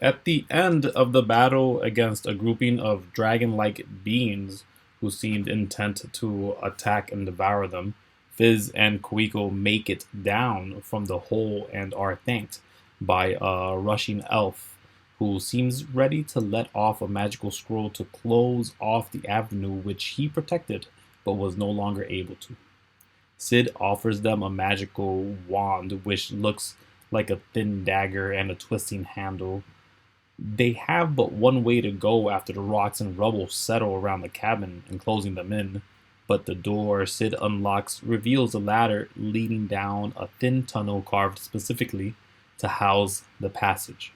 At the end of the battle against a grouping of dragon-like beings who seemed intent to attack and devour them, Fizz and Kuiko make it down from the hole and are thanked by a rushing elf who seems ready to let off a magical scroll to close off the avenue which he protected but was no longer able to. Cid offers them a magical wand which looks like a thin dagger and a twisting handle. They have but one way to go after the rocks and rubble settle around the cabin, enclosing them in. But the door Sid unlocks reveals a ladder leading down a thin tunnel carved specifically to house the passage.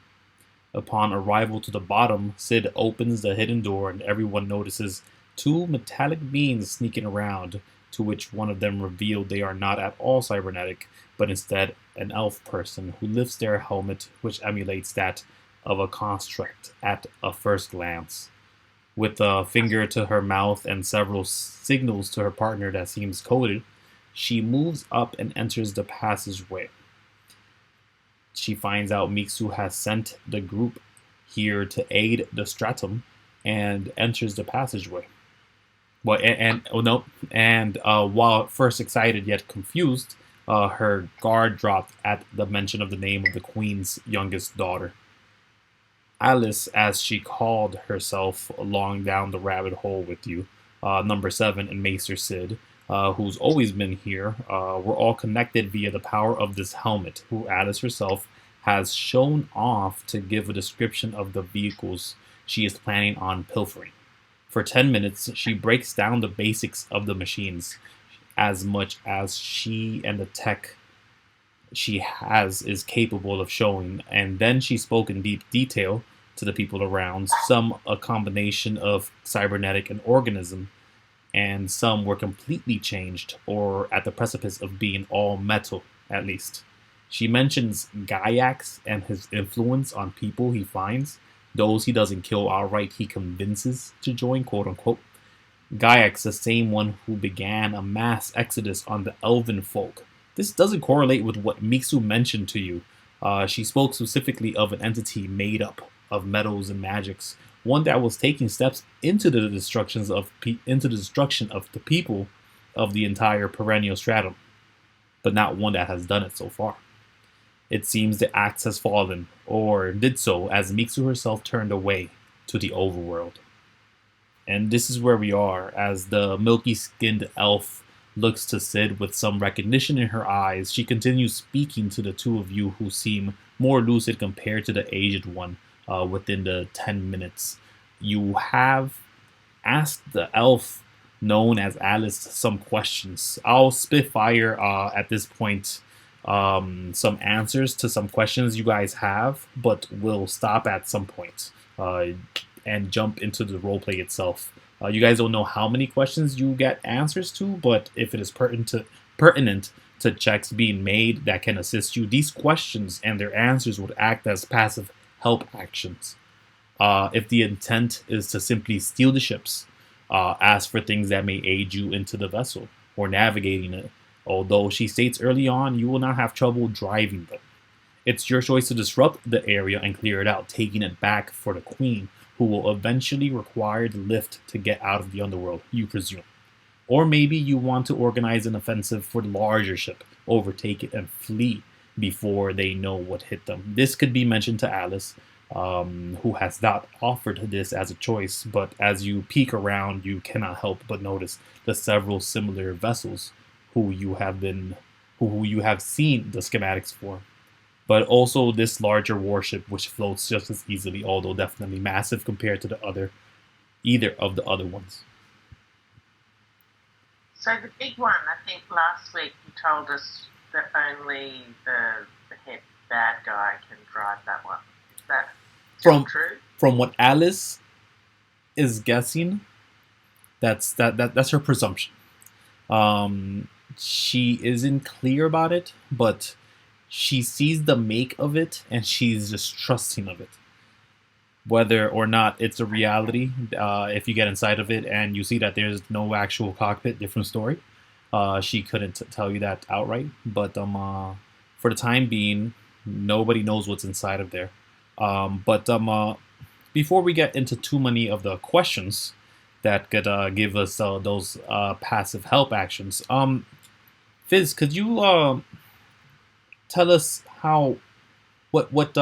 Upon arrival to the bottom, Sid opens the hidden door and everyone notices two metallic beings sneaking around, to which one of them revealed they are not at all cybernetic, but instead an elf person who lifts their helmet, which emulates that of a construct at a first glance. With a finger to her mouth and several signals to her partner that seems coded, she moves up and enters the passageway. She finds out Miksu has sent the group here to aid the stratum and enters the passageway. Well, and oh no, and while at first excited yet confused, her guard dropped at the mention of the name of the queen's youngest daughter. Alice, as she called herself, along down the rabbit hole with you, number seven and Maester Cid, who's always been here, were all connected via the power of this helmet, who Alice herself has shown off to give a description of the vehicles she is planning on pilfering. For 10 minutes, she breaks down the basics of the machines, as much as she and the tech she has is capable of showing, and then she spoke in deep detail to the people around, some a combination of cybernetic and organism, and some were completely changed or at the precipice of being all metal, at least. She mentions Giax and his influence on people he finds, those he doesn't kill outright, he convinces to join, quote unquote. Giax, the same one who began a mass exodus on the elven folk. This doesn't correlate with what Miksu mentioned to you. She spoke specifically of an entity made up of metals and magics, one that was taking steps into the destruction of the people of the entire perennial stratum, but not one that has done it so far. It seems the axe has fallen, or did so as Miksu herself turned away to the overworld. And this is where we are, as the milky-skinned elf looks to Cid with some recognition in her eyes. She continues speaking to the two of you who seem more lucid compared to the aged one within the 10 minutes. You have asked the elf known as Alice some questions. I'll spitfire at this point some answers to some questions you guys have, but we'll stop at some point and jump into the roleplay itself. You guys don't know how many questions you get answers to, but if it is pertinent to checks being made that can assist you, these questions and their answers would act as passive help actions. If the intent is to simply steal the ships, ask for things that may aid you into the vessel or navigating it, although she states early on you will not have trouble driving them. It's your choice to disrupt the area and clear it out, taking it back for the queen, who will eventually require the lift to get out of the underworld, you presume. Or maybe you want to organize an offensive for the larger ship, overtake it, and flee before they know what hit them. This could be mentioned to Alice, who has not offered this as a choice, but as you peek around, you cannot help but notice the several similar vessels who you have seen the schematics for. But also this larger warship which floats just as easily, although definitely massive compared to either of the other ones. So the big one, I think last week you told us that only the head bad guy can drive that one. Is that true? From what Alice is guessing, that's her presumption. She isn't clear about it, but she sees the make of it and she's just trusting of it. Whether or not it's a reality, if you get inside of it and you see that there's no actual cockpit, different story. She couldn't tell you that outright, but for the time being, nobody knows what's inside of there. But before we get into too many of the questions that could give us those passive help actions, Fizz, could you tell us how what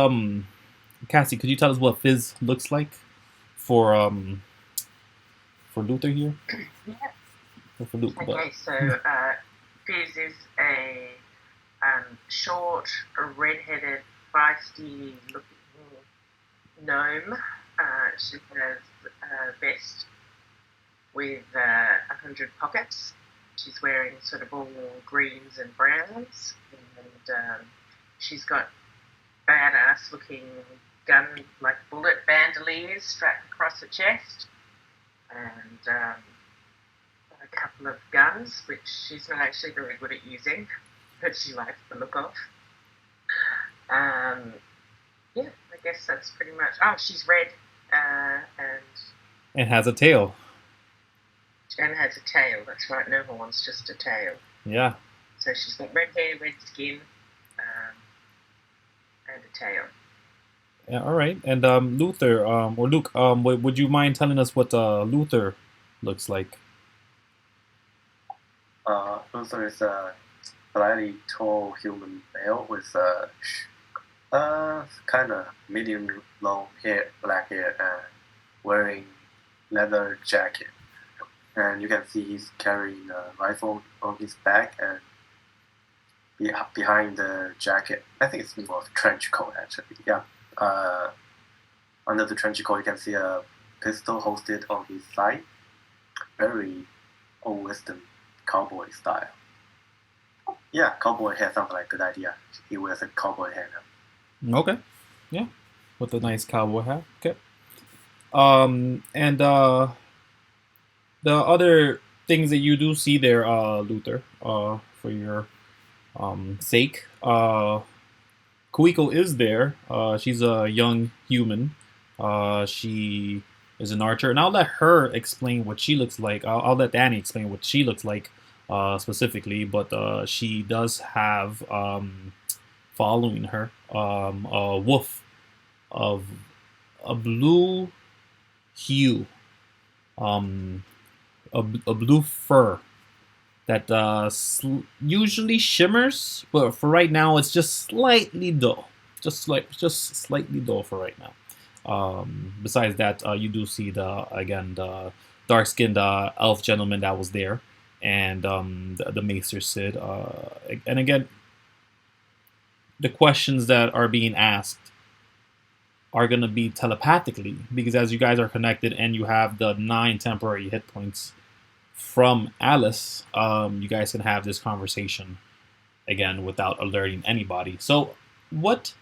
Cassie, could you tell us what Fizz looks like for Luther here? Yeah. Or for Luke, Okay, so Fizz is a short, red-headed, feisty-looking gnome. She has a vest with 100 pockets. She's wearing sort of all greens and browns, and she's got badass-looking gun, like bullet bandoliers strapped across her chest, and a couple of guns, which she's not actually very good at using, but she likes the look of. Yeah, I guess that's pretty much. Oh, she's red, and has a tail. And has a tail. That's right, no horns, just a tail. Yeah. So she's got red hair, red skin, and a tail. Yeah. All right. And Luther, or Luke, would you mind telling us what Luther looks like? Luther is a slightly tall human male with kind of medium long hair, black hair, and wearing leather jacket. And you can see he's carrying a rifle on his back, and behind the jacket, I think it's more of a trench coat actually. Yeah. Under the trench coat, you can see a pistol hosted on his side. Very old Western cowboy style. Yeah, cowboy hat sounds like a good idea. He wears a cowboy hat now. Okay. Yeah. With a nice cowboy hat. Okay. And the other things that you do see there, Luther, for your sake, Kuiko is there. She's a young human. She is an archer, and I'll let her explain what she looks like. I'll let Danny explain what she looks like specifically, but she does have following her a wolf of a blue hue, a blue fur that usually shimmers, but for right now it's just slightly dull, just slightly dull for right now. Besides that, you do see the dark-skinned elf gentleman that was there, and the Maester Cid. And again, the questions that are being asked are going to be telepathically, because as you guys are connected and you have the 9 temporary hit points from Alice, you guys can have this conversation again without alerting anybody. So what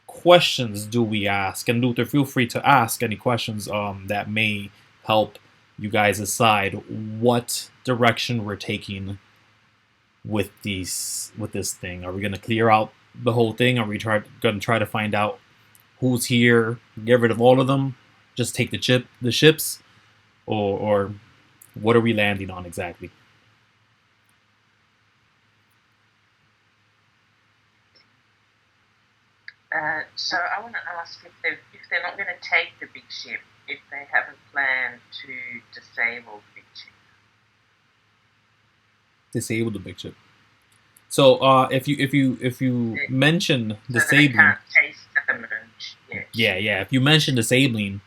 questions do we ask? And Luther, feel free to ask any questions that may help you guys decide what direction we're taking with this thing. Are we going to clear out the whole thing? Are we going to try to find out who's here, get rid of all of them, just take the ships, or what are we landing on exactly? So I want to ask if they're not going to take the big ship, if they haven't planned to disable the big ship. Disable the big ship. So if you mention disabling, they can't taste the merge. Yeah. If you mention disabling,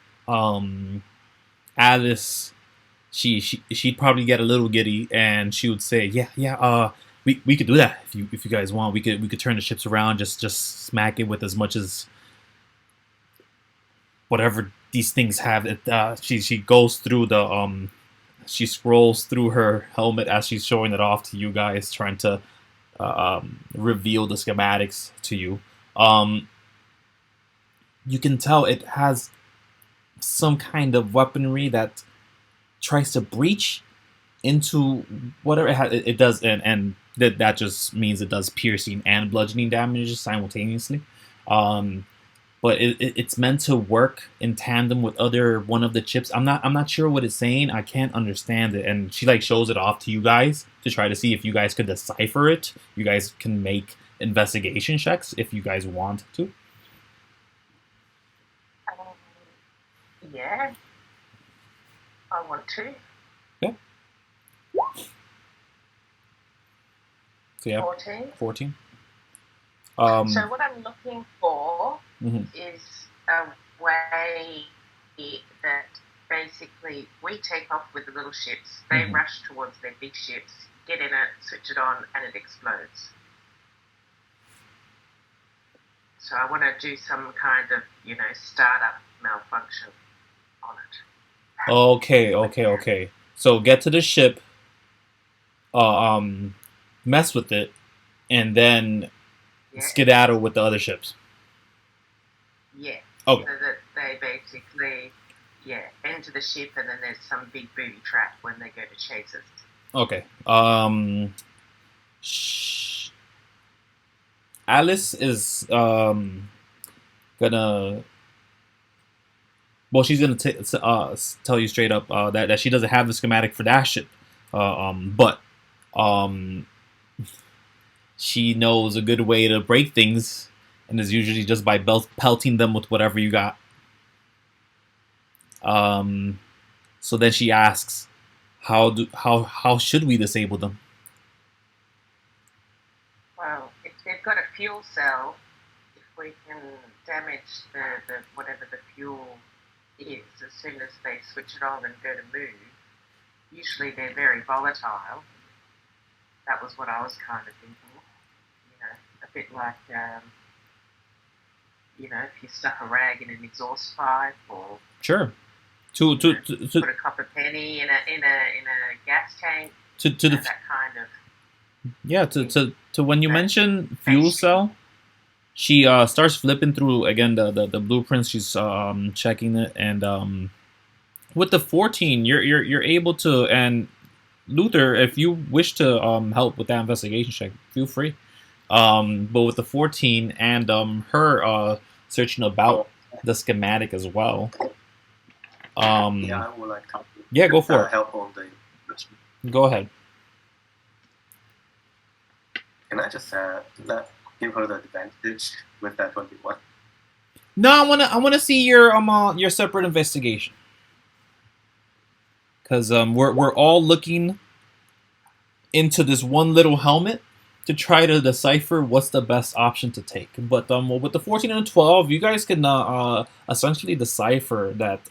Alice, she'd probably get a little giddy, and she would say, yeah. We could do that if you guys want. We could turn the ships around, just smack it with as much as whatever these things have. She goes through the she scrolls through her helmet as she's showing it off to you guys, trying to reveal the schematics to you. You can tell it has some kind of weaponry that tries to breach into whatever it does, and that just means it does piercing and bludgeoning damage simultaneously. But it's meant to work in tandem with one of the chips. I'm not sure what it's saying. I can't understand it, and she shows it off to you guys to try to see if you guys could decipher it. You guys can make investigation checks if you guys want to. Yeah. I want to. Yeah. So yeah, 14. 14. So what I'm looking for Mhm. is a way that basically we take off with the little ships, they Mhm. rush towards their big ships, get in it, switch it on, and it explodes. So I want to do some kind of, startup malfunction on it. Okay. So get to the ship, mess with it, and then Yeah, skedaddle with the other ships. yeah. Okay. So that they basically, enter the ship, and then there's some big booby trap when they go to chase us. Okay. Alice is gonna. Well, she's gonna tell you straight up that she doesn't have the schematic for that ship, but um, she knows a good way to break things, and is usually just by pelting them with whatever you got. So then she asks, how should we disable them? Well, if they've got a fuel cell, if we can damage the whatever the fuel is as soon as they switch it on and go to move, usually they're very volatile. That was what I was kind of thinking. A bit like, if you stuck a rag in an exhaust pipe, or Sure. put a copper penny in a gas tank. To the that kind of. Yeah, to when you mention fuel cell, she starts flipping through again the blueprints. She's checking it, and with the 14, you're able to. And Luther, if you wish to help with that investigation check, feel free. But with the 14 and her searching about the schematic as well. I would like to. Yeah, go for it. Help on the. Go ahead. Can I just give her the advantage with that 21? No, I wanna see your separate investigation, because we're all looking into this one little helmet to try to decipher what's the best option to take. But with the 14 and 12, you guys can essentially decipher that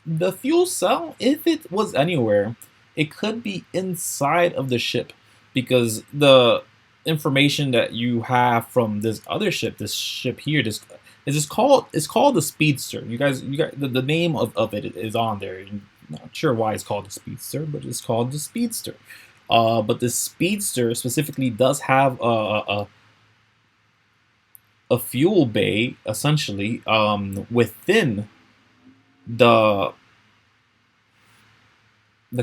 the fuel cell, if it was anywhere, it could be inside of the ship, because the information that you have from this other ship, this ship here, it's called the Speedster. You guys, the name of it is on there. I'm not sure why it's called the Speedster, but it's called the Speedster. But the Speedster specifically does have a fuel bay, essentially, within the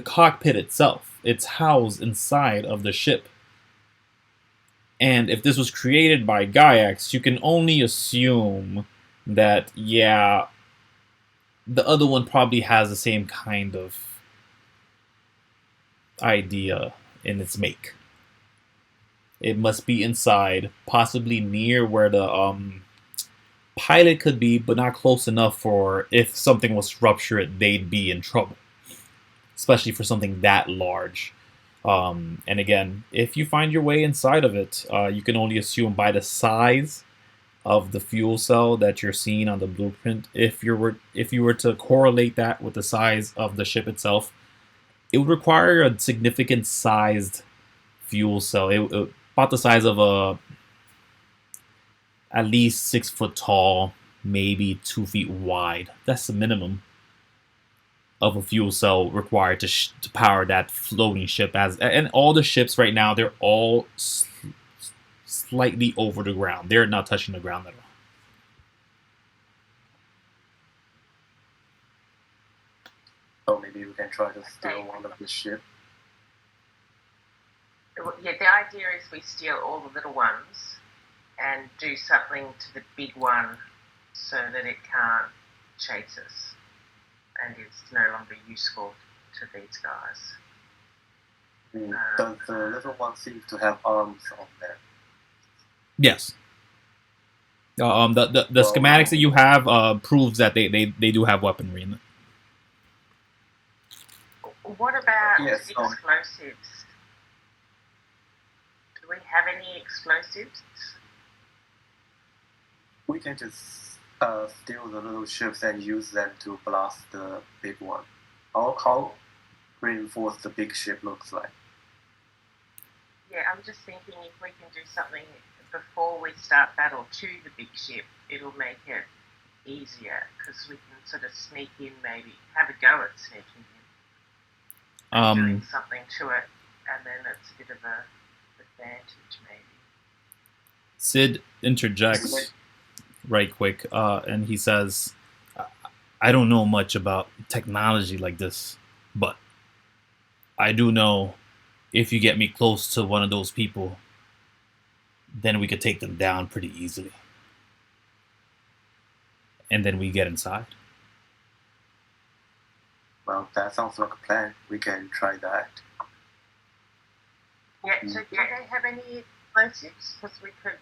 cockpit itself. It's housed inside of the ship. And if this was created by Giax, you can only assume that, yeah, the other one probably has the same kind of idea in its make. It must be inside, possibly near where the pilot could be, but not close enough for if something was to rupture it, they'd be in trouble. Especially for something that large. And again, if you find your way inside of it, you can only assume by the size of the fuel cell that you're seeing on the blueprint. If you were to correlate that with the size of the ship itself, it would require a significant sized fuel cell. It about the size of at least 6 foot tall, maybe 2 feet wide. That's the minimum of a fuel cell required to power that floating ship. And all the ships right now, they're all slightly over the ground. They're not touching the ground at all. So maybe we can try to steal one of the ship. Yeah, the idea is we steal all the little ones and do something to the big one so that it can't chase us and it's no longer useful to these guys. Does the little one seem to have arms on there? Yes. The schematics that you have proves that they do have weaponry in it. What about Yes, explosives? Do we have any explosives? We can just steal the little ships and use them to blast the big one. How reinforced the big ship looks like. Yeah, I'm just thinking if we can do something before we start battle to the big ship, it'll make it easier because we can sort of sneak in, maybe have a go at sneaking in, doing something to it, and then it's a bit of a advantage maybe. Cid interjects right quick, and he says, "I don't know much about technology like this, but I do know if you get me close to one of those people, then we could take them down pretty easily. And then we get inside." Well, that sounds like a plan. We can try that. Yeah, so do they have any explosives? Because we could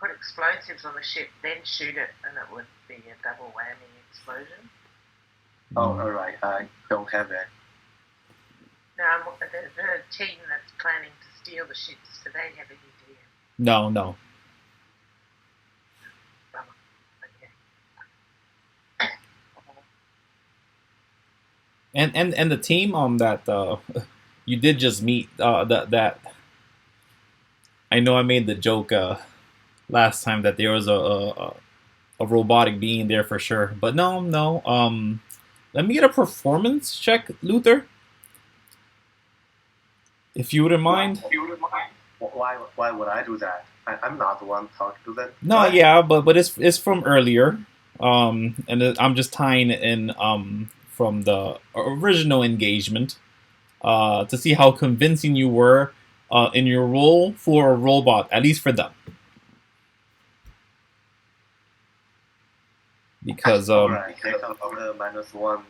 put explosives on the ship, then shoot it, and it would be a double whammy explosion. Oh, alright. I don't have it. No, the team that's planning to steal the ships, do they have any idea? No. And the team that you did just meet that I know I made the joke last time that there was a robotic being there for sure, but no. Let me get a performance check, Luther, if you wouldn't mind. Why would I do that? I'm not the one talking to them. No, What? yeah, but it's from earlier, and I'm just tying it in from the original engagement to see how convincing you were in your role for a robot, at least for them. Because Alright, take out the -1.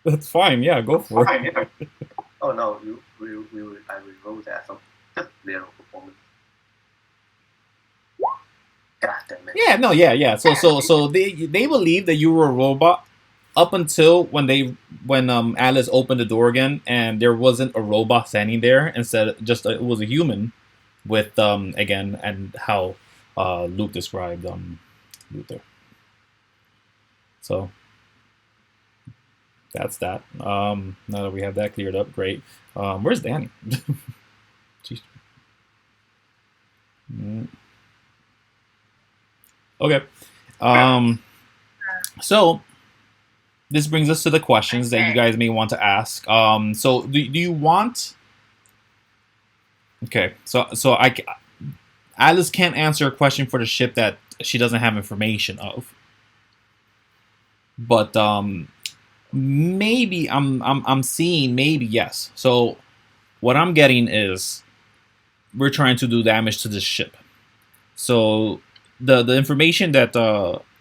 that's fine. Yeah, go for it. Oh no, I will roll that. So just zero performance. God damn it. Yeah, no, yeah. So they believe that you were a robot up until when Alice opened the door again and there wasn't a robot standing there. Instead, just it was a human with again and how Luke described Luther. So that's that. Now that we have that cleared up, great. Where's Danny? Jeez. Okay. So this brings us to the questions that you guys may want to ask. So do you want? Okay. So Alice can't answer a question for the ship that she doesn't have information of. But maybe I'm seeing maybe yes. So what I'm getting is we're trying to do damage to this ship. So the information that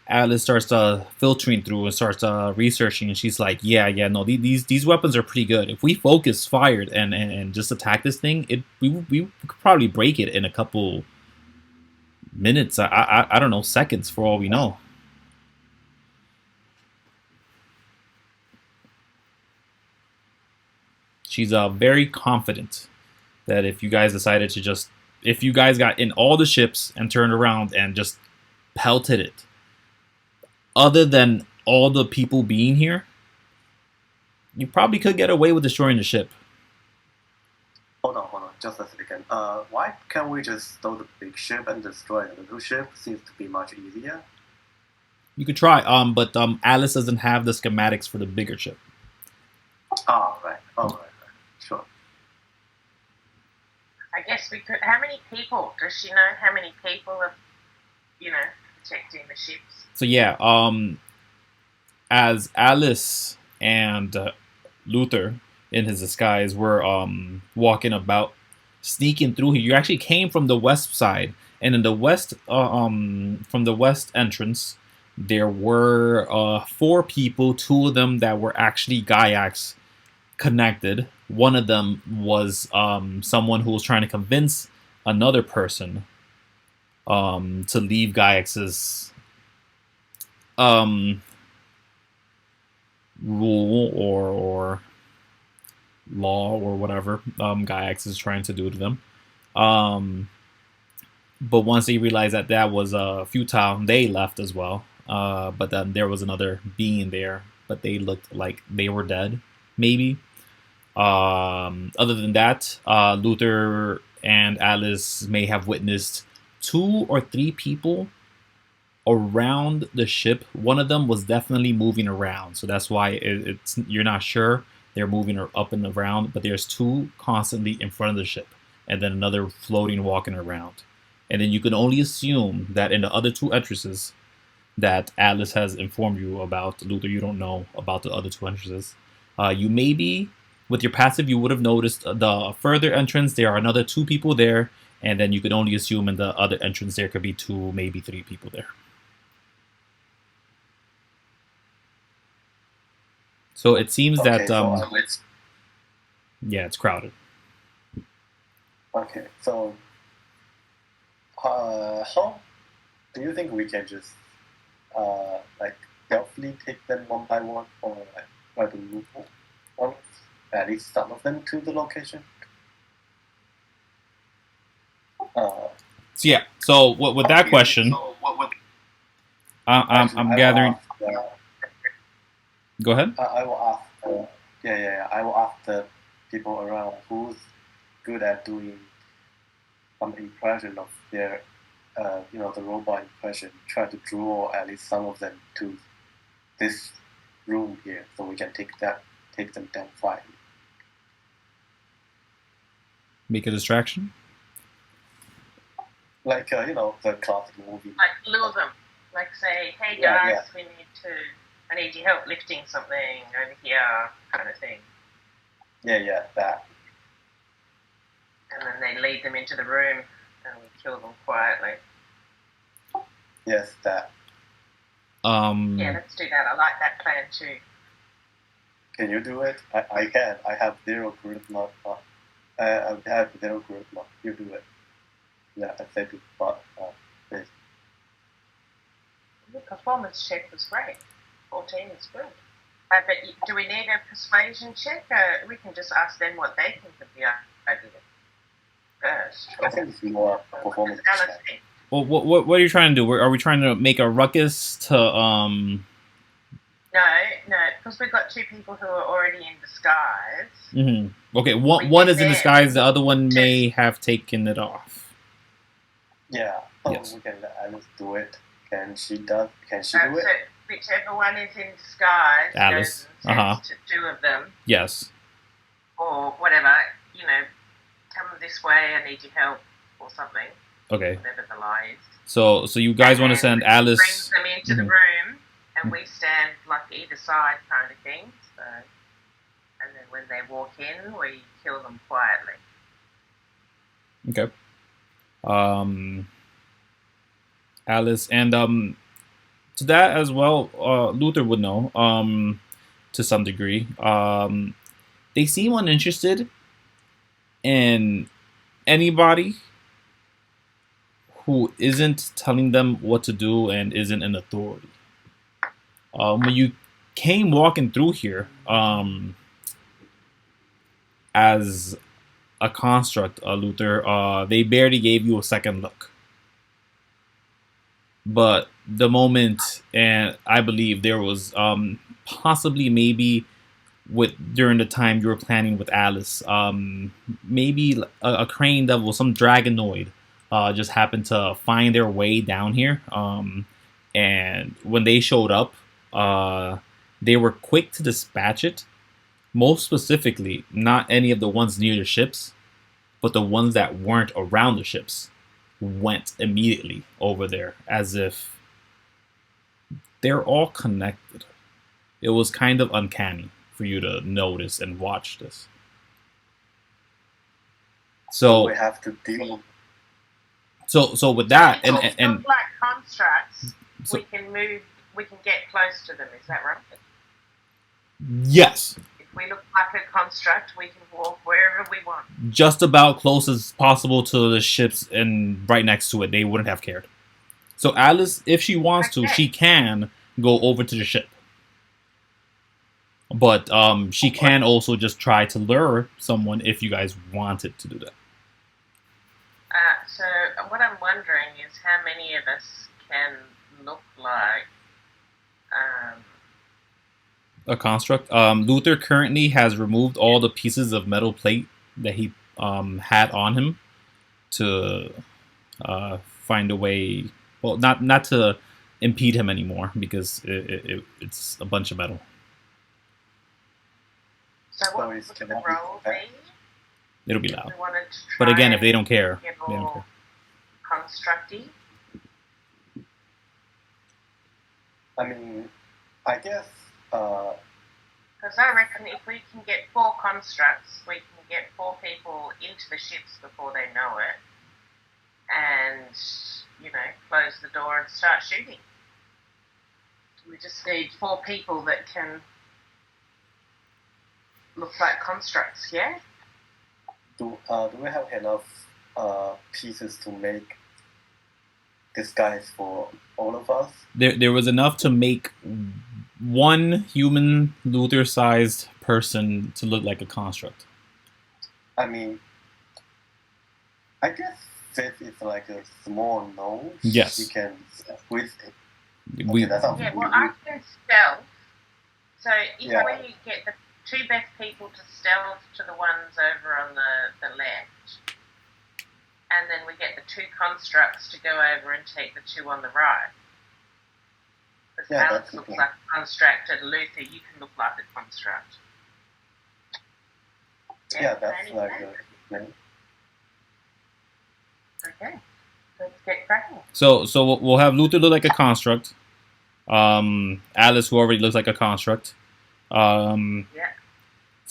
Alice starts filtering through and starts researching, and she's like, yeah, no, these weapons are pretty good. If we focus fired and just attack this thing, we could probably break it in a couple minutes. I don't know, seconds for all we know. She's very confident that if you guys decided to if you guys got in all the ships and turned around and just pelted it, other than all the people being here, you probably could get away with destroying the ship. Hold on, just a second. Why can't we just steal the big ship and destroy the little ship? Seems to be much easier. You could try, but Alice doesn't have the schematics for the bigger ship. Oh, right. Sure. I guess we could. How many people? Does she know how many people are, protecting the ships? So yeah, as Alice and Luther in his disguise were walking about, sneaking through here, you actually came from the west side, and in the west, from the west entrance, there were 4 people. 2 of them that were actually Giax connected. One of them was someone who was trying to convince another person to leave Giax's rule or law or whatever Giax is trying to do to them. But once they realized that that was futile, they left as well. But then there was another being there, but they looked like they were dead, maybe. Other than that, Luther and Alice may have witnessed 2 or 3 people around the ship. One of them was definitely moving around, so that's why it's you're not sure they're moving up and around. But there's 2 constantly in front of the ship, and then another floating, walking around. And then you can only assume that in the other 2 entrances that Alice has informed you about. Luther, you don't know about the other 2 entrances. You maybe, with your passive, you would have noticed the further entrance. There are another 2 people there, and then you could only assume in the other entrance there could be 2, maybe 3 people there. So it seems that yeah, it's crowded. Okay, so how do you think we can just like stealthily take them one by one, or like try to move on at least some of them to the location? So yeah. So with that question, I'm gathering. Go ahead. I will ask. I will ask the people around who's good at doing some impression of their, the robot impression. Try to draw at least some of them to this room here, so we can take them down quietly. Make a distraction. Like the classic movie. Like lure them. Like say, hey guys, I need your help lifting something over here, kind of thing. Yeah, that. And then they lead them into the room, and we kill them quietly. Yes, that. Yeah, let's do that. I like that plan too. Can you do it? I can. I have 0 charisma. I have 0 charisma. You do it. Yeah, I said it, but please. The performance check was great. 14 is good. But do we need a persuasion check? We can just ask them what they think of the idea first. I think it's more a performance check. Well, what are you trying to do? Are we trying to make a ruckus to No, because we've got 2 people who are already in disguise. Mm-hmm. Okay, one is in disguise. The other one may have taken it off. Yeah. Yes. We can let Alice do it. Can she do it? Whichever one is in disguise, Alice. To 2 of them. Yes. Or whatever, come this way, I need your help, or something. Okay. Whatever the lie is. So you guys want to send Alice? Brings them into the room, and we stand like either side, kind of thing. So, and then when they walk in, we kill them quietly. Okay. Alice and to that as well, Luther would know to some degree. They seem uninterested in anybody who isn't telling them what to do and isn't an authority. When you came walking through here as a construct, Luther, they barely gave you a second look. But the moment, and I believe there was possibly maybe during the time you were planning with Alice, maybe a crane devil, some dragonoid, just happened to find their way down here. And when they showed up, they were quick to dispatch it. Most specifically, not any of the ones near the ships, but the ones that weren't around the ships went immediately over there as if they're all connected. It was kind of uncanny for you to notice and watch this. So we have to deal. So with that and like constructs, we can get close to them. Is that right? Yes. If We look like a construct. We can walk wherever we want. Just about close as possible to the ships and right next to it. They wouldn't have cared. So Alice, if she wants to, she can go over to the ship. But she can also just try to lure someone if you guys wanted to do that. So what I'm wondering is how many of us can look like a construct. Luther currently has removed all the pieces of metal plate that he had on him to find a way. Well, not to impede him anymore because it's a bunch of metal. So what would the roll be? It'll be loud. But again, if they don't care, they don't care. Constructy. I mean, I guess. Because I reckon if we can get 4 constructs, we can get 4 people into the ships before they know it, and close the door and start shooting. We just need 4 people that can look like constructs. Yeah. Do we have enough pieces to make disguise for all of us? There was enough to make one human Luther-sized person to look like a construct. I mean, I guess Fizz is like a small nose. Yes. You can squeeze it. Okay, I can stealth. So if we get the 2 best people to stealth to the ones over on the left, and then we get the 2 constructs to go over and take the 2 on the right. Because Alex looks like a construct, and Luther, you can look like a construct. Yeah, that's like a thing. Okay, let's get cracking. So we'll have Luther look like a construct. Alice, who already looks like a construct. So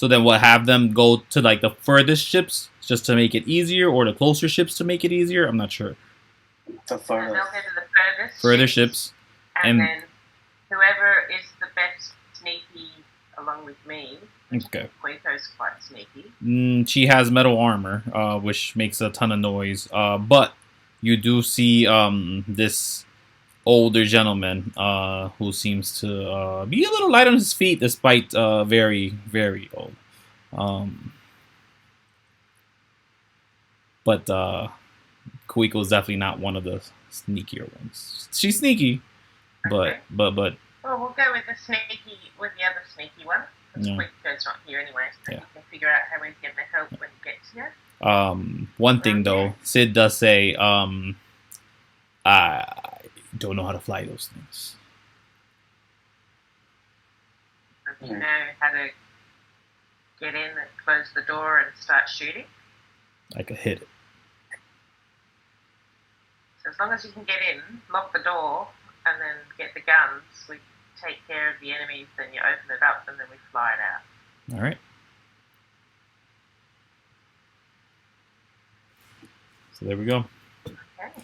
then we'll have them go to like the furthest ships just to make it easier, or the closer ships to make it easier. I'm not sure. The furthest. And they'll go to the furthest ships. And then whoever is the best sneaky along with me. Okay. Kuiko's quite sneaky. She has metal armor, which makes a ton of noise. But you do see this older gentleman who seems to be a little light on his feet despite very, very old. But Kuiko is definitely not one of the sneakier ones. She's sneaky, but. Well, we'll go with the other sneaky one. Because Kuiko's not here anyway, so we can figure out how we're going to help when he gets here. One thing though, Cid does say, I don't know how to fly those things. You know how to get in and close the door and start shooting? I could hit it. So as long as you can get in, lock the door, and then get the guns, we take care of the enemies, then you open it up, and then we fly it out. Alright. So there we go. Okay.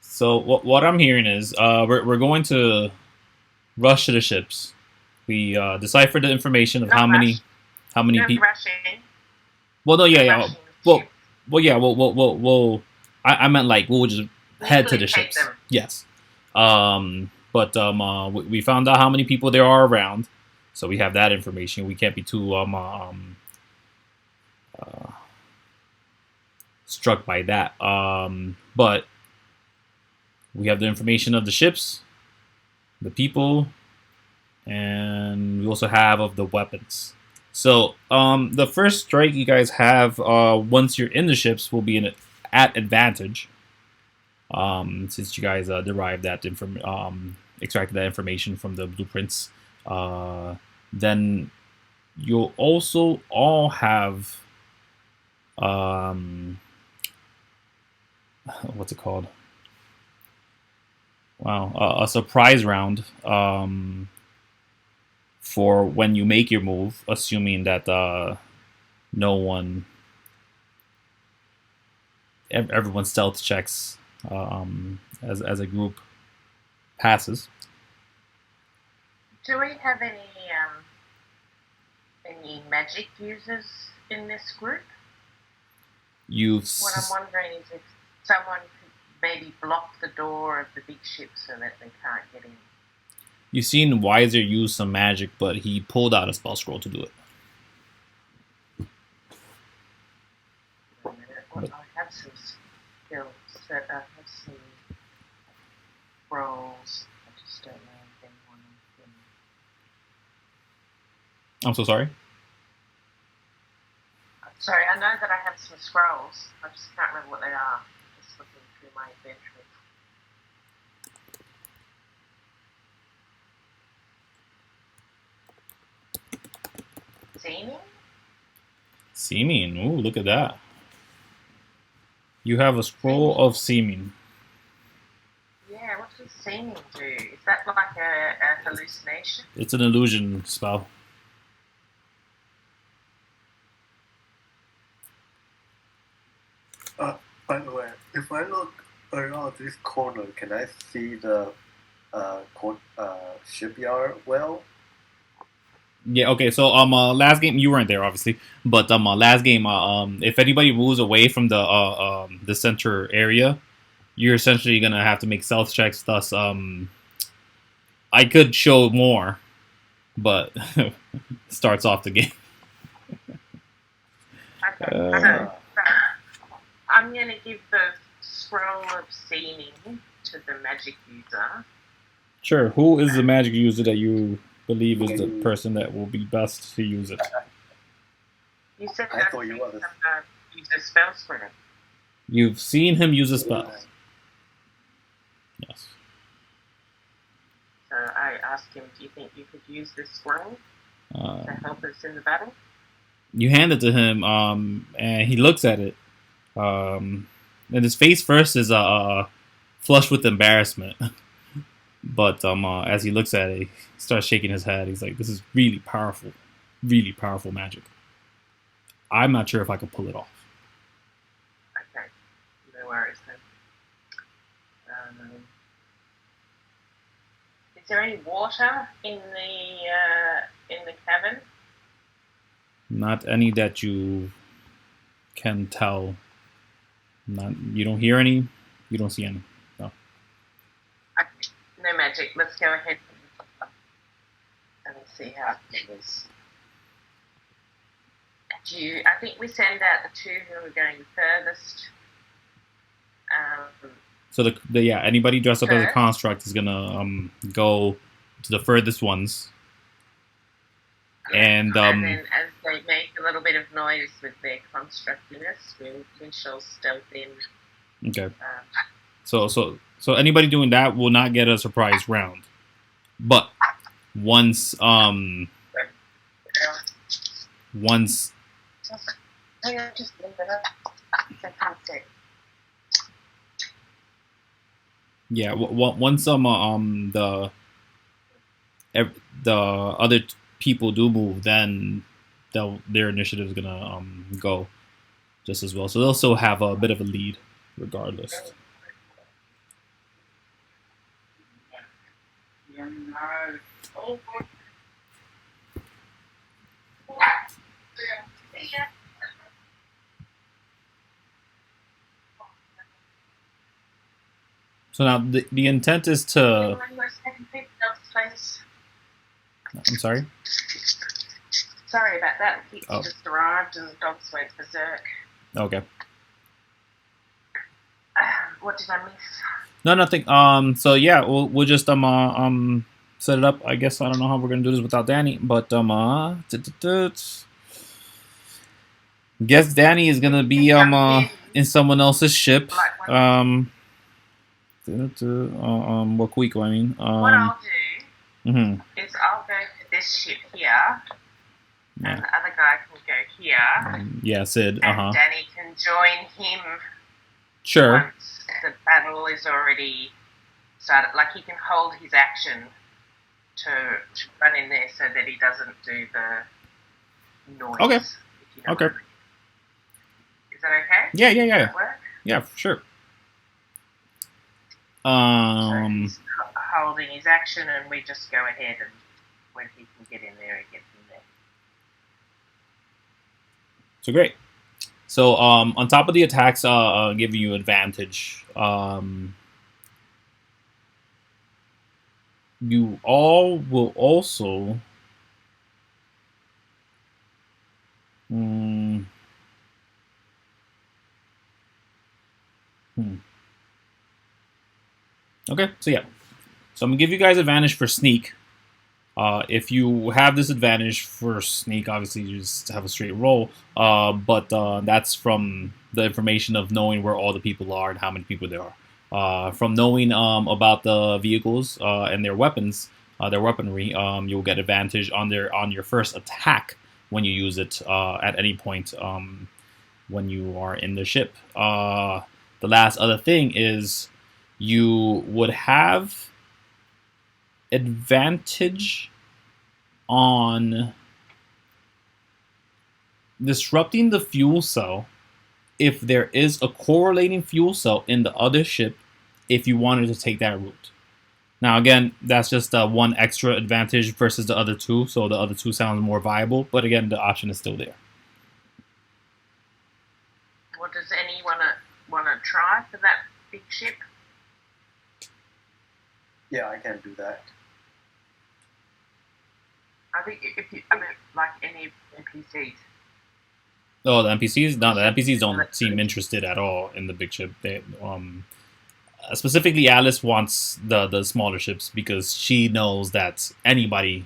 So what I'm hearing is we're going to rush to the ships. We decipher the information of how many people. Well, no, yeah. Well, I meant like we'll just head to the ships. Yes. But we found out how many people there are around, so we have that information. We can't be too struck by that. But we have the information of the ships, the people, and we also have of the weapons. So the first strike you guys have once you're in the ships will be at advantage, since you guys derived that extracted that information from the blueprints. Then you'll also all have what's it called? Wow, a surprise round for when you make your move, assuming that everyone's stealth checks as a group passes. Do we have any magic users in this group? What I'm wondering is if someone could maybe block the door of the big ship so that they can't get in. You've seen Wiser use some magic, but he pulled out a spell scroll to do it. Well, I have some skills that I have some scrolls. I just don't know if anyone can. I'm so sorry? Sorry, I know that I have some scrolls. I just can't remember what they are. Just looking through my inventory. Seeming? Seeming. Ooh, look at that. You have a scroll of seeming. Yeah, what does seeming do? Is that like a hallucination? It's an illusion spell. By the way, if I look around this corner, can I see the shipyard well? Yeah, okay, so last game you weren't there obviously, but last game if anybody moves away from the center area, you're essentially gonna have to make stealth checks. Thus, I could show more, but starts off the game. Okay, so I'm gonna give the scroll of seeming to the magic user. Sure. Who is the magic user that you believe is the person that will be best to use it? You said I that thought you were the... use a spell scroll. You've seen him use a spell. Yes. So I asked him, do you think you could use this scroll to help us in the battle? You hand it to him, and he looks at it. And his face first is flushed with embarrassment. But as he looks at it, he starts shaking his head. He's like, this is really powerful magic. I'm not sure if I could pull it off. Okay, no worries then. Is there any water in the cabin? Not any that you can tell. You don't hear any. You don't see any. No. Okay, no magic. Let's go ahead and see how it goes. I think we send out the two who are going furthest. So anybody dressed up as a construct is gonna go to the furthest ones. And then as they make a little bit of noise with their constructiness, we shall stealth in. Okay. So anybody doing that will not get a surprise round. But once just leave it up. Fantastic. Yeah, once the other people do move, then their initiative is gonna go just as well. So they'll still have a bit of a lead, regardless. So now the intent is to. I'm sorry? Sorry about that. He just arrived and the dogs went berserk. Okay. What did I miss? No, nothing. So yeah, we'll just set it up. I guess I don't know how we're gonna do this without Danny, but guess Danny is gonna be in someone else's ship. Kuiko, I mean. What I'll do is I'll go to this ship here, and the other guy can go here. Yeah, Cid. And Danny can join him. Sure. Once the battle is already started, like he can hold his action to run in there so that he doesn't do the noise. Okay. If you know what I mean. Is that okay? Yeah. Does that work? Yeah, for sure. So he's holding his action, and we just go ahead and when he can get in there, he gets in there. So great. So on top of the attacks giving you advantage, you all will also Okay, so yeah. So I'm going to give you guys advantage for sneak. If you have this advantage for sneak, obviously you just have a straight roll. But that's from the information of knowing where all the people are and how many people there are. From knowing about the vehicles and their weapons, their weaponry, you'll get advantage on your first attack when you use it at any point when you are in the ship. The last other thing is you would have advantage on disrupting the fuel cell if there is a correlating fuel cell in the other ship if you wanted to take that route. Now again, that's just one extra advantage versus the other two, so the other two sounds more viable, but again, the option is still there. Well, does anyone want to try for that big ship? Yeah, I can do that. I think like any NPCs. Oh, the NPCs? No, the NPCs don't seem interested at all in the big ship. They, specifically, Alice wants the smaller ships because she knows that anybody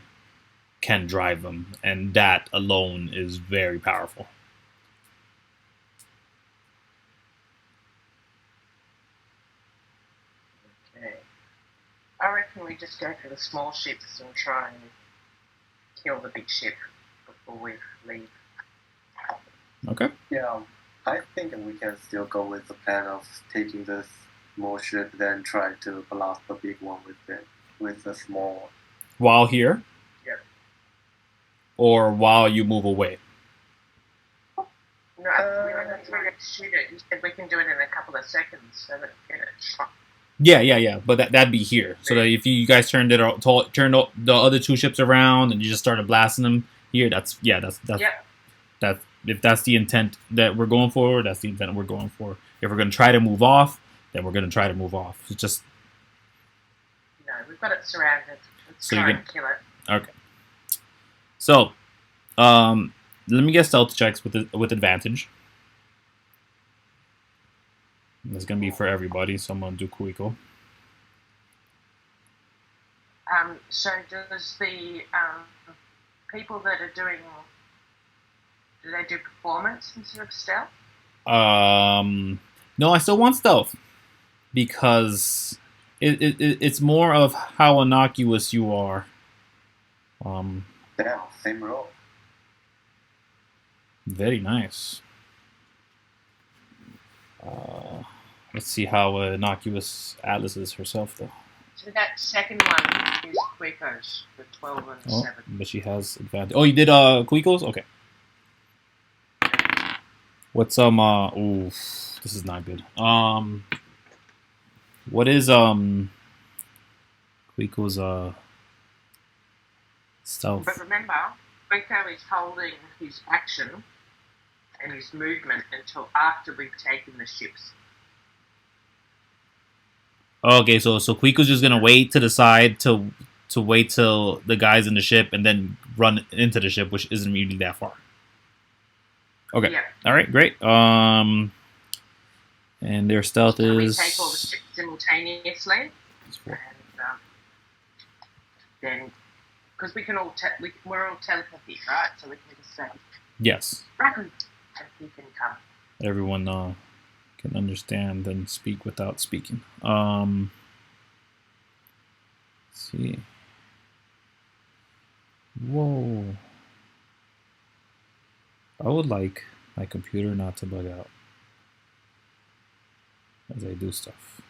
can drive them, and that alone is very powerful. Okay. I reckon we just go for the small ships and try and kill the big ship before we leave. Okay. Yeah, I think we can still go with the plan of taking this small ship, then try to blast the big one with the small. While here? Yeah. Or while you move away? No, we were going to shoot it. You said we can do it in a couple of seconds so that we get it shot. Yeah. But that'd be here. So that if you guys turned the other two ships around and you just started blasting them here, that's Yep. if that's the intent that we're going for, that's the intent we're going for. If we're going to try to move off, then we're going to try to move off. It's just... No, we've got it surrounded. Let's try and kill it. Okay. So, let me get stealth checks with advantage. It's going to be for everybody, so I'm going to do Kuiko. So does the people that are doing... Do they do performance instead of stealth? No, I still want stealth because it's more of how innocuous you are. Damn, same roll. Very nice. Let's see how innocuous Atlas is herself, though. So that second one is Kuiko's for 12 and 7. But she has advantage. Oh, you did Kuiko's? Okay. What's ooh, this is not good. What is Kuiko's stealth? But remember, Kuiko is holding his action and his movement until after we've taken the ships. Okay, so Kuiko's just gonna wait to the side to wait till the guy's in the ship and then run into the ship, which isn't really that far. Okay. Yeah. All right. Great. And their stealth So is. we take all the ships simultaneously, and then because we can all we're all telepathic, right? So we can just say, Yes. Raccoon, and he can come. Everyone can understand and speak without speaking. Let's see. Whoa. I would like my computer not to bug out as I do stuff.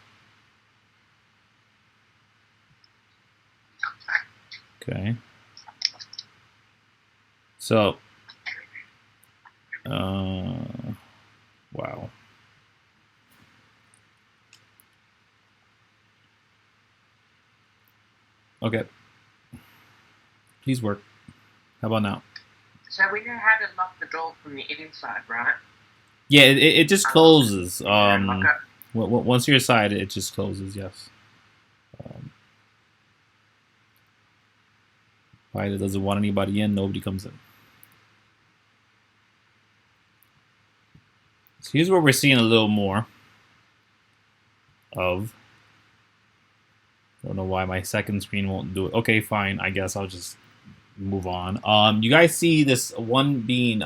Okay. So, wow. Okay. Please work. How about now? So we know how to lock the door from the inside, right? Yeah, it just closes. Lock it. Once you're inside, it just closes. Yes. Pilot doesn't want anybody in. Nobody comes in. So here's where we're seeing a little more of. Don't know why my second screen won't do it. Okay, fine. I guess I'll just move on. You guys see this one being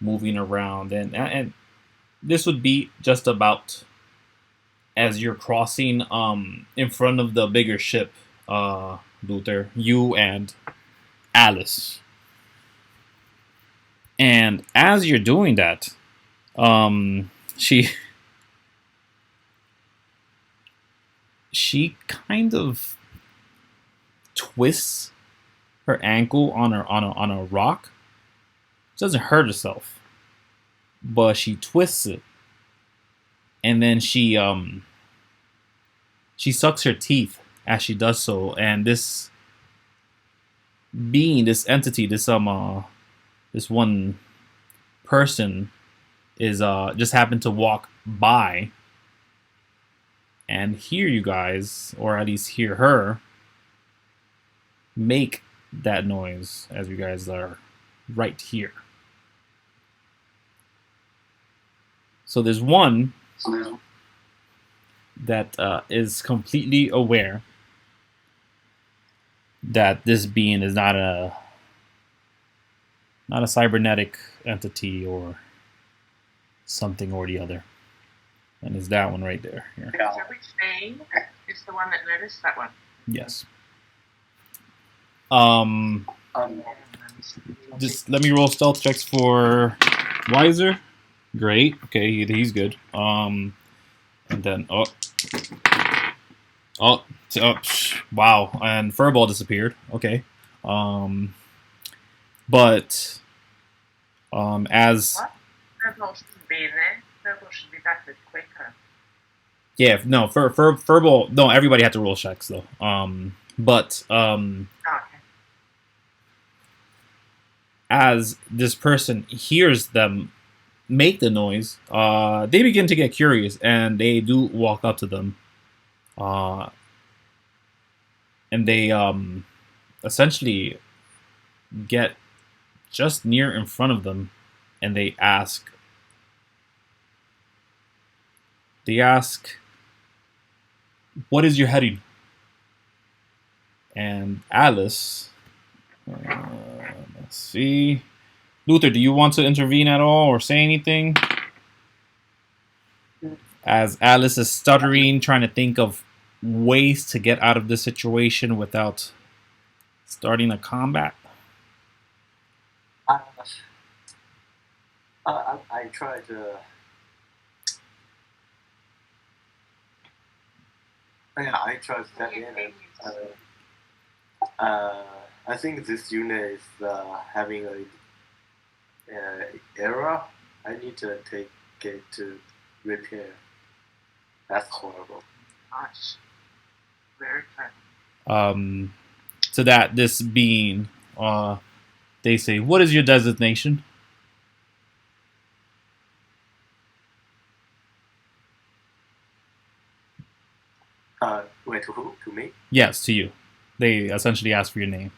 moving around, and this would be just about as you're crossing in front of the bigger ship, Luther, you and Alice. And as you're doing that, she kind of twists her ankle on a rock. She doesn't hurt herself, but she twists it, and then she sucks her teeth as she does so. And this being, this entity, this one person is just happened to walk by and hear you guys, or at least hear her make that noise as you guys are right here. So there's one that is completely aware that this being is not a cybernetic entity or something or the other. And it's that one right there. Here. So which being is the one that noticed that one? Yes. Just let me roll stealth checks for Wiser. Great. Okay, he's good. And then wow, and Furball disappeared. Okay. But as What? Furball shouldn't be in there. Furball should be back with quicker. yeah, no, Furball. No, everybody had to roll checks though. But Okay. as this person hears them make the noise, they begin to get curious, and they do walk up to them, and they essentially get just near in front of them, and they ask, "What is your heading?" And Alice, let's see. Luther, do you want to intervene at all or say anything? As Alice is stuttering, trying to think of ways to get out of this situation without starting a combat. I try to. Yeah, I try to step in. And, I think this unit is having a error. I need to take it to repair. That's horrible. Gosh. Very clever. So that this being, they say, "What is your designation?" Wait, to who? To me? Yes, to you. They essentially ask for your name.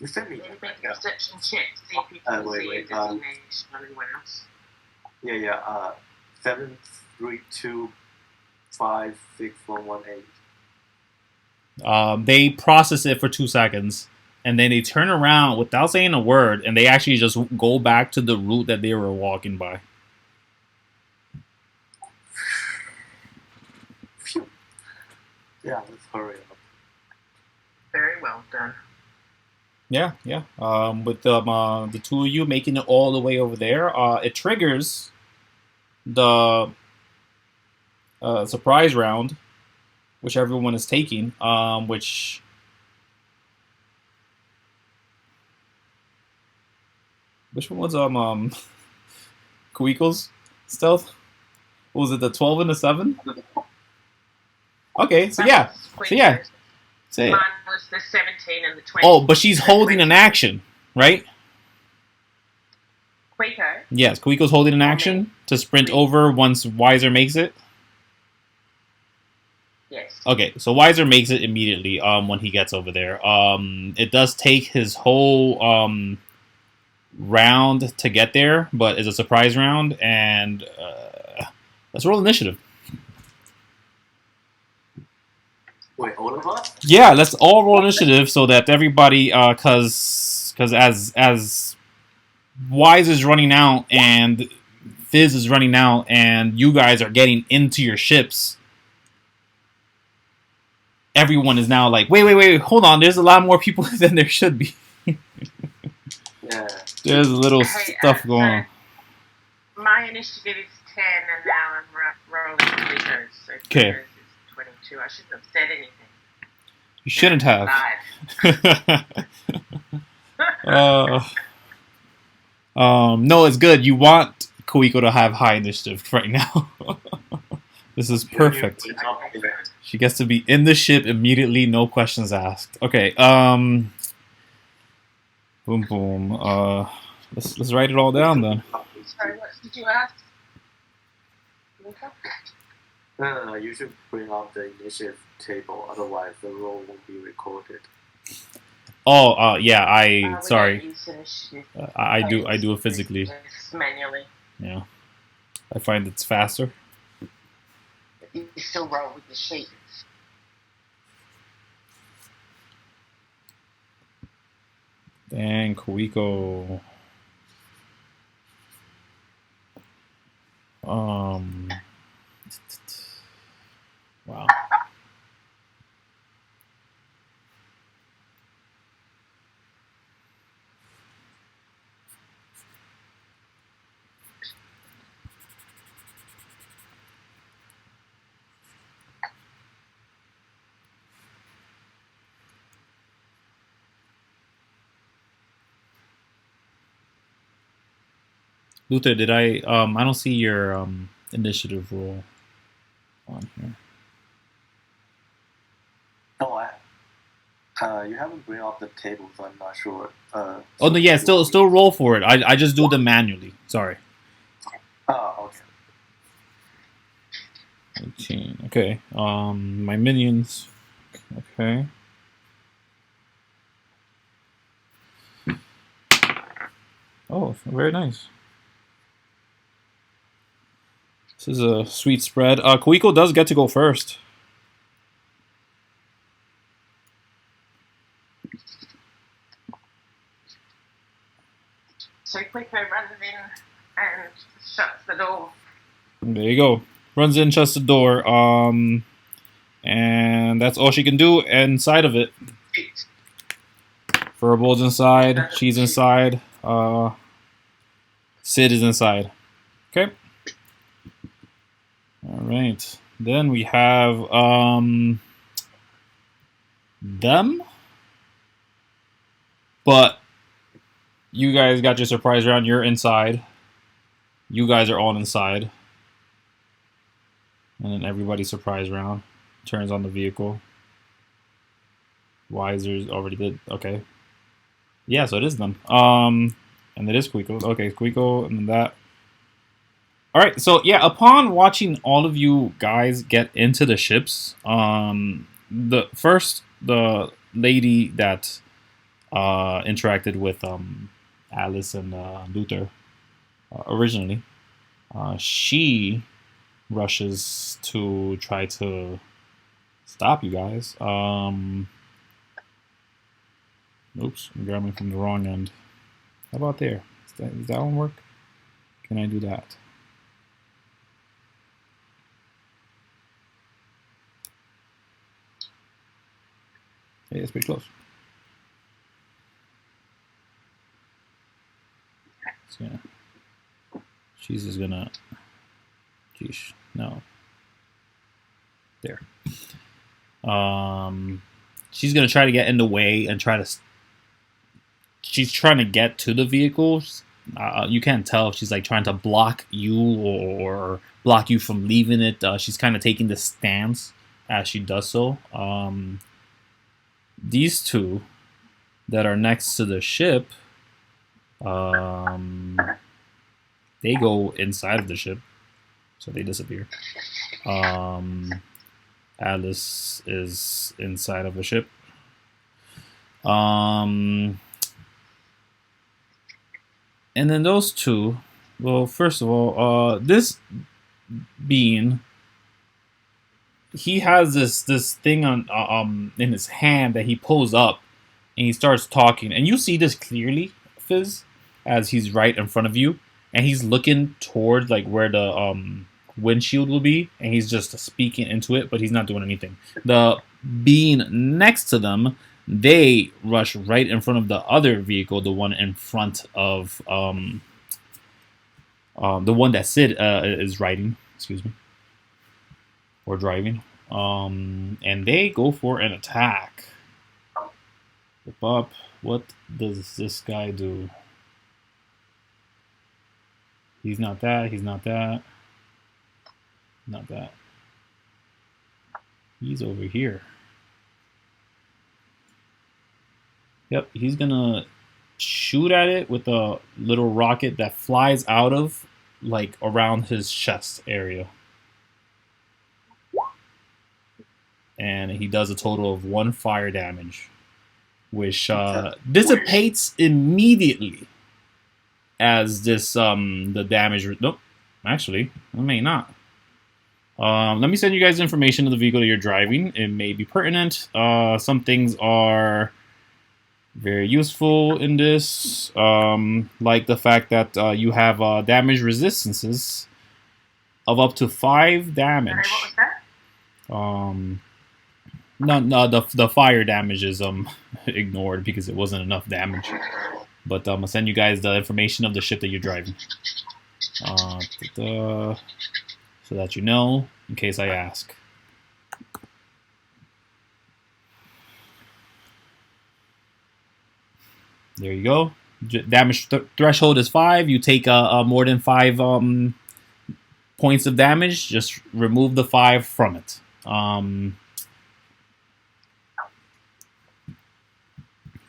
You sent me. Can you make a perception check to see if you can see a designation on anyone else? Yeah. 732561118. They process it for 2 seconds, and then they turn around without saying a word, and they actually just go back to the route that they were walking by. Phew. Yeah, let's hurry up. Very well done. Yeah. With the two of you making it all the way over there, it triggers the surprise round, which everyone is taking. Which one was Kuiko's stealth? What was it, the 12 and the 7? Okay, so That yeah. was So yeah. Kuiko's. Say it. Mine was the 17 and the 20. Oh, but she's holding an action, right? Kuiko. Yes, Kuiko's holding an action to sprint over once Wiser makes it. Yes. Okay, so Wiser makes it immediately when he gets over there. It does take his whole round to get there, but it's a surprise round, and let's roll initiative. Wait, all of us? Yeah, let's all roll initiative so that everybody, because as Wise is running out and Fizz is running out, and you guys are getting into your ships. Everyone is now like, wait, hold on. There's a lot more people than there should be. Yeah. There's a little stuff going on. My initiative is 10, and now I'm rolling Kuiko's. So Okay. Kuiko's is 22. I shouldn't have said anything. You shouldn't have. No, it's good. You want Kuiko to have high initiative right now. This is perfect. She gets to be in the ship immediately, no questions asked. Okay, boom boom. Let's write it all down then. Sorry, what did you ask? No, you should bring up the initiative table, otherwise the roll won't be recorded. Oh, yeah. Sorry. We don't use initiative. I do it physically. Manually. Yeah, I find it's faster. You still roll with the sheet. Dang, Kuiko. Wow. Luther, did I don't see your initiative roll on here. Oh, you haven't bring up the table, so I'm not sure. Oh no, yeah, still roll for it. I just do them manually. Sorry. Oh, okay. 18. Okay. My minions. Okay. Oh, very nice. This is a sweet spread. Kuiko does get to go first. So Kuiko runs in and shuts the door. There you go. Runs in, shuts the door. And that's all she can do inside of it. Furbol's inside. She's inside. Cid is inside. Okay. All right. Then we have them. But you guys got your surprise round. You're inside. You guys are all inside. And then everybody's surprise round. Turns on the vehicle. Wiser's already did. Okay. Yeah, so it is them. And it is Kuiko. Okay, Kuiko and then that. Alright, so yeah, upon watching all of you guys get into the ships, the lady that interacted with Alice and Luther originally, she rushes to try to stop you guys. Oops, I'm grabbing from the wrong end. How about there? Does that one work? Can I do that? Hey, it's pretty close. So, yeah. She's just gonna... Geesh, no. There. She's gonna try to get in the way and try to... She's trying to get to the vehicle. You can't tell if she's like trying to block you or block you from leaving it. She's kind of taking this stance as she does so. These two that are next to the ship, they go inside of the ship, so they disappear. Alice is inside of a ship. And then those two, well, first of all, this being, he has this thing on in his hand that he pulls up, and he starts talking, and you see this clearly, Fizz, as he's right in front of you, and he's looking toward like where the windshield will be, and he's just speaking into it, but he's not doing anything. The being next to them, they rush right in front of the other vehicle, the one in front of the one that Cid is riding, excuse me, or driving, and they go for an attack. Whip up. What does this guy do? He's not that. He's not that. Not that. He's over here. Yep, he's gonna shoot at it with a little rocket that flies out of, like, around his chest area. And he does a total of 1 fire damage, which dissipates immediately as this, the damage... Nope, actually, it may not. Let me send you guys information of the vehicle that you're driving. It may be pertinent. Some things are very useful in this, like the fact that you have damage resistances of up to 5 damage. Sorry, what was that? No, the fire damage is ignored because it wasn't enough damage. But I'm gonna send you guys the information of the ship that you're driving, so that you know in case I ask. There you go. Damage threshold is 5. You take more than 5 points of damage. Just remove the 5 from it.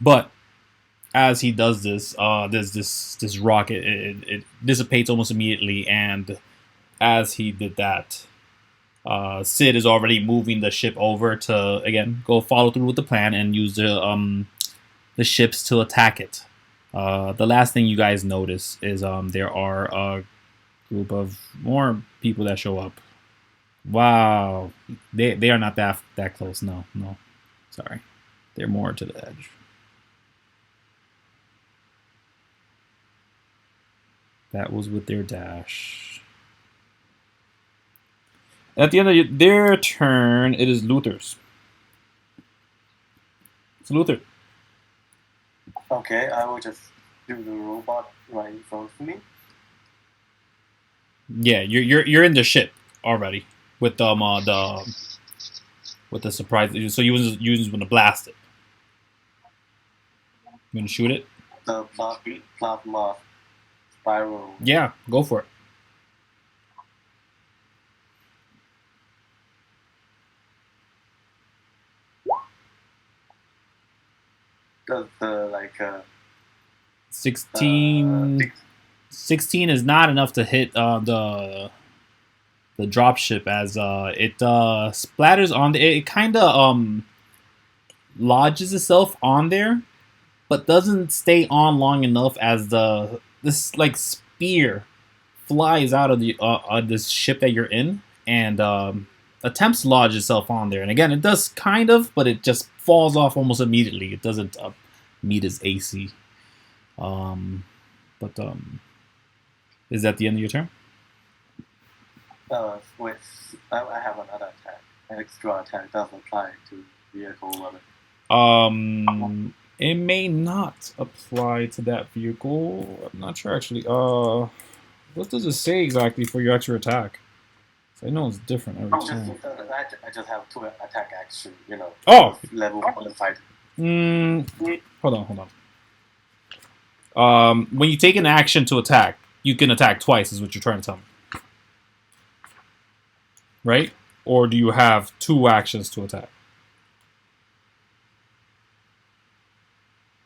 But as he does this, there's this rocket. It dissipates almost immediately, and as he did that, Cid is already moving the ship over to again go follow through with the plan and use the ships to attack it. The last thing you guys notice is there are a group of more people that show up. Wow, they are not that close. No, sorry, they're more to the edge. That was with their dash. At the end of their turn, it is Luther's. It's Luther. Okay, I will just do the robot right in front of me. Yeah, you're in the ship already with the surprise. So you just want to blast it. You want to shoot it? The plasma spiral. Yeah, go for it. Does the 16 is not enough to hit the dropship as it splatters on it kind of lodges itself on there, but doesn't stay on long enough as this like spear flies out of the this ship that you're in and attempts to lodge itself on there. And again, it does kind of, but it just falls off almost immediately. It doesn't meet its AC. Is that the end of your turn? Wait, I have another attack. An extra attack does apply to vehicle weapon. It may not apply to that vehicle. I'm not sure actually. What does it say exactly for your extra attack? I know it's different every time. I just have 2 attack action, you know. Oh! Level 1 fight. Hold on. When you take an action to attack, you can attack twice, is what you're trying to tell me. Right? or do you have 2 actions to attack?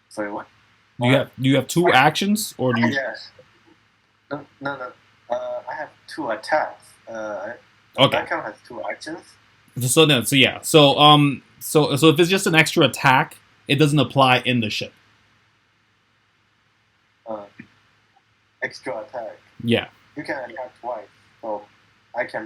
Sorry, what? Do you have 2 actions, or do you? Yes. No. I have 2 attacks. Okay. That count has 2 actions. So yeah. So if it's just an extra attack, it doesn't apply in the ship. Extra attack. Yeah. You can attack twice. So I can.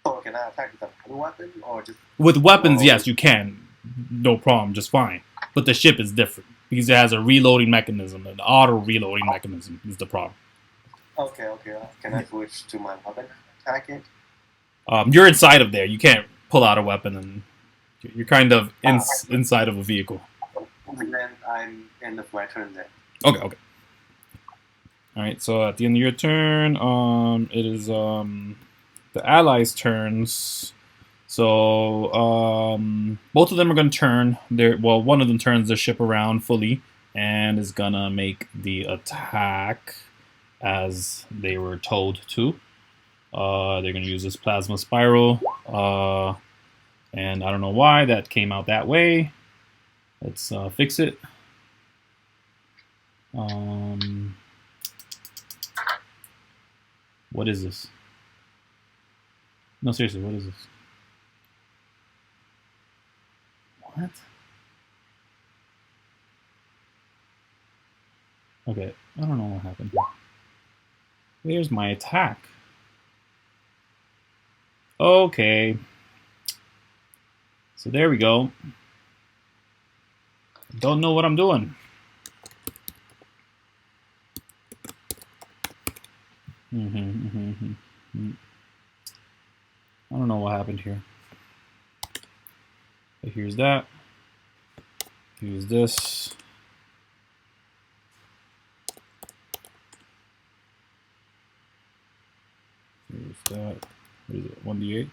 So can I attack with a weapon or just? With weapons, yes, you can. No problem, just fine. But the ship is different because it has a reloading mechanism. An auto reloading mechanism is the problem. Okay. Can I switch to my weapon? Attack it. You're inside of there. You can't pull out a weapon, and you're kind of inside of a vehicle. Then I'm end of my turn then. Okay. All right. So at the end of your turn, it is the allies' turns. So both of them are going to turn. One of them turns the ship around fully and is gonna make the attack as they were told to. They're going to use this plasma spiral, and I don't know why that came out that way. Let's fix it. What is this? No, seriously, what is this? What? Okay, I don't know what happened here. Where's my attack? Okay. So there we go. Don't know what I'm doing. I don't know what happened here. But here's that. Here's this. Here's that. What is it? 1d8?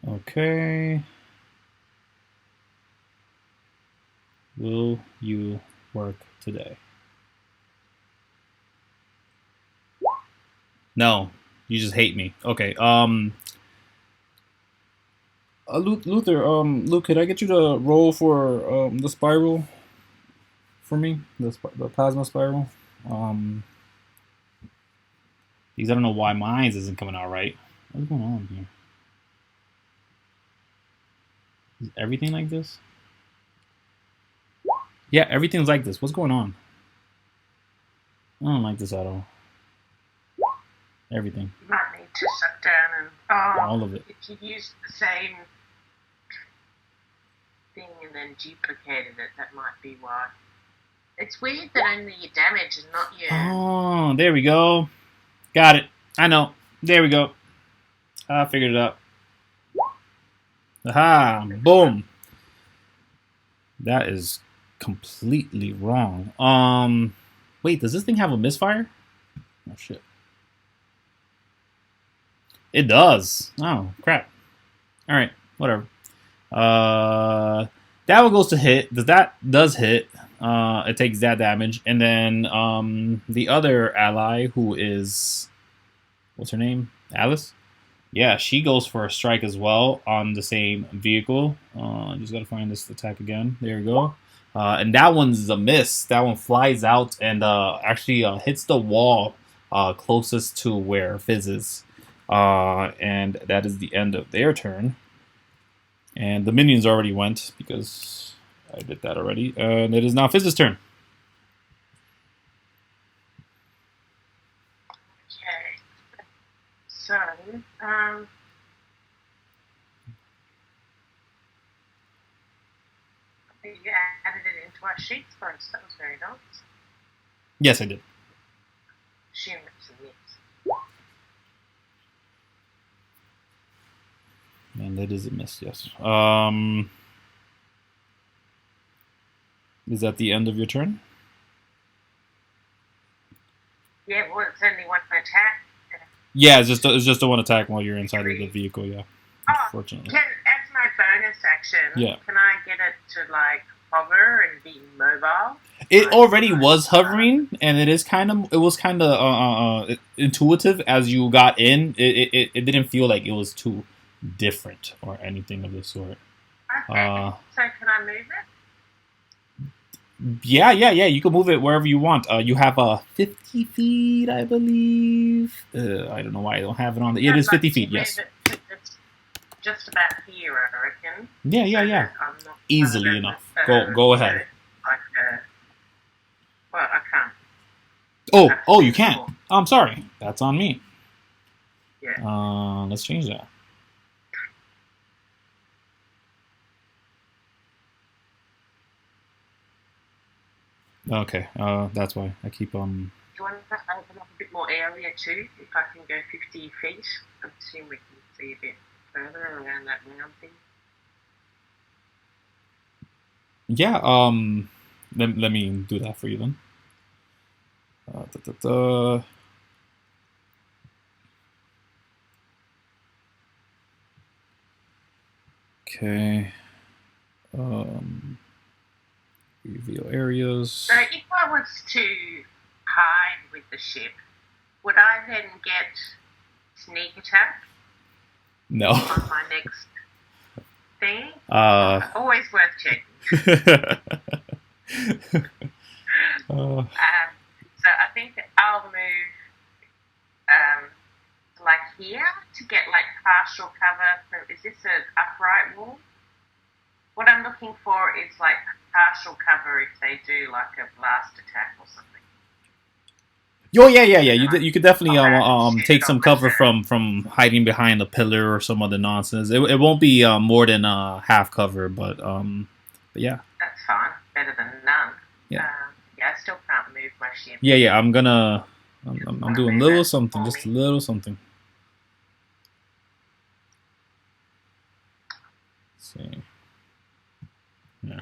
Okay. Will you work today? No, you just hate me. Okay. Luther. Luke, could I get you to roll for the spiral for me? The plasma spiral. Because I don't know why mine isn't coming out right. What's going on here? Is everything like this? Yeah, everything's like this. What's going on? I don't like this at all. Everything. You might need to shut down and all of it. If you used the same thing and then duplicated it, that might be why. It's weird that only your damage and not your. Oh, there we go. Got it. I know. There we go. I figured it out. Aha! Boom. That is completely wrong. Wait, does this thing have a misfire? Oh shit. It does. Oh crap. All right, whatever. That one goes to hit. That does hit. It takes that damage, and then the other ally, who is, what's her name? Alice. Yeah, she goes for a strike as well on the same vehicle. I just gotta find this attack again. There we go. And that one's a miss. That one flies out and actually hits the wall closest to where Fizz is. And that is the end of their turn. And the minions already went because I did that already. And it is now Fizz's turn. Okay. So, you added it into our sheets first. That was very nice. Yes, I did. Assume it's a miss. And that is a miss, yes. Is that the end of your turn? Yeah, well, it's only one attack. Yeah, it's just the one attack while you're inside of the vehicle. Yeah, unfortunately. As my bonus action, Yeah. can I get it to like hover and be mobile? It already was hovering, and it was kind of intuitive as you got in. It didn't feel like it was too different or anything of the sort. Okay. So can I move it? Yeah. You can move it wherever you want. You have 50 feet, I believe. I don't know why I don't have it on. It is 50 feet. Yes. Just about here, I reckon. Yeah. Easily enough. Go ahead. Well, I can't. Oh, you can't. I'm sorry. That's on me. Yeah. Let's change that. Okay. That's why I keep Do you want to open up a bit more area too? If I can go 50 feet, I assume we can see a bit further around that round thing. Yeah. Let me do that for you then. Okay. Reveal areas. So if I was to hide with the ship, would I then get sneak attack? No. On my next thing? Always worth checking. So I think I'll move like here to get like partial cover from, is this an upright wall? What I'm looking for is like partial cover if they do like a blast attack or something. Oh yeah. You could definitely take some cover from hiding behind a pillar or some other nonsense. It won't be more than half cover, but yeah. That's fine. Better than none. Yeah. I still can't move my ship. Yeah. I'm doing a little something, just a little something. Let's see. Yeah.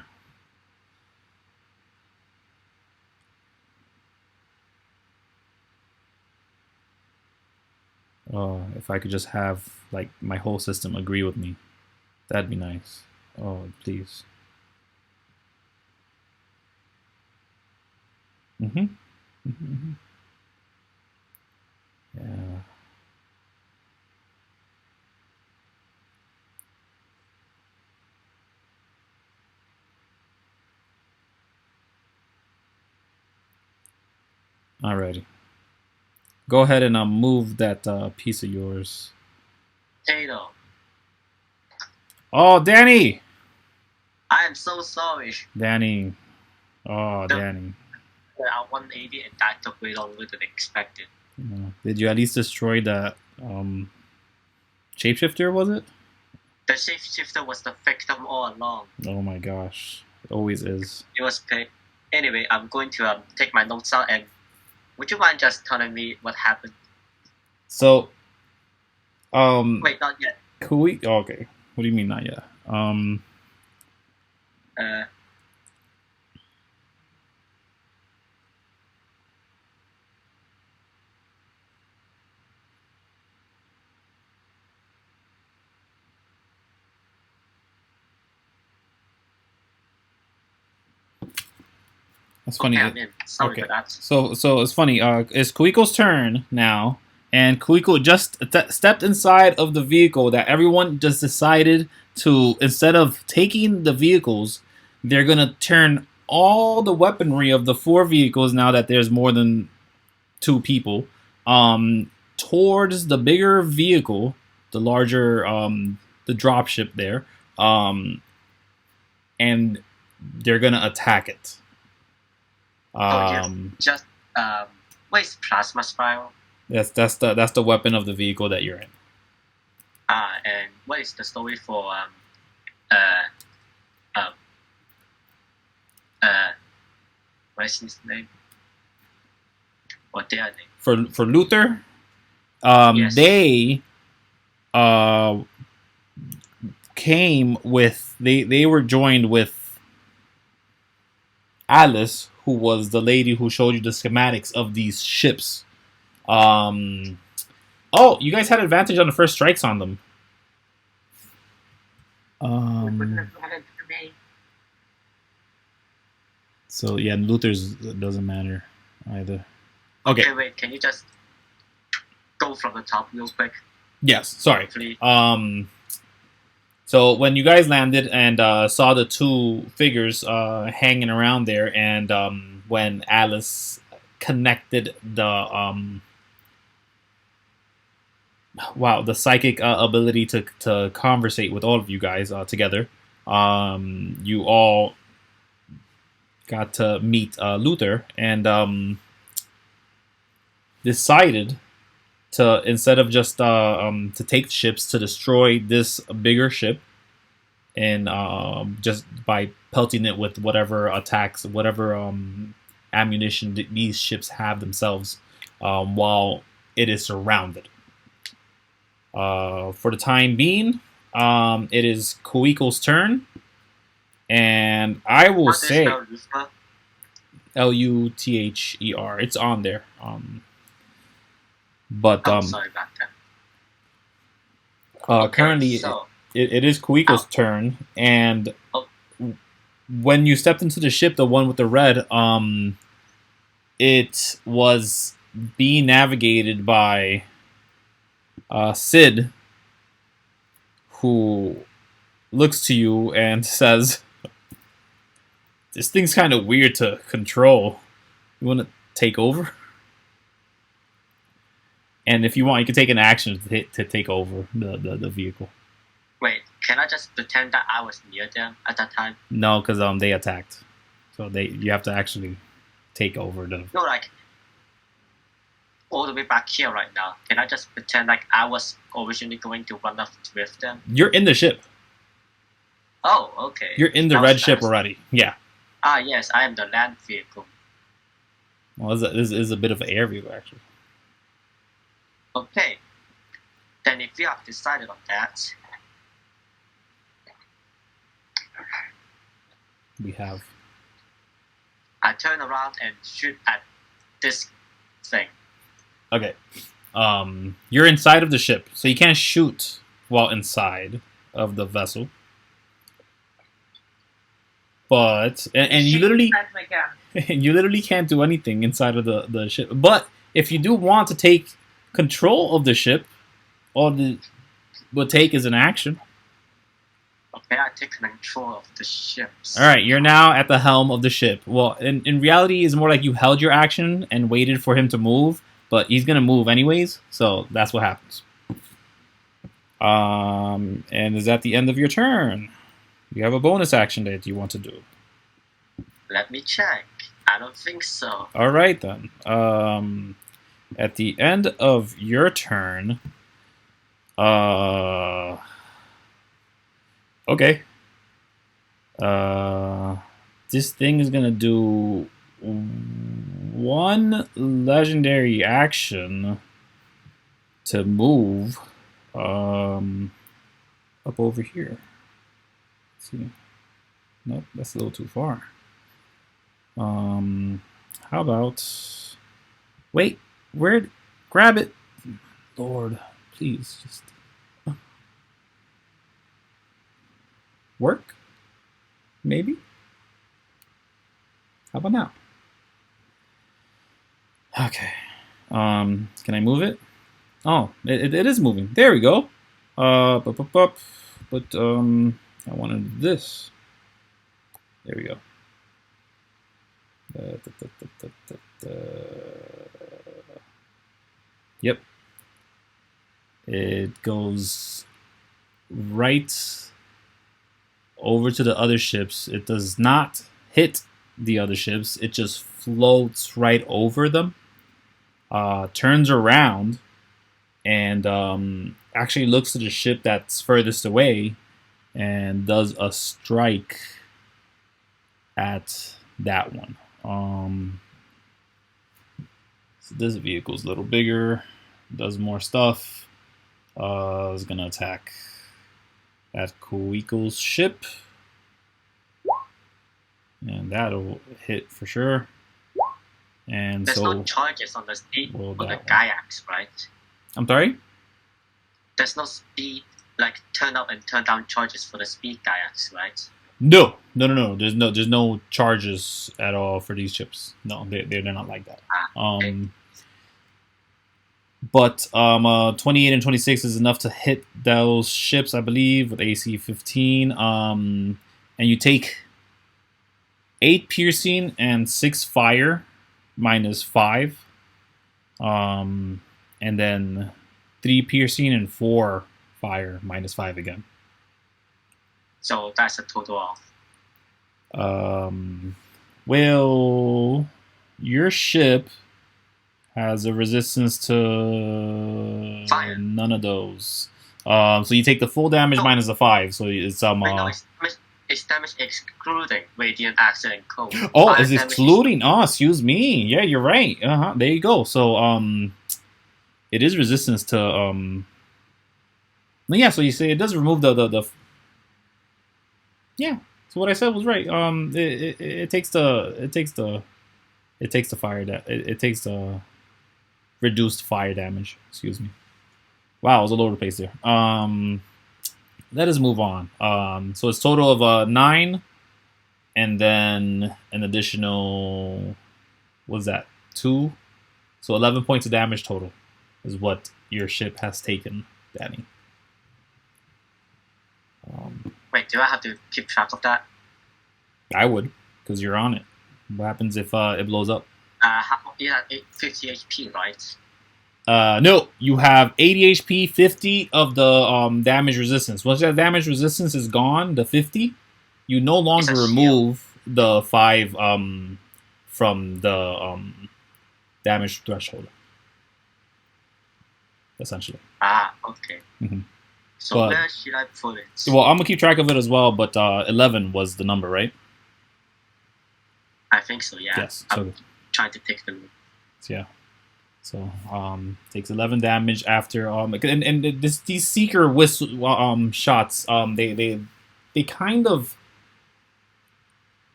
If I could just have like my whole system agree with me, that'd be nice. Oh, please. Yeah. Alrighty. Go ahead and move that piece of yours. Tato. Oh, Danny! I am so sorry. Danny. Oh, Danny. Our 180 and that took way longer than expected. Did you at least destroy that shapeshifter, was it? The shapeshifter was the victim all along. Oh my gosh. It always is. It was paid. Anyway, I'm going to take my notes out, and would you mind just telling me what happened? So, wait, not yet. Could we? Oh, okay. What do you mean not yet? That's funny. Okay, sorry for that. So it's funny. It's Kuiko's turn now, and Kuiko just stepped inside of the vehicle that everyone just decided to, instead of taking the vehicles, they're gonna turn all the weaponry of the 4 vehicles, now that there's more than 2 people, towards the bigger vehicle, the larger, the dropship there, and they're gonna attack it. What is plasma spiral? That's the weapon of the vehicle that you're in. And what is the story for what is his name? Or their name? For Luther, yes. They came with they were joined with Alice, who was the lady who showed you the schematics of these ships. Oh, you guys had advantage on the first strikes on them. It wouldn't have mattered for me. So yeah, Luther's doesn't matter either. Okay. Wait, can you just go from the top real quick? Yes, sorry. Please. So when you guys landed and saw the two figures hanging around there, and when Alice connected the the psychic ability to conversate with all of you guys together, you all got to meet Luther and decided to, instead of just to take ships, to destroy this bigger ship, and just by pelting it with whatever attacks, whatever ammunition these ships have themselves, while it is surrounded. For the time being, it is Kuiko's turn, and I will say Luther. It's on there. But sorry about that. currently it is Kuiko's turn, and when you stepped into the ship, the one with the red, it was being navigated by Cid, who looks to you and says, "This thing's kind of weird to control. You want to take over?" And if you want, you can take an action to take over the vehicle. Wait, can I just pretend that I was near them at that time? No, because they attacked, so you have to actually take over the. No, like all the way back here right now. Can I just pretend like I was originally going to run up with them? You're in the ship. Oh, okay. You're in the red ship already. Yeah. Ah, yes, I am the land vehicle. Well, this is a bit of an air vehicle, actually. Okay. Then if we have decided on that, we have. I turn around and shoot at this thing. Okay. You're inside of the ship, so you can't shoot while inside of the vessel. But and you literally you literally can't do anything inside of the ship. But if you do want to take control of the ship, all it will take is an action. Okay, I take control of the ships. All right, you're now at the helm of the ship. Well, in reality, it's more like you held your action and waited for him to move, but he's gonna move anyways, so that's what happens. And is that the end of your turn? You have a bonus action that you want to do. Let me check. I don't think so. All right then. At the end of your turn, okay. This thing is gonna do one legendary action to move up over here. Let's see. Nope, that's a little too far. How about... Wait, where? Grab it! Lord, please, just... Work? Maybe? How about now? Okay. Can I move it? Oh, it is moving. There we go. But I wanted this. There we go. Yep. It goes right over to the other ships. It does not hit the other ships. It just floats right over them. Turns around and actually looks to the ship that's furthest away and does a strike at that one. So this vehicle's a little bigger, does more stuff. Is gonna attack at Kuiko's ship, and that'll hit for sure. And there's so no charges on the steed well, on the Giax, right? I'm sorry. There's no speed, like turn up and turn down charges for the speed Giax, right? No. There's no charges at all for these ships. No, they're not like that. Okay. But 28 and 26 is enough to hit those ships, I believe, with AC 15. And you take 8 piercing and 6 fire, -5. And then 3 piercing and 4 fire, -5 again. So that's a total of. Well, your ship has a resistance to Fire. none of those. So you take the full damage minus the 5. So it's Wait, no, it's damage excluding radiant, acid, and cold. Oh, Fire it's damage excluding. Oh, excuse me. Yeah, you're right. There you go. So it is resistance to yeah. So you say it does remove the yeah. So what I said was right. It takes the fire it takes the reduced fire damage. Excuse me. Wow, it was all over the place there. Let us move on. So it's total of 9, and then an additional, what's that? 2. So 11 points of damage total is what your ship has taken, Danny. Wait, do I have to keep track of that? I would, because you're on it. What happens if it blows up? Yeah, 50 HP, right? No, you have 80 HP, 50 of the damage resistance. Once that damage resistance is gone, the 50, you no longer remove the 5 from the damage threshold. Essentially. Okay. Mm-hmm. So But, where should I put it? well, I'm gonna keep track of it as well. But 11 was the number, right? I think so. Yeah. Yes. I'm So trying to take the. yeah. So takes 11 damage after and these seeker whistle shots they kind of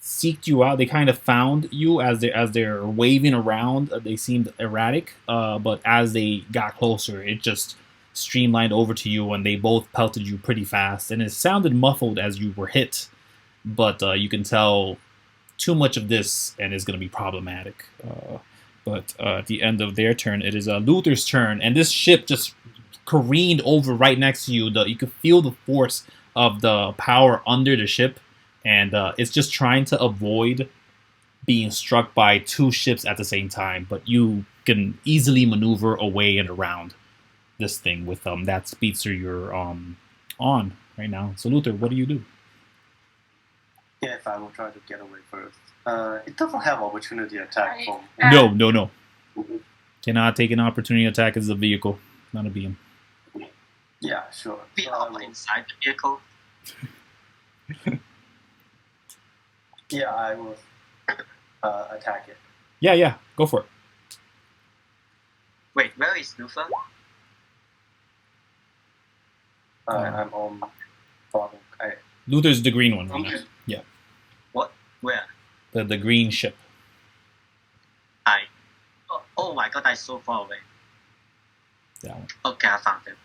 seeked you out. They kind of found you as they're waving around. They seemed erratic, but as they got closer, it just streamlined over to you, and they both pelted you pretty fast. And it sounded muffled as you were hit, but you can tell too much of this, and it's going to be problematic. But at the end of their turn, it is Luther's turn, and this ship just careened over right next to you. You could feel the force of the power under the ship, and it's just trying to avoid being struck by 2 ships at the same time. But you can easily maneuver away and around this thing with that speedster you're on right now. So Luther, what do you do? Yes, I will try to get away first. It doesn't have opportunity attack from. No. Cannot take an opportunity attack as a vehicle, not a beam. Yeah, sure. We are inside the vehicle. Yeah, I will attack it. Yeah, go for it. Wait, where is Luther? I'm on bottom. Luther's the green one right now. Yeah. What? Where? The green ship. Oh my god, that's so far away. That one. Okay, I found him.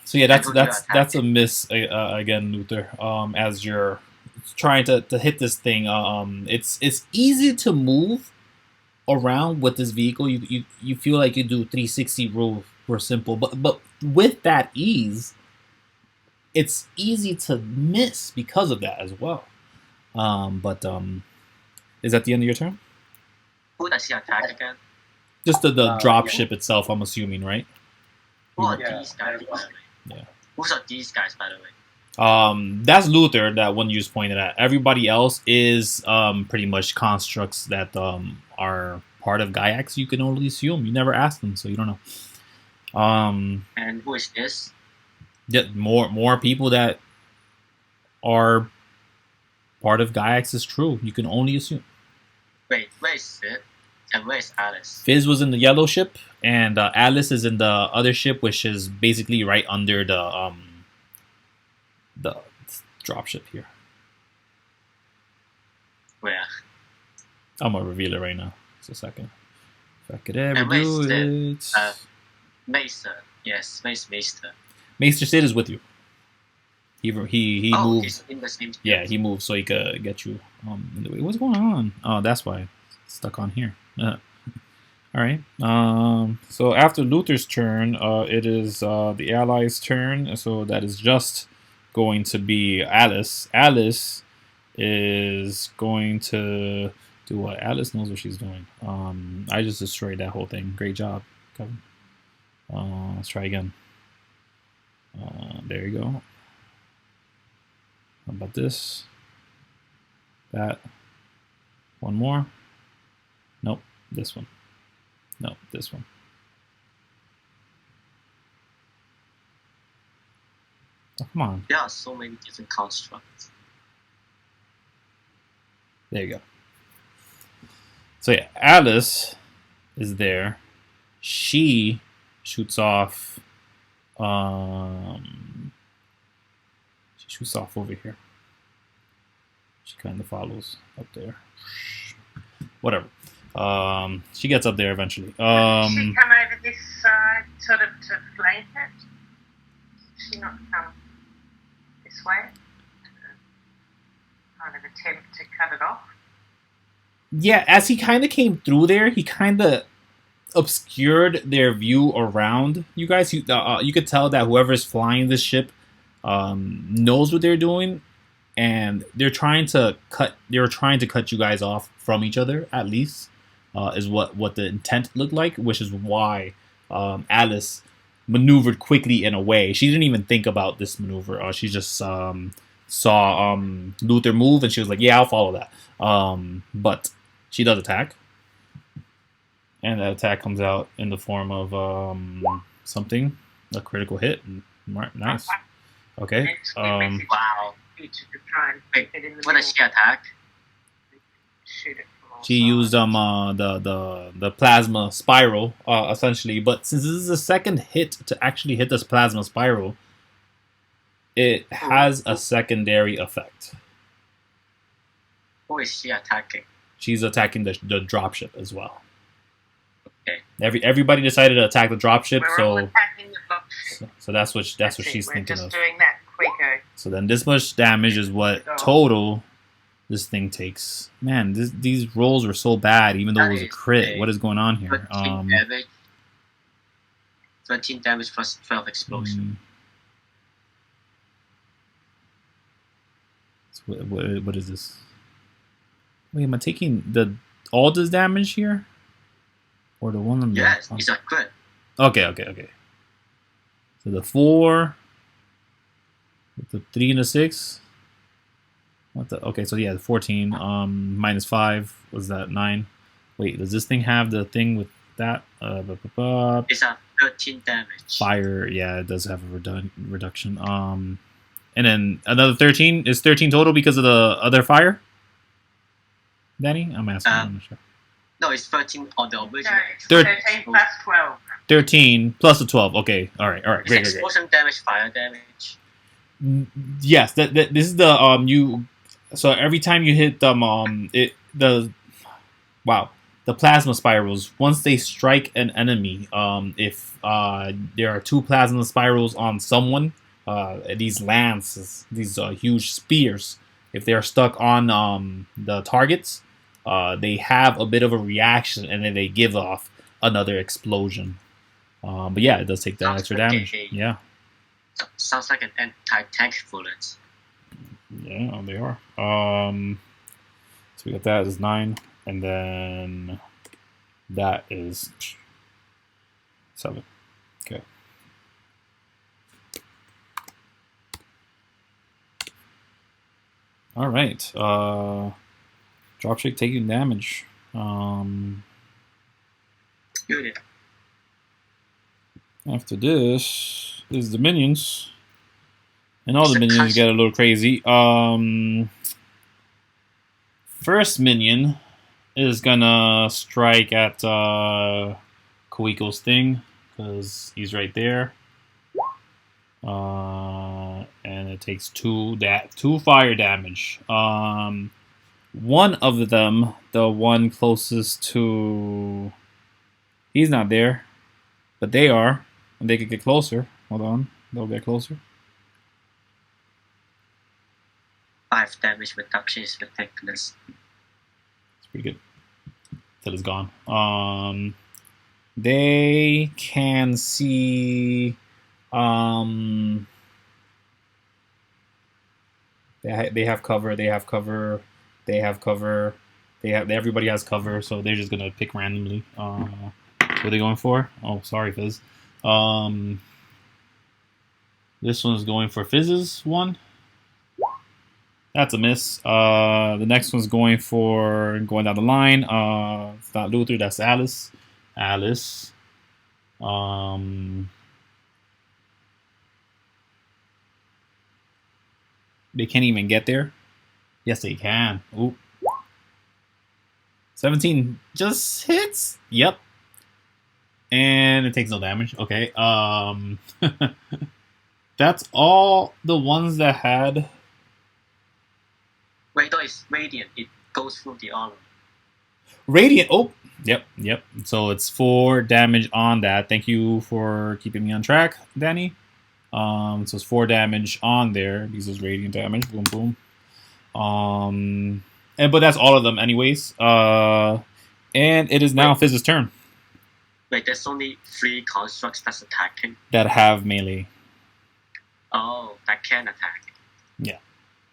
So yeah, that's a miss again, Luther. As you're trying to hit this thing, it's easy to move around with this vehicle. You feel like you do 360 roll for simple, but with that ease, it's easy to miss because of that as well. But is that the end of your turn? Who does he attack again? Just the drop ship itself, I'm assuming, right? Who are these guys? Yeah. Who's are these guys, by the way? That's Luther, that one you just pointed at. Everybody else is pretty much constructs that are part of Giax. You can only assume. You never asked them, so you don't know. And who is this? Yeah, more people that are part of Giax is true. You can only assume. Wait, where is Cid? And where is Alice? Fizz was in the yellow ship, and Alice is in the other ship, which is basically right under the drop ship here. Where? I'm gonna reveal it right now. Just a second. If I could ever do it. Maester. Yes, Maester. Maester Cid is with you. He moved. He's in the same space. Yeah, he moved so he could get you in the way. What's going on? Oh, that's why it's stuck on here. All right. So after Luther's turn, it is the allies' turn. So that is just going to be Alice. Alice is going to do what? Alice knows what she's doing. I just destroyed that whole thing. Great job, Kevin. Let's try again. There you go. How about this? That. One more. Nope. This one. Nope. This one. Oh, come on. There are so many different constructs. There you go. So yeah, Alice is there. She shoots off. She shoots off over here. She kind of follows up there. Whatever. She gets up there eventually. She come over this side, sort of to flank it. She not come this way. Kind of attempt to cut it off. Yeah, as he kind of came through there, he kind of obscured their view around you guys. You could tell that whoever's flying this ship knows what they're doing, and they're trying to cut. They're trying to cut you guys off from each other. At least is what the intent looked like, which is why Alice maneuvered quickly in a way. She didn't even think about this maneuver. She just saw Luther move, and she was like, "Yeah, I'll follow that." But she does attack. And that attack comes out in the form of something, a critical hit. Nice. Okay. Wow. Wait, what does she attack? Shoot it from all She sides. used the plasma spiral essentially, but since this is the second hit to actually hit this plasma spiral, it has a secondary effect. Who is she attacking? She's attacking the dropship as well. Okay. Everybody decided to attack the dropship, We're all so attacking the box. so that's what That's she's it. thinking We're of. just doing that quicker. So then this much damage is what total this thing takes. Man, these rolls were so bad, even though it was a crit. What is going on here? 13 damage. 13 damage plus 12 explosion. So what is this? Wait, am I taking all this damage here? Or the one on the... Yes, it's a crit. Okay. So the 4... With the 3 and the 6... Okay, so yeah, the 14 minus 5 was that 9. Wait, does this thing have the thing with that? It's a 13 damage. Fire, yeah, it does have a reduction. And then another 13 is 13 total because of the other fire. Danny, I'm asking. I'm not sure. No, it's 13 on the original. No, it's 13 plus 12. 13 plus the 12. Okay, all right, It's great. explosion damage, fire damage. Yes, that this is the you. So every time you hit the plasma spirals, once they strike an enemy, if there are 2 plasma spirals on someone, these lances, these huge spears, if they're stuck on the targets, they have a bit of a reaction, and then they give off another explosion. But yeah, it does take that extra damage. Yeah. Sounds like an anti-tank bullet. Yeah, they are. So we got that as 9, and then that is 7. Okay. All right. Dropship taking damage. Good. After this is the minions. And all the minions get a little crazy. First minion is gonna strike at Kuiko's thing, because he's right there. And it takes 2 fire damage. One of them, the one closest to He's not there, but they are. And they could get closer. Hold on. They'll get closer. 5 damage reduction is ridiculous. It's pretty good. Till it's gone. They can see. They have cover. They have cover. They have cover. Everybody has cover, so they're just gonna pick randomly. What are they going for? Oh, sorry, Fizz. This one's going for Fizz's one. That's a miss. The next one's going down the line. It's not Luther. That's Alice. Alice. They can't even get there. Yes, they can. Ooh. 17 just hits. Yep. And it takes no damage. Okay. That's all the ones that had. Wait, no, it's radiant. It goes through the armor. Radiant. Oh, yep. So it's 4 damage on that. Thank you for keeping me on track, Danny. So it's 4 damage on there. This is radiant damage. Boom, boom. But that's all of them, anyways. And it is now Fizz's turn. Wait, there's only 3 constructs that's attacking. That have melee. Oh, that can attack. Yeah.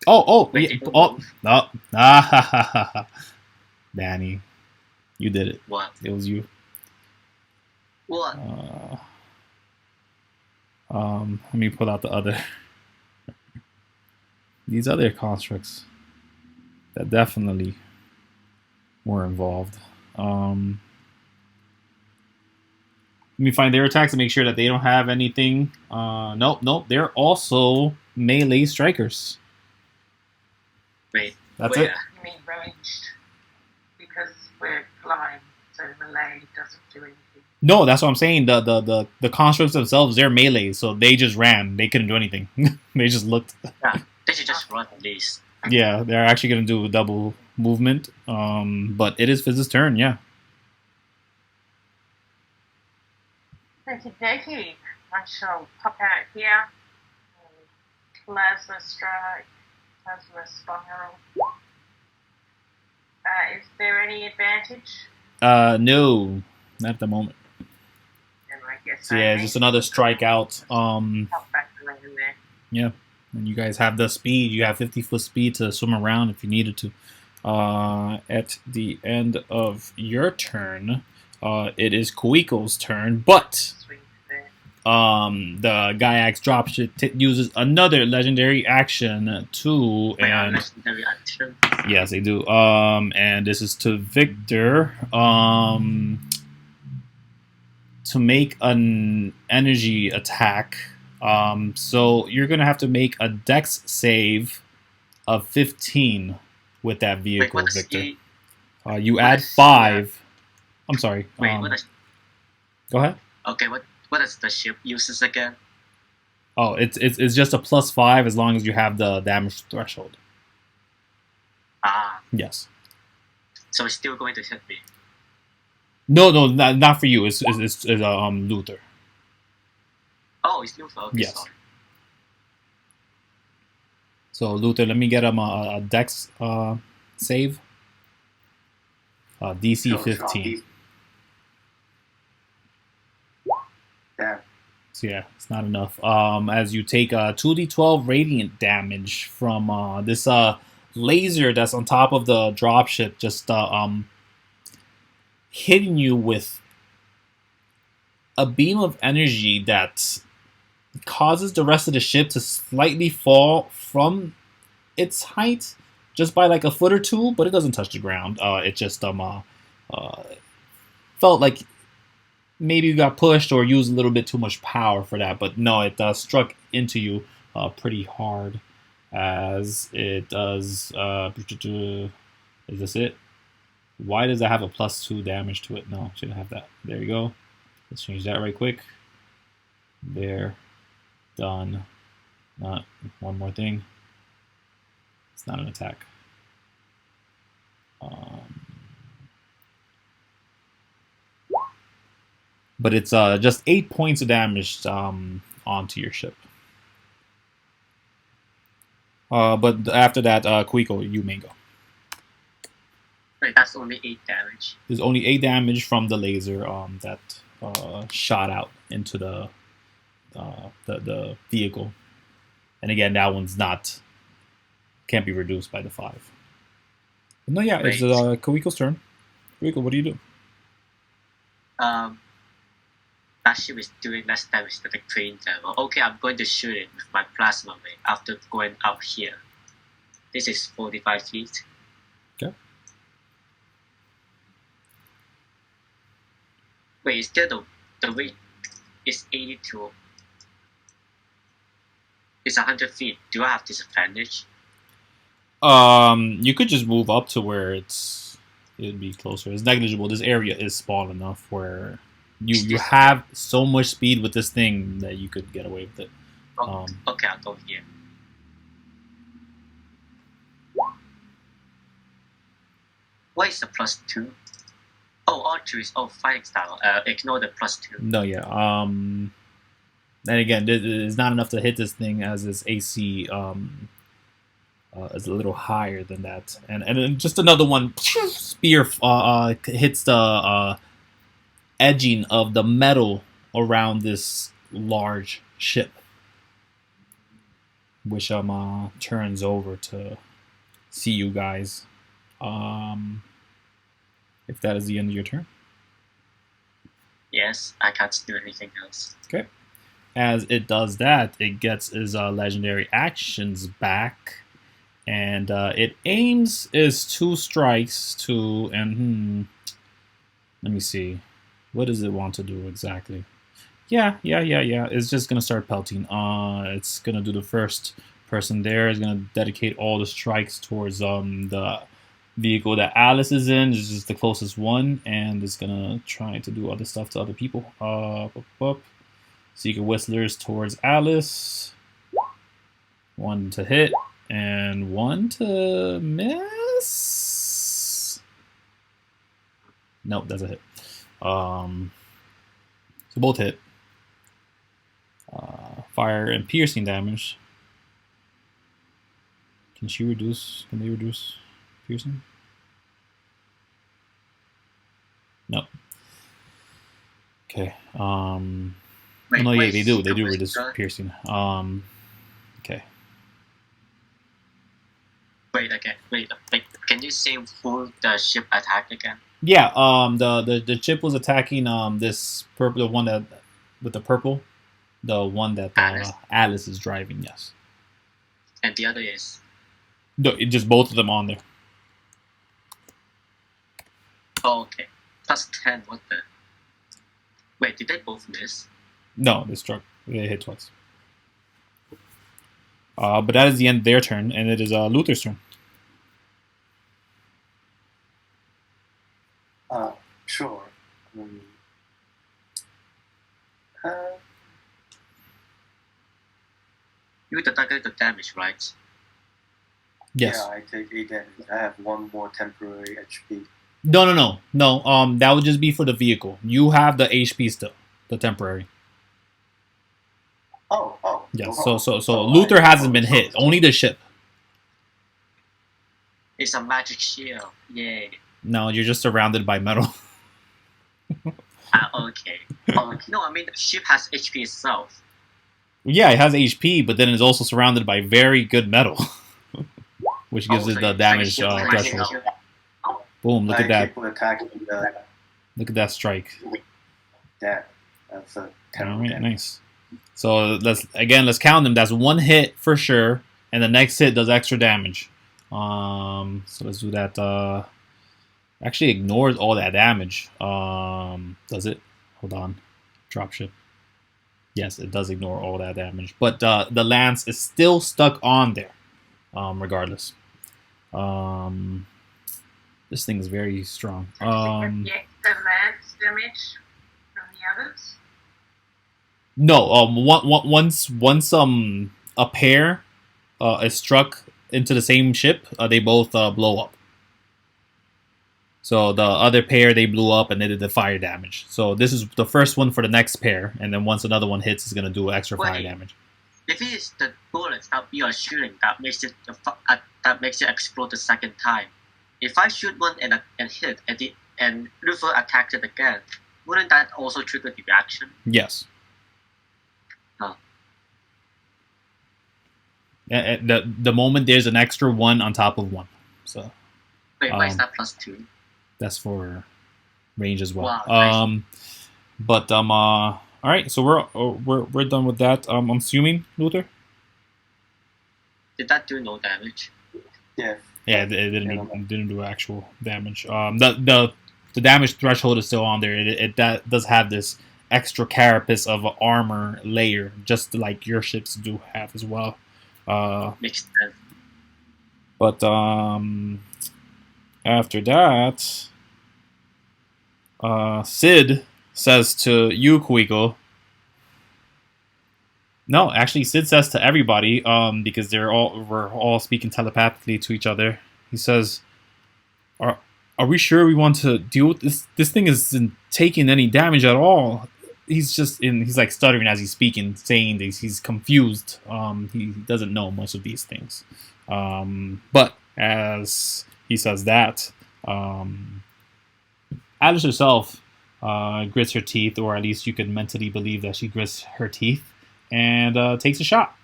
Oh, Wait, yeah. Oh, no. Ah, Danny, you did it. What? It was you. What? Let me pull out the other. These other constructs that definitely were involved. Let me find their attacks and make sure that they don't have anything. Nope. They're also melee strikers. Wait, That's where? it. You mean ranged? Because we're flying, so melee doesn't do anything. No, that's what I'm saying. The constructs themselves, they're melee, so they just ran. They couldn't do anything. They just looked. Yeah, they should just run these. Yeah, they're actually gonna do a double movement. But it is Fizz's turn. Yeah. Okie dokie. I shall pop out here. Plasma strike. Plasma spiral. Is there any advantage? No, not at the moment. And I guess So yeah, it's just another strikeout. Pop back around there. Yeah, and you guys have the speed. You have 50-foot speed to swim around if you needed to. At the end of your turn, it is Kuiko's turn, but Swing there. the Giax dropship uses another legendary action to Wait, and legendary action. yes, they do. And this is to Victor. To make an energy attack. So you're gonna have to make a Dex save of 15 with that Wait, vehicle, what is Victor. the... You what add is- 5. I'm sorry. Wait, what is... Go ahead. Okay, what is the ship uses again? Oh, it's just a +5 as long as you have the damage threshold. Ah, Yes. so it's still going to hit me. No, not for you. It's Luther. Oh, it's Luther. Okay, Yes. sorry. So Luther, let me get him a Dex save. DC So 15. Yeah. So yeah, it's not enough. As you take 2d12 radiant damage from this laser that's on top of the dropship, just hitting you with a beam of energy that causes the rest of the ship to slightly fall from its height just by like a foot or two, but it doesn't touch the ground. It just felt like maybe you got pushed or used a little bit too much power for that, but no, it struck into you pretty hard as it does. Is this it? Why does that have a +2 damage to it? No, shouldn't have that. There you go. Let's change that right quick. There. Done. Not one more thing. It's not an attack. But it's just 8 points of damage onto your ship. But after that, Kuiko, you may go. Wait, that's only 8 damage. There's only 8 damage from the laser that shot out into the vehicle. And again, that one's can't be reduced by the 5. But no, yeah, it's Kuiko's turn. Kuiko, what do you do? That ship is doing less damage to the crane level. Okay, I'm going to shoot it with my plasma ray after going up here. This is 45 feet. Okay. Wait, is there the weight is 82? It's 100 feet. Do I have disadvantage? You could just move up to where it'd be closer. It's negligible. This area is small enough where you have so much speed with this thing that you could get away with it. Okay, I'll go here. What is the +2? Oh, archery is fighting style. Ignore the +2. No, yeah. And again, it's not enough to hit this thing as its AC is a little higher than that. And then just another one, spear hits the edging of the metal around this large ship, which turns over to see you guys. If that is the end of your turn. Yes, I can't do anything else. Okay. As it does that, it gets its legendary actions back, and it aims its 2 strikes to, and let me see, what does it want to do exactly? Yeah. It's just gonna start pelting. It's gonna do the first person there. It's gonna dedicate all the strikes towards the vehicle that Alice is in. This is the closest one, and it's gonna try to do other stuff to other people. Secret Whistlers towards Alice. 1 to hit, and 1 to miss. Nope, that's a hit. So both hit. Fire and piercing damage. Can they reduce piercing? Nope. Okay. Wait, no, yeah, they do. They the do reduce whisper? piercing. Okay. Wait, can you say who the ship attacked again? Yeah. The ship was attacking this purple, the one that with the purple, the one that Alice is driving. Yes. And the other is. No, just both of them on there. Oh, okay. +10. What the? Wait, did they both miss? No, they struck. They hit twice. But that is the end of their turn, and it is Luther's turn. Sure. You deducted the damage, right? Yes. Yeah, I take 8 damage. I have 1 more temporary HP. No. That would just be for the vehicle. You have the HP still, the temporary. Oh. Yeah. So Luther hasn't been hit. Only the ship. It's a magic shield. Yay. No, you're just surrounded by metal. Okay. No, I mean the ship has HP itself. Yeah, it has HP, but then it's also surrounded by very good metal, which gives it the damage threshold. Boom! Look at that! Look at that strike. Yeah, that's a terrible damage. Nice. So let's count them. That's 1 hit for sure, and the next hit does extra damage. So let's do that. Actually ignores all that damage. Does it? Hold on. Dropship. Yes, it does ignore all that damage, but the lance is still stuck on there, regardless. This thing is very strong. Get the lance damage from the others? No. Once a pair is struck into the same ship, they both blow up. So the other pair, they blew up and they did the fire damage. So this is the first one for the next pair, and then once another one hits, it's gonna do extra fire damage. If it is the bullets that we are shooting that makes it explode the second time, if I shoot one and hit and Luffy attacks it again, wouldn't that also trigger the reaction? Yes. Huh. The moment there's an extra one on top of one. So. Wait, why is that +2? That's for range as well. Wow, nice. But all right, so we're done with that. I'm assuming, Luther. Did that do no damage? Yeah. Yeah, it didn't do actual damage. The damage threshold is still on there. It does have this extra carapace of armor layer, just like your ships do have as well. Makes sense. But after that, Cid says to you, Kuiko. No, actually, Cid says to everybody, because we're all speaking telepathically to each other. He says, "Are we sure we want to deal with this? This thing isn't taking any damage at all." He's like stuttering as he's speaking, saying this. He's confused. He doesn't know much of these things. But as he says that, Alice herself grits her teeth, or at least you could mentally believe that she grits her teeth, and takes a shot.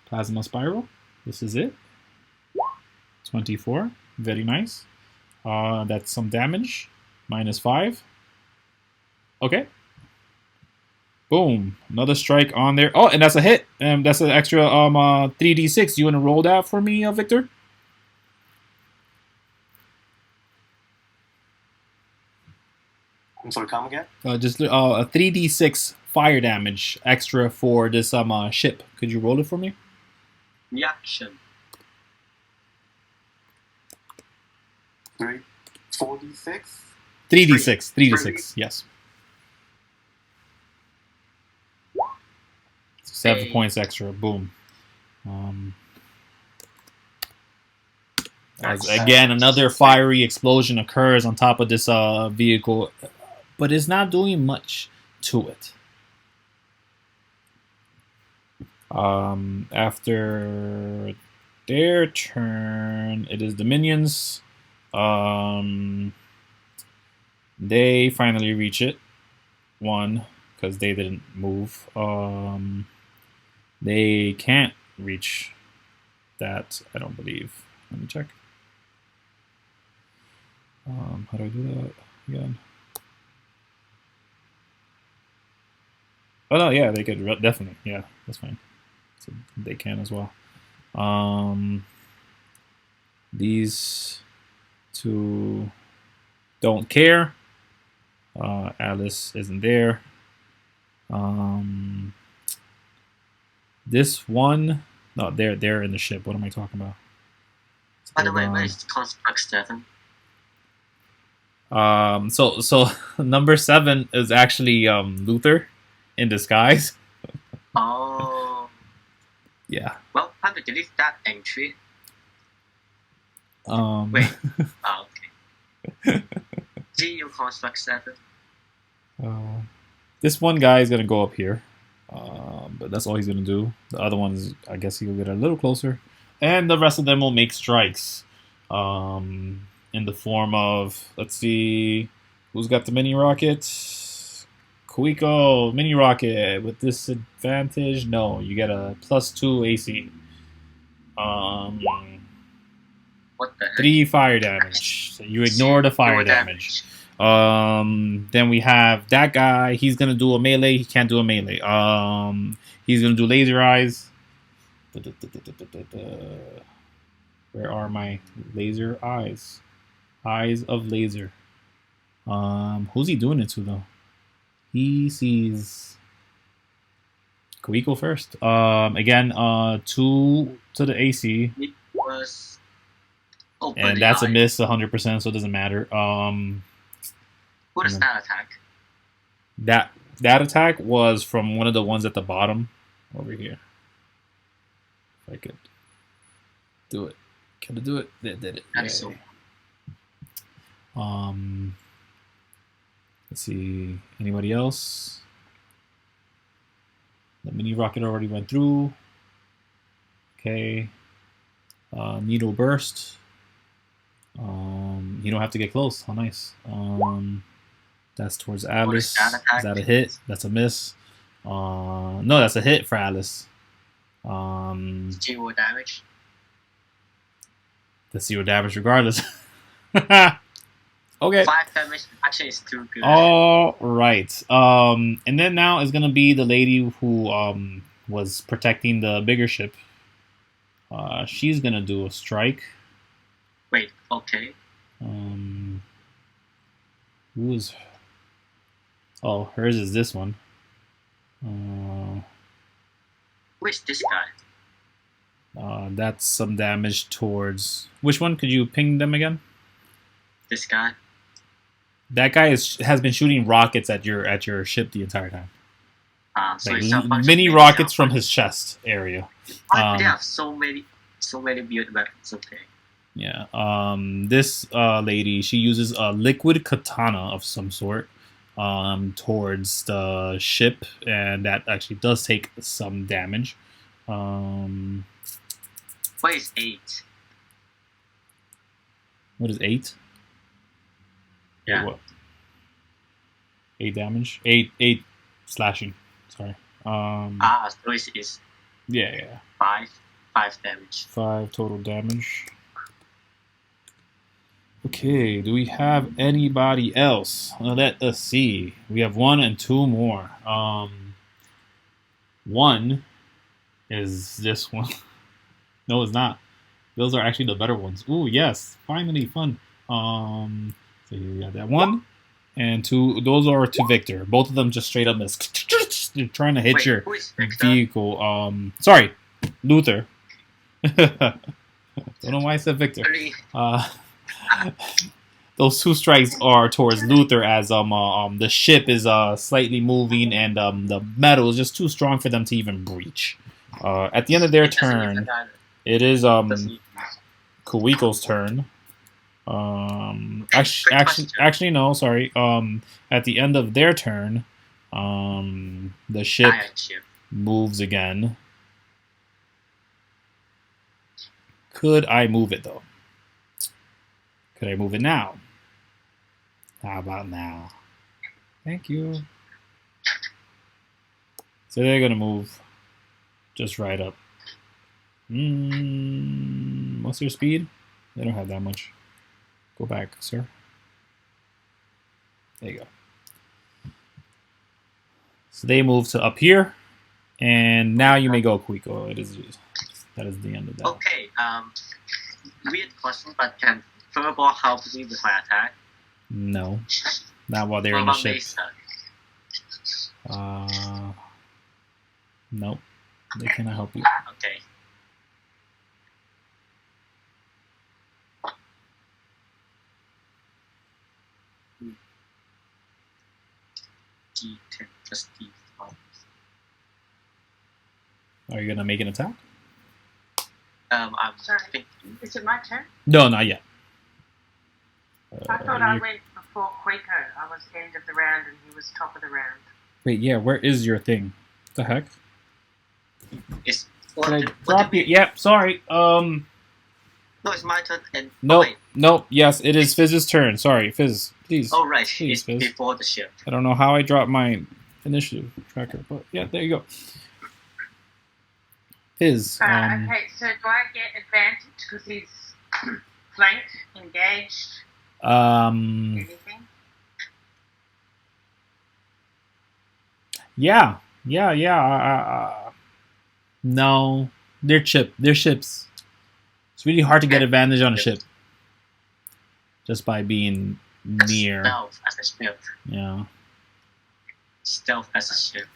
Plasma Spiral. This is it. 24. Very nice. That's some damage. -5. Okay. Boom. Another strike on there. Oh, and that's a hit. That's an extra 3d6. You want to roll that for me, Victor? I'm sorry, come again? Just a 3d6 fire damage extra for this ship. Could you roll it for me? Reaction. 4d6? 3d6. 3d6, yes. 7 points extra. Boom. As again, another fiery explosion occurs on top of this vehicle, but it's not doing much to it. After their turn, it is the minions. They finally reach it. One, because they didn't move. They can't reach that, I don't believe. Let me check. How do I do that again? Oh no, yeah, they could definitely. Yeah, that's fine. So they can as well. These two don't care. Alice isn't there. This one, no, they're in the ship. What am I talking about? By the way, where is Construct 7? So number 7 is actually Luther in disguise. Oh. Yeah. Well, time to delete that entry. Wait. Oh, okay. GU Construct 7. This one guy is gonna go up here, but that's all he's gonna do. The other ones, I guess he'll get a little closer, and the rest of them will make strikes. In the form of, let's see, who's got the mini rocket? Kuiko, mini rocket with disadvantage. No, you get a +2 AC. What the heck? 3 fire damage. So you ignore the fire damage. Then we have that guy. He's gonna do a melee. He can't do a melee. He's gonna do laser eyes. Where are my laser eyes? Eyes of laser. Who's he doing it to though? He sees Kuiko first. Again, 2 to the AC. It was. Oh, and that's a miss, 100%, so it doesn't matter. What is that attack? That attack was from one of the ones at the bottom over here. If I could do it. Can I do it? They did it. That is so. Let's see, anybody else? The mini rocket already went through. Okay. Needle burst. You don't have to get close. How nice. That's towards Alice. Is that a hit? That's a miss. No, that's a hit for Alice. 0 damage. That's 0 damage regardless. Okay. 5 damage actually is too good. All right. And then now is gonna be the lady who was protecting the bigger ship. She's gonna do a strike. Wait, okay. Who's? Oh, hers is this one. Who's this guy? That's some damage towards. Which one? Could you ping them again? This guy? That guy has been shooting rockets at your ship the entire time. So Like it's a bunch mini of rockets from his chest area. Why do they have so many build weapons? Okay. Yeah. This lady, she uses a liquid katana of some sort towards the ship, and that actually does take some damage. What is 8? What is 8? Yeah. Wait, what? 8 damage? 8 slashing. Sorry. So it's Yeah. 5 damage. 5 total damage. Okay, do we have anybody else? Let us see. We have 1 and 2 more. One is this one. No, it's not. Those are actually the better ones. Ooh, yes. Finally, fun. So you got that 1 and 2. Those are to Victor. Both of them just straight up miss. You're trying to hit your vehicle. Sorry, Luther. Don't know why I said Victor. Those 2 strikes are towards Luther as the ship is slightly moving and the metal is just too strong for them to even breach. At the end of their turn, it is Kuiko's turn. Actually, no, sorry. At the end of their turn, the ship moves again. Could I move it though? Could I move it now? How about now? Thank you. So they're gonna move just right up. What's their speed? They don't have that much. Go back, sir. There you go. So they move to up here, and now you may go, Kuiko. That is the end of that. Okay. Weird question, but can Furball help me with my attack? No, not while they're in the ship. Nope, they cannot help you. Okay. D10 plus D5. Are you gonna make an attack? I'm Sorry. thinking. Is it my turn? No, not yet. I thought I went before Kuiko. I was end of the round and he was top of the round. Wait, yeah. Where is your thing? What the heck? It's Did I drop you? Yep. Sorry. No, it's my turn. And Nope. wait. Nope. Yes, it is Fizz's turn. Sorry, Fizz. Please. Oh right, Please, it's Fizz. before the ship. I don't know how I dropped my initiative tracker, but yeah, there you go. Fizz. Okay, so do I get advantage because he's flanked, engaged, anything? Yeah. No, they're ships. It's really hard to get advantage on a ship just by being near. Stealth as a ship. Yeah. Stealth as a ship.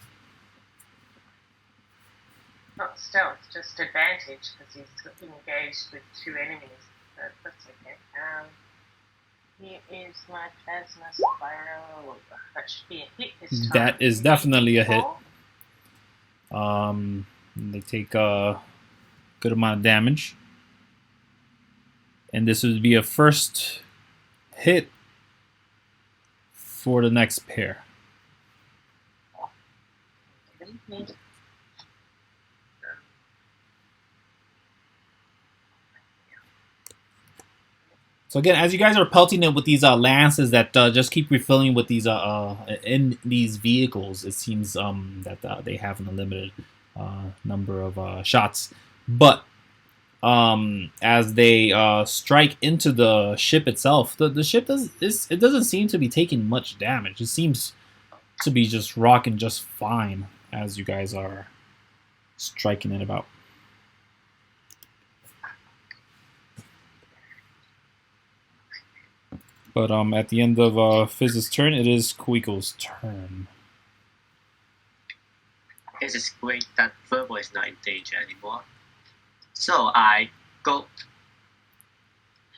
Not stealth, just advantage because he's engaged with 2 enemies. But that's okay. Here is my plasma spiral. That should be a hit this time. That is definitely a hit. They take a good amount of damage. And this would be a first hit for the next pair. So again, as you guys are pelting it with these lances that just keep refilling with these in these vehicles, it seems that they have an unlimited number of shots. But as they strike into the ship itself, the ship doesn't seem to be taking much damage. It seems to be just rocking just fine as you guys are striking it about. But at the end of Fizz's turn, it is Kuiko's turn. It is great that Verbal is not in danger anymore. So I go.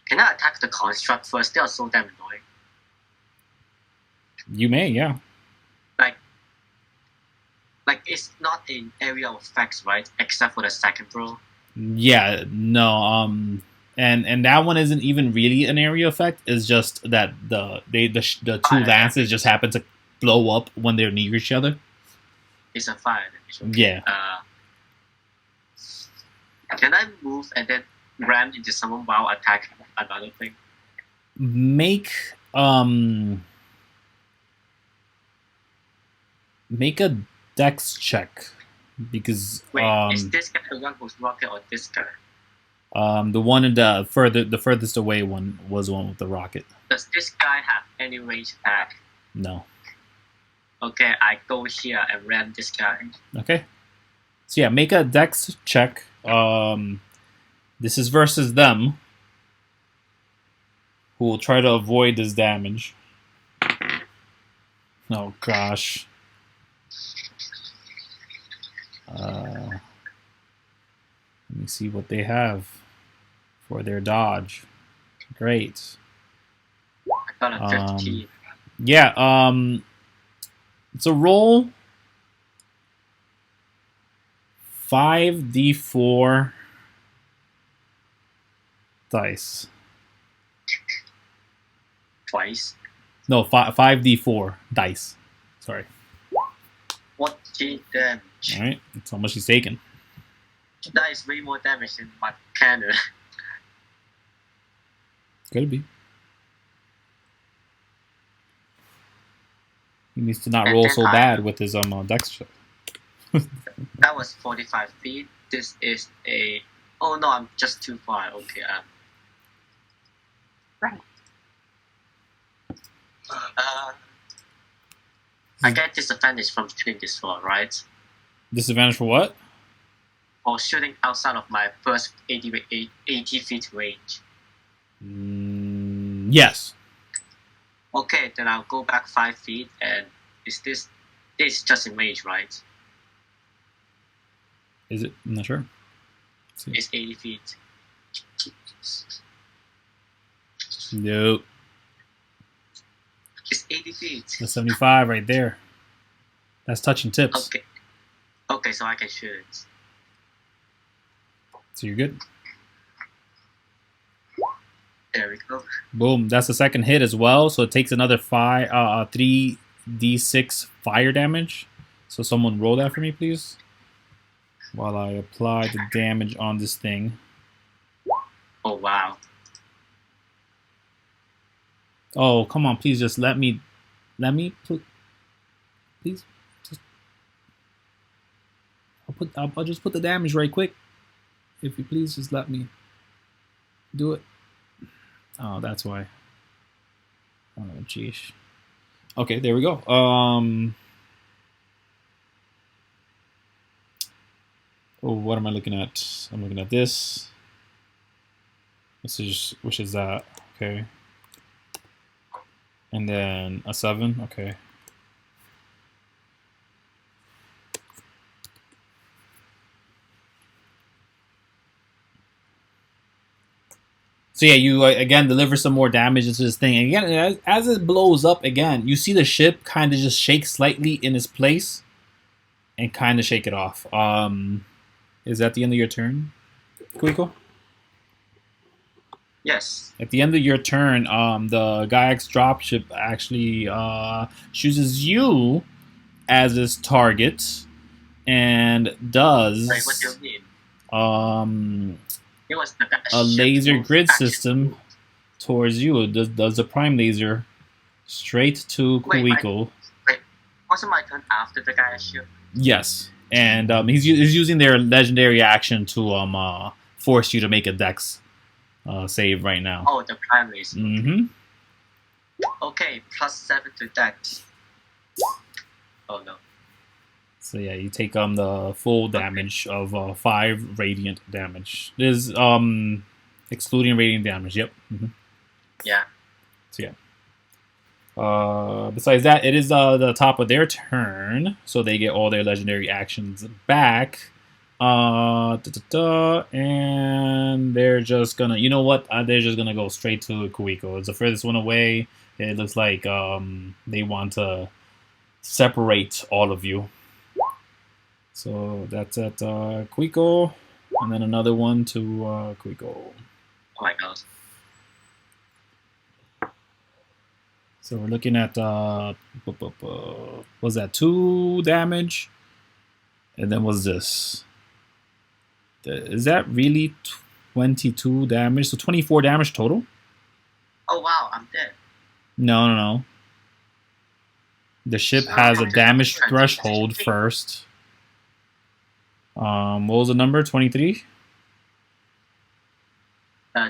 Can I attack the construct first? They are so damn annoying. You may, yeah. Like it's not an area of effects, right? Except for the second row. Yeah, no. And that one isn't even really an area effect. It's just that the two lances just happen to blow up when they're near each other. It's a fire damage. Yeah. Can I move and then ram into someone while attacking another thing? Make a dex check because wait, is this guy the one who's rocket or this guy? The one in the furthest away one was the one with the rocket. Does this guy have any range attack? No. Okay, I go here and ram this guy. Okay. So yeah, make a dex check. This is versus them, who will try to avoid this damage. Oh gosh. Let me see what they have for their dodge. Great. I got a 15. Yeah, it's a roll 5d4 dice. Twice? No, 5d4 dice. Sorry. What damage? Alright, that's how much he's taking. That is way more damage than my cannon. Could be. He needs to not roll so bad with his dex check. That was 45 feet. This is a... Oh no, I'm just too far. Okay, Right. I get disadvantage from shooting this far, right? Disadvantage for what? For shooting outside of my first 80 feet range. Yes. Okay, then I'll go back 5 feet, and this is just in range, right? Is it? I'm not sure. It's 80 feet. Nope. It's 80 feet. That's 75 right there. That's touching tips. Okay. Okay, so I can shoot it. So you're good. There we go. Boom. That's the second hit as well. So it takes another 3d6 fire damage. So someone roll that for me, please. While I apply the damage on this thing. Oh, wow. Oh, come on. Please just let me put... Please. Just... I'll just put the damage right quick. If you please just let me do it. Oh, that's why. Oh, jeez. Okay, there we go. Oh, what am I looking at? I'm looking at this. Which is that? Okay. And then a 7. Okay. So yeah, you again deliver some more damage into this thing. And again, as it blows up again, you see the ship kind of just shake slightly in its place and kind of shake it off. Is that the end of your turn, Kuiko? Yes. At the end of your turn, the Giax dropship actually chooses you as its target and does Wait, what do you mean? It was the a laser ship grid action system move. towards you. It does a prime laser straight to Wait, Kuiko. Wasn't my turn after the guy ship? Yes, and he's using their legendary action to force you to make a dex save right now. Oh, the prime laser. Mm-hmm. Okay, +7 to dex. Oh no. So yeah, you take the full damage of 5 radiant damage. This is excluding radiant damage. Yep. Mm-hmm. Yeah. So yeah. Besides that, it is the top of their turn, so they get all their legendary actions back. And they're just gonna, you know what? They're just gonna go straight to Kuiko. It's the furthest one away. It looks like they want to separate all of you. So that's at Kuiko, and then another one to Kuiko. Oh my god. So we're looking at was that 2 damage, and then was this? Is that really 22 damage? So 24 damage total? Oh wow, I'm dead. No. The ship has a damage threshold first. What was the number? 23?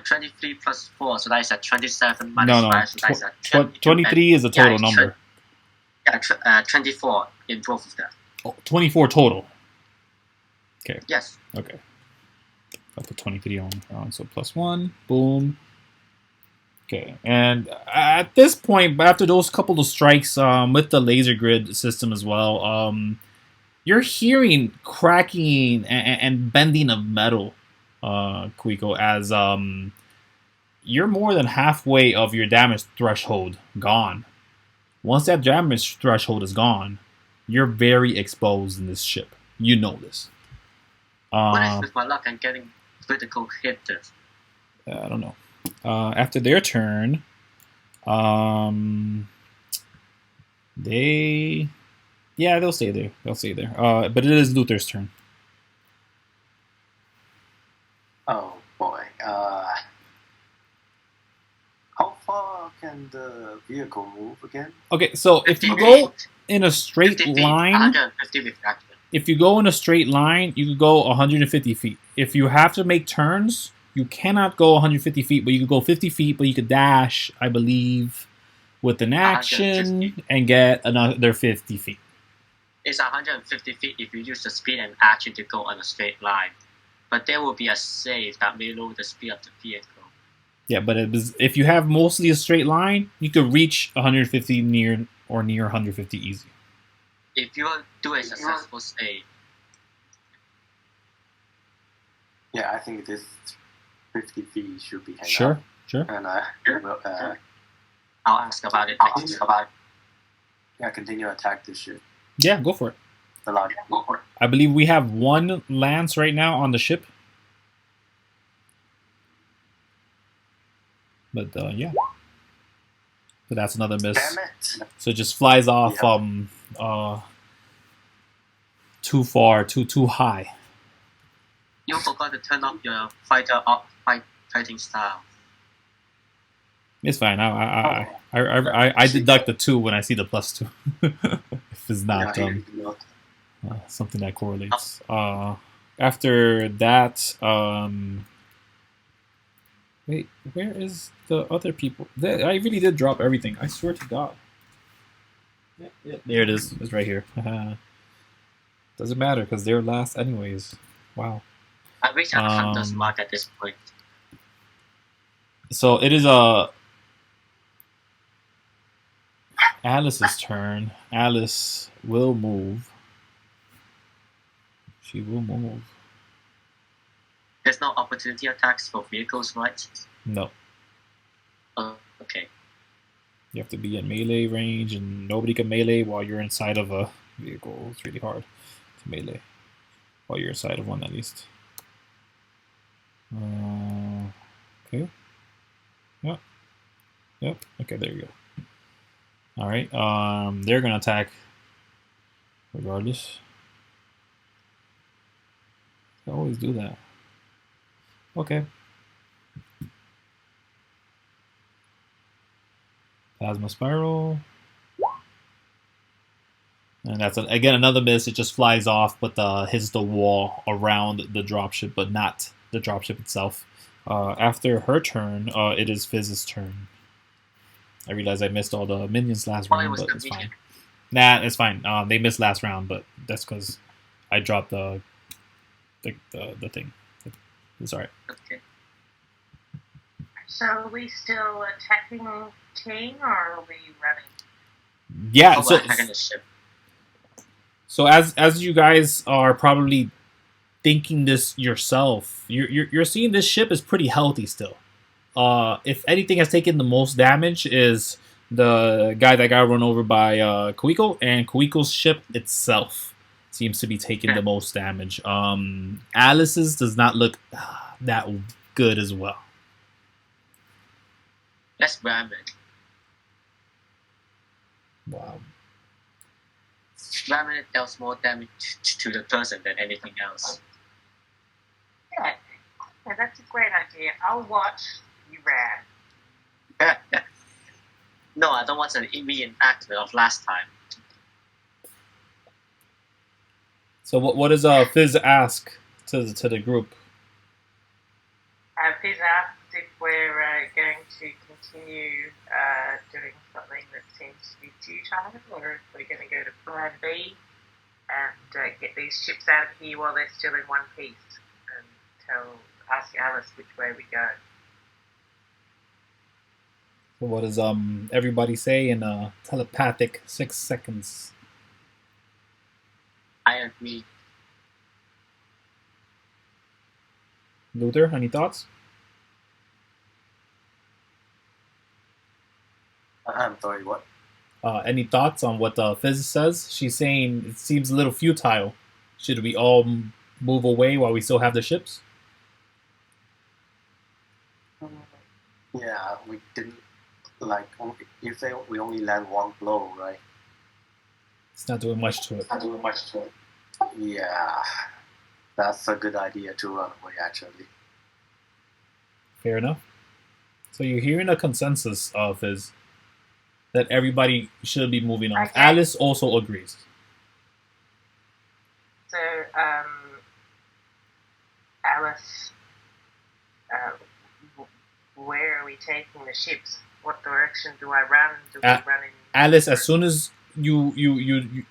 23 plus 4, so that is at 27 minus 5, so that is at 23 is the total number. Yeah, 24 in both of them. Oh, 24 total. Okay. Yes. Okay. I'll put 23 on, so +1. Boom. Okay, and at this point, after those couple of strikes with the laser grid system as well, you're hearing cracking and bending of metal, Kuiko, as you're more than halfway of your damage threshold gone. Once that damage threshold is gone, you're very exposed in this ship. You know this. What is with my luck and getting critical hitters? I don't know. After their turn, they'll stay there. But it is Luther's turn. Oh boy. How far can the vehicle move again? Okay, so if 50 you go feet. in a straight 50 feet, line, 150 with action. if you go in a straight line, you could go 150 feet. If you have to make turns, you cannot go 150 feet, but you could go 50 feet, but you could dash, I believe, with an action 150. and get another 50 feet. It's 150 feet if you use the speed and action to go on a straight line. But there will be a save that may lower the speed of the vehicle. Yeah, but if you have mostly a straight line, you could reach 150 near 150 easy. If you do a successful save, Yeah, I think this 50 feet should be hanged Sure. And will I'll ask about it next. continue attack this ship. Yeah, go for it. The large. I believe we have 1 lance right now on the ship. But yeah. But that's another miss. Damn it! So it just flies off Yeah. too far, too high. You forgot to turn off your fighting style. It's fine. I deduct the 2 when I see the +2. If it's not something that correlates. After that, wait, where is the other people? I really did drop everything. I swear to God. Yeah, there it is. It's right here. Doesn't matter because they're last anyways. Wow. I wish I had Hunter's Mark at this point. So it is Alice's turn. Alice will move. She will move. There's no opportunity attacks for vehicles, right? No. Oh, okay. You have to be in melee range, and nobody can melee while you're inside of a vehicle. It's really hard to melee while you're inside of one, at least. Okay. Yep. Okay, there you go. All right. They're gonna attack regardless. They always do that. Okay. Plasma spiral. And that's again another miss. It just flies off, but hits the wall around the dropship, but not the dropship itself. After her turn, it is Fizz's turn. I realize I missed all the minions last round, but it's fine. Nah, it's fine. They missed last round, but that's because I dropped the thing. It's alright. Okay. So are we still attacking King, or are we running? Yeah. Oh, attacking the ship. So as you guys are probably thinking this yourself, you're seeing this ship is pretty healthy still. If anything has taken the most damage is the guy that got run over by Kuiko, and Kuiko's ship itself seems to be taking the most damage. Alice's does not look that good as well. That's ramen. Wow. Ramen deals more damage to the person than anything else. Yeah, that's a great idea. I'll watch you ran. No, I don't want an reenactment of last time. So what does Fizz ask to the group? Fizz asked if we're going to continue doing something that seems to be futile, or if we're going to go to Plan B and get these ships out of here while they're still in one piece, and ask Alice which way we go. So what does everybody say in telepathic 6 seconds? I agree. Luther, any thoughts? I'm sorry, what? Any thoughts on what Fizz says? She's saying it seems a little futile. Should we all move away while we still have the ships? Yeah, we didn't, you say we only land one blow, right? It's not doing much to it. Yeah, that's a good idea to run away, actually. Fair enough. So you're hearing a consensus of Fizz that everybody should be moving off. Okay. Alice also agrees. So, Alice, where are we taking the ships? What direction do I run? Do we run in? Alice, as soon as you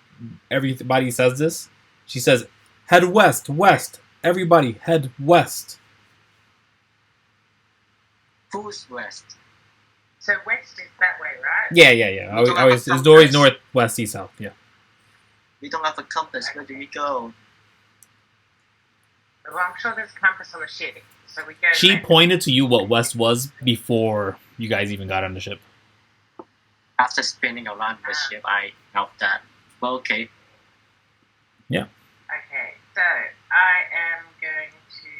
everybody says this, she says, "Head west, west. Everybody, head west." Who's west? So west is that way, right? Yeah. It's always north, west, east, south. Yeah. We don't have a compass. Where do we go? Well, I'm sure there's a compass on the ship, so we go. She back. pointed to you what west was before you guys even got on the ship. After spinning around the ship, I felt that. Well, okay. Yeah. Okay, so I am going to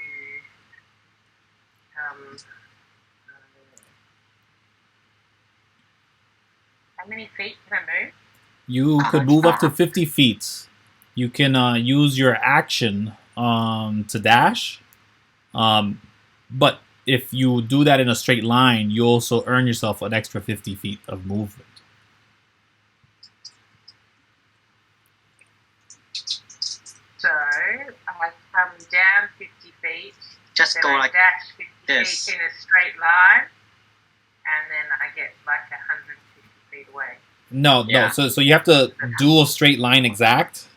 how many feet can I move? You could move up to 50 feet. You can use your action to dash. But if you do that in a straight line, you also earn yourself an extra 50 feet of movement. So I come down 50 feet. Just then go I like dash 50 this. feet in a straight line, and then I get like 150 feet away. No. So you have to do a straight line exact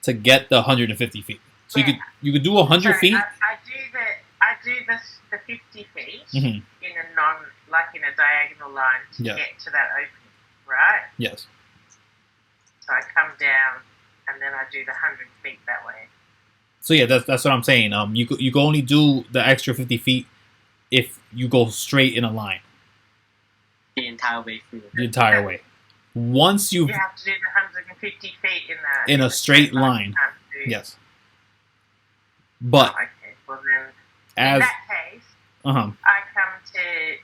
to get the 150 feet. So you could do 100 So feet. I do the 50 feet Mhm. in a diagonal line to Yeah. get to that opening, right? Yes. So I come down and then I do the 100 feet that way. So yeah, that's what I'm saying. You can only do the extra 50 feet if you go straight in a line the entire way through. the entire way. Once You you've have to do the 150 feet in a straight line, You can't do- yes. But Okay, well then, in as that case, uh-huh. I come to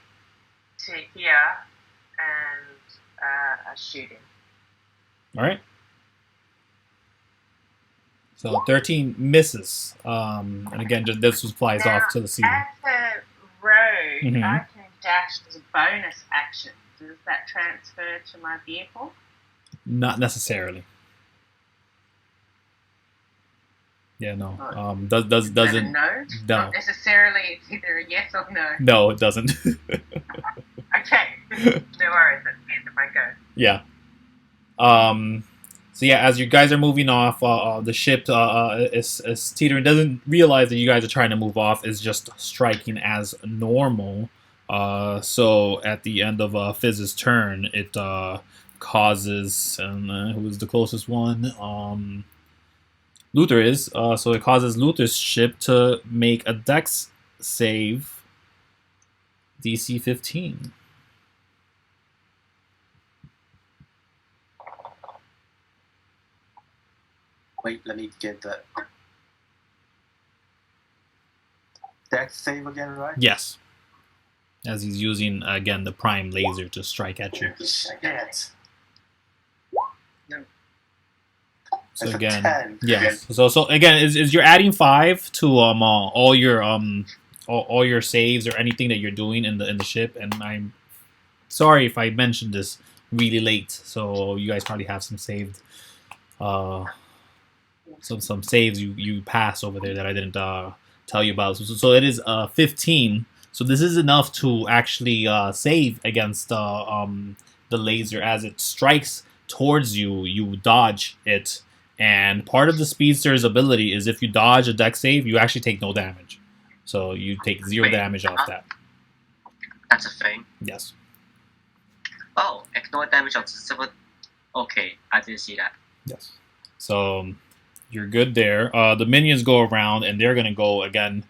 to here and shoot him. All right. So 13 misses. And again, just this flies Now, off to the ceiling. As a rogue, Mhm. I can dash as a bonus action. Does that transfer to my vehicle? Not necessarily. Yeah, no. Doesn't. No? No. Not necessarily. It's either a yes or no. No, it doesn't. Okay. No worries. That's the end of my go. Yeah. So yeah, as you guys are moving off, the ship is teetering. Doesn't realize that you guys are trying to move off. Is just striking as normal. So at the end of Fizz's turn, it causes, and who is the closest one? Luther is. So it causes Luther's ship to make a Dex save. DC 15. Wait, let me get the Dex save again, right? Yes. As he's using, again, the prime laser to strike at you. Shit. So That's a again, 10. yes. So again, is you're adding 5 to all your saves or anything that you're doing in the ship, and I'm sorry if I mentioned this really late. So you guys probably have some saved, some saves you passed over there that I didn't tell you about. So it is 15. So this is enough to actually save against the laser as it strikes towards you. You dodge it. And part of the speedster's ability is if you dodge a dex save, you actually take no damage. So you take 0 damage off that. That's a thing. Yes. Oh, ignore damage on civil. Okay, I didn't see that. Yes. So you're good there. The minions go around and they're gonna go again.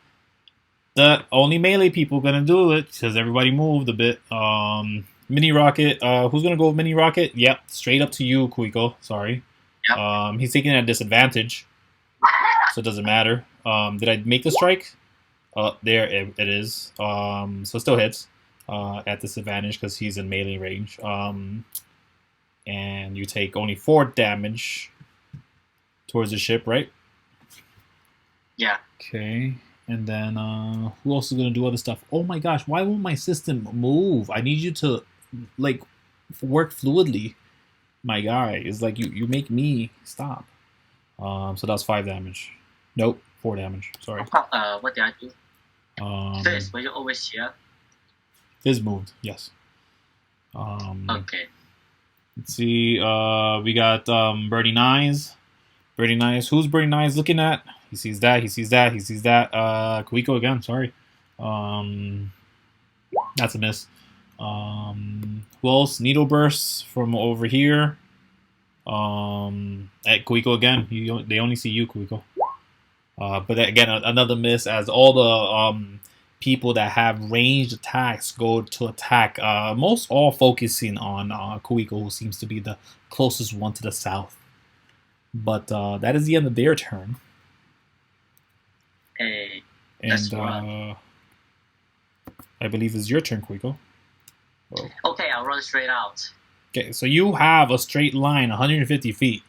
The only melee people gonna do it because everybody moved a bit. Mini rocket. Who's gonna go with mini rocket? Yep, straight up to you, Kuiko. Sorry. Yep. He's taking it at disadvantage, so it doesn't matter. Did I make the strike? There it is. So it still hits at disadvantage because he's in melee range. And you take only 4 damage towards the ship, right? Yeah. Okay. And then who else is gonna do other stuff? Oh my gosh, why won't my system move? I need you to like work fluidly. My guy is like you make me stop. So that's 5 damage. Nope, 4 damage. Sorry. What did I do? Fizz, were you always here? Fizz moved. Yes. Okay. Let's see. We got Birdie Nice. Birdie Nice. Who's Birdie Nice looking at? He sees that. He sees that. He sees that. Kuiko again. Sorry. That's a miss. Who else? Needle bursts from over here. At Kuiko again. They only see you, Kuiko. But again, another miss as all the people that have ranged attacks go to attack. Most all focusing on Kuiko, who seems to be the closest one to the south. But that is the end of their turn. Hey, And I believe it's your turn, Kuiko. Whoa. okay, I'll run straight out. Okay, so you have a straight line, 150 feet.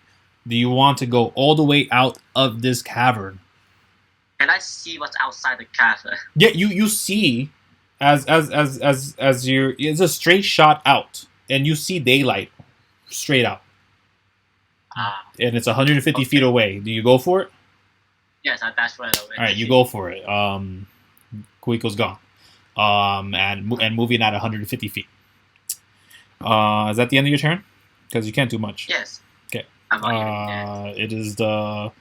Do you want to go all the way out of this cavern? Can I see what's outside the cavern? Yeah, you see, as you're, it's a straight shot out, and you see daylight straight out, and it's 150 feet away. Do you go for it? Yes, that's right away. All right, you go for it. Kuiko's gone, and moving at 150 feet. Is that the end of your turn? Because you can't do much. Yes. Okay. I'm it is the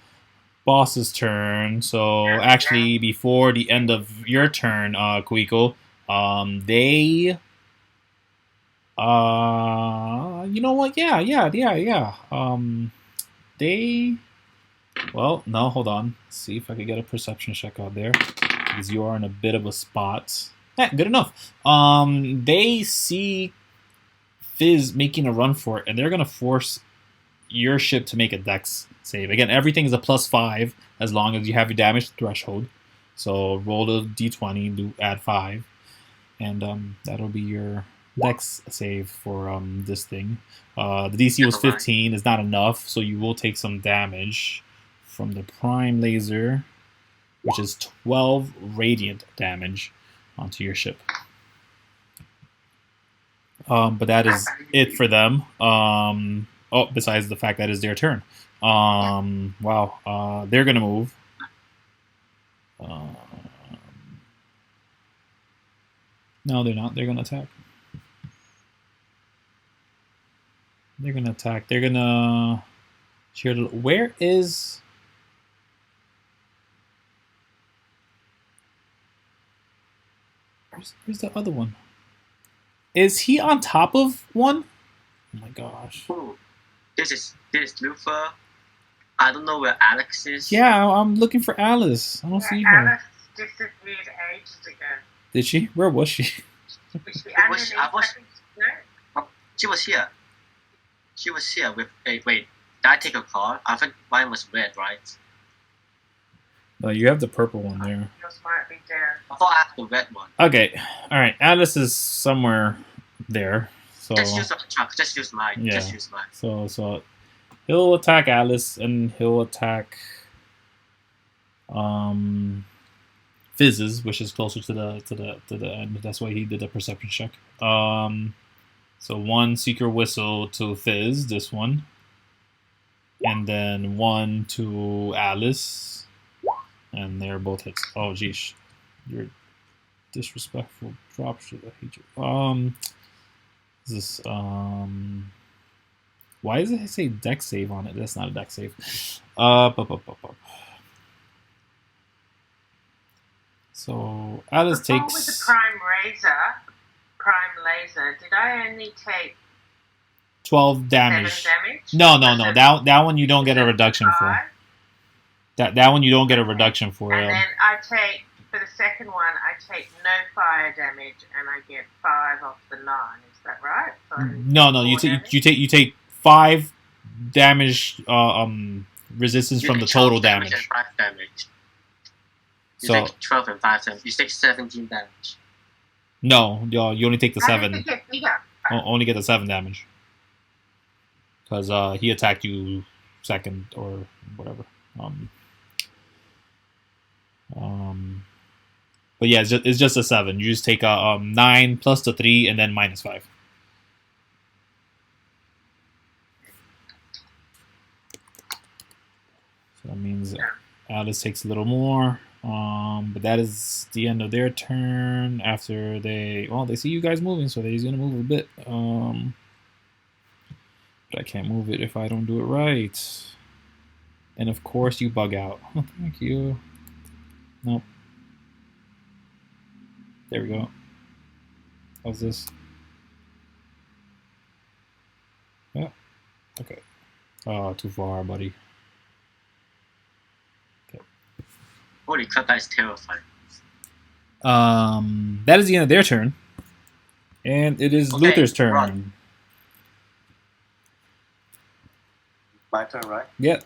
boss's turn. So actually, before the end of your turn, Kuiko, they, you know what? Yeah. They, well, no, hold on. Let's see if I can get a perception check out there, because you are in a bit of a spot. Yeah, good enough. They see Fizz making a run for it, and they're gonna force your ship to make a dex save. Again, everything is a +5 as long as you have your damage threshold. So roll the d20, add 5, and that'll be your Dex save for this thing. The DC was 15. Is not enough, so you will take some damage from the prime laser, which is 12 radiant damage onto your ship. But that is it for them. Besides the fact that it's their turn. Wow. They're gonna move. No, they're not. They're gonna attack. They're gonna attack. They're gonna. Where is? Where's the other one? Is he on top of one? Oh my gosh. Ooh. This is Lufa. I don't know where Alex is. Yeah, I'm looking for Alice. I don't see her. Alice disappeared ages ago. Did she? Where was she? She was here. She was here with wait, did I take a call? I think mine was red, right? No, you have the purple one there. Yours might be there. I thought I had the red one. Okay. Alright, Alice is somewhere there. So just use the truck, just use mine. Yeah. Just use mine. So he'll attack Alice and he'll attack Fizz's, which is closer to the end. That's why he did the perception check. So one secret whistle to Fizz, this one. And then one to Alice. And they're both hits. Oh geez. You're disrespectful drop shit. I hate you. This why does it say dex save on it? That's not a dex save. So Alice takes with the prime laser. Did I only take 12 damage? 7 damage? No. That one you don't get a reduction for. That one you don't get a reduction for. And then I take, for the second one, I take no fire damage and I get 5 off the 9. Is that right? So no. You take 5 damage resistance from the total damage. And 5 damage. You So take 12 and 5 damage. You take 17 damage. no, you only take the 7. Bigger. Only get the 7 damage. Because he attacked you second or whatever. But yeah, it's just a 7. You just take a 9 plus the 3 and then minus 5. So that means Alice takes a little more. But that is the end of their turn. After they see you guys moving, so he's gonna move a bit. But I can't move it if I don't do it right. And of course you bug out. Oh, thank you. Nope. There we go. How's this? Yeah. Okay. Oh, too far, buddy. Okay. Holy crap, that is terrifying. That is the end of their turn. And it is Luther's turn. Run. My turn, right? Yeah.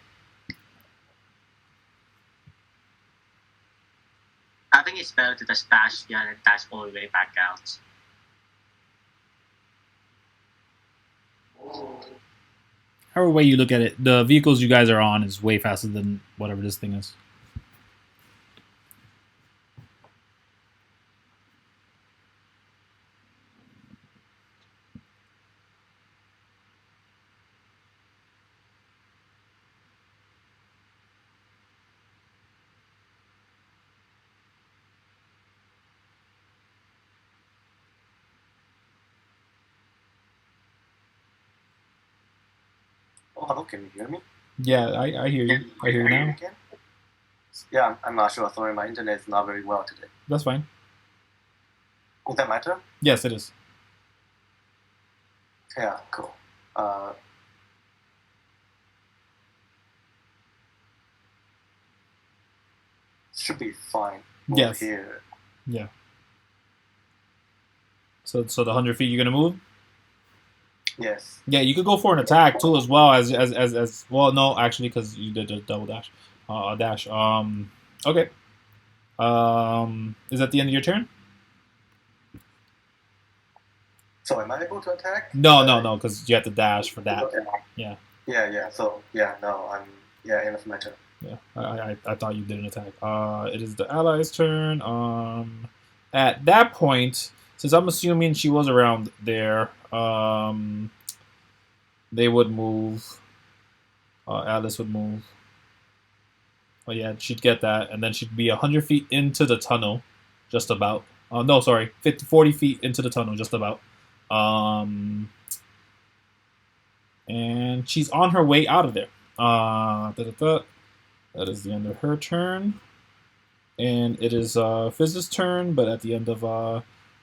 I think it's better to just dash here and dash all the way back out. However way you look at it, the vehicles you guys are on is way faster than whatever this thing is. Oh, hello, can you hear me? Yeah, I hear you. I hear you now. Again? Yeah, I'm not sure. Sorry, my internet is not very well today. That's fine. Is that my turn? Yes, it is. Yeah, cool. Should be fine. Over Yes. Here. Yeah. So the 100 feet you're gonna move? Yes. Yeah, you could go for an attack too, as well as well. No, actually, because you did a double dash, dash. Okay. Is that the end of your turn? So am I able to attack? No, because you have to dash for that. Okay. Yeah. Yeah. So no, I'm end of my turn. Yeah, I thought you didn't attack. It is the allies' turn. At that point, since I'm assuming she was around there, they would move. Alice would move. Oh yeah, she'd get that, and then she'd be 100 feet into the tunnel, just about. No, sorry, 40 feet into the tunnel, just about. And she's on her way out of there. That is the end of her turn. And it is Fizz's turn, but at the end of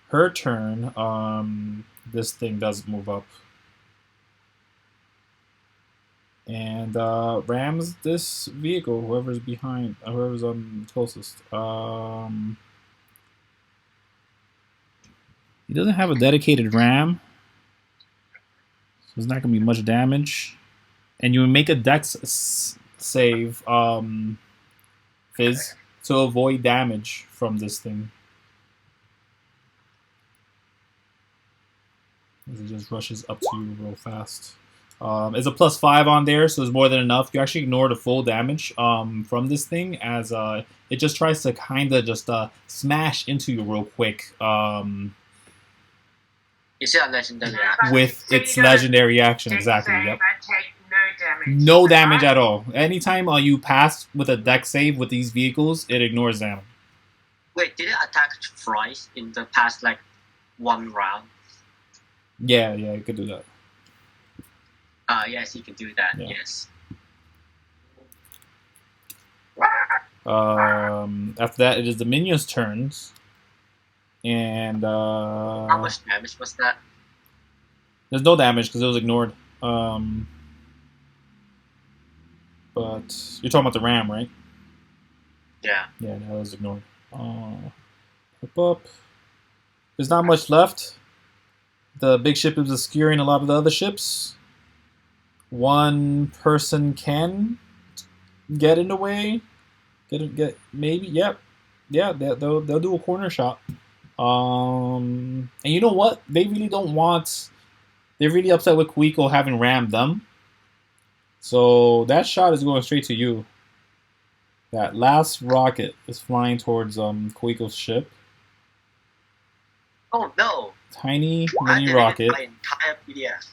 her turn, this thing does move up. And rams this vehicle, whoever's behind, whoever's closest. He doesn't have a dedicated ram, so there's not going to be much damage. And you make a dex save, Fizz, to avoid damage from this thing. As it just rushes up to you real fast. It's a +5 on there, so it's more than enough. You actually ignore the full damage from this thing, as it just tries to kind of just smash into you real quick. Is it a legendary action? With its legendary action, exactly. Yep. I take no damage. No damage at all. Anytime you pass with a dex save with these vehicles, it ignores damage. Wait, did it attack twice in the past, like, one round? Yeah, you could do that. Yes, you can do that, Yeah. yes. After that, it is the minions' turns. And How much damage was that? there's no damage because it was ignored. But you're talking about the ram, right? Yeah. Yeah, that was ignored. Up. There's not much left. The big ship is obscuring a lot of the other ships. One person can get in the way. Get maybe. Yep. Yeah. They'll do a corner shot. And you know what? They really don't want. They're really upset with Kuiko having rammed them. So that shot is going straight to you. That last rocket is flying towards Kuiko's ship. Oh no! Tiny I mini deleted rocket. my entire PDF.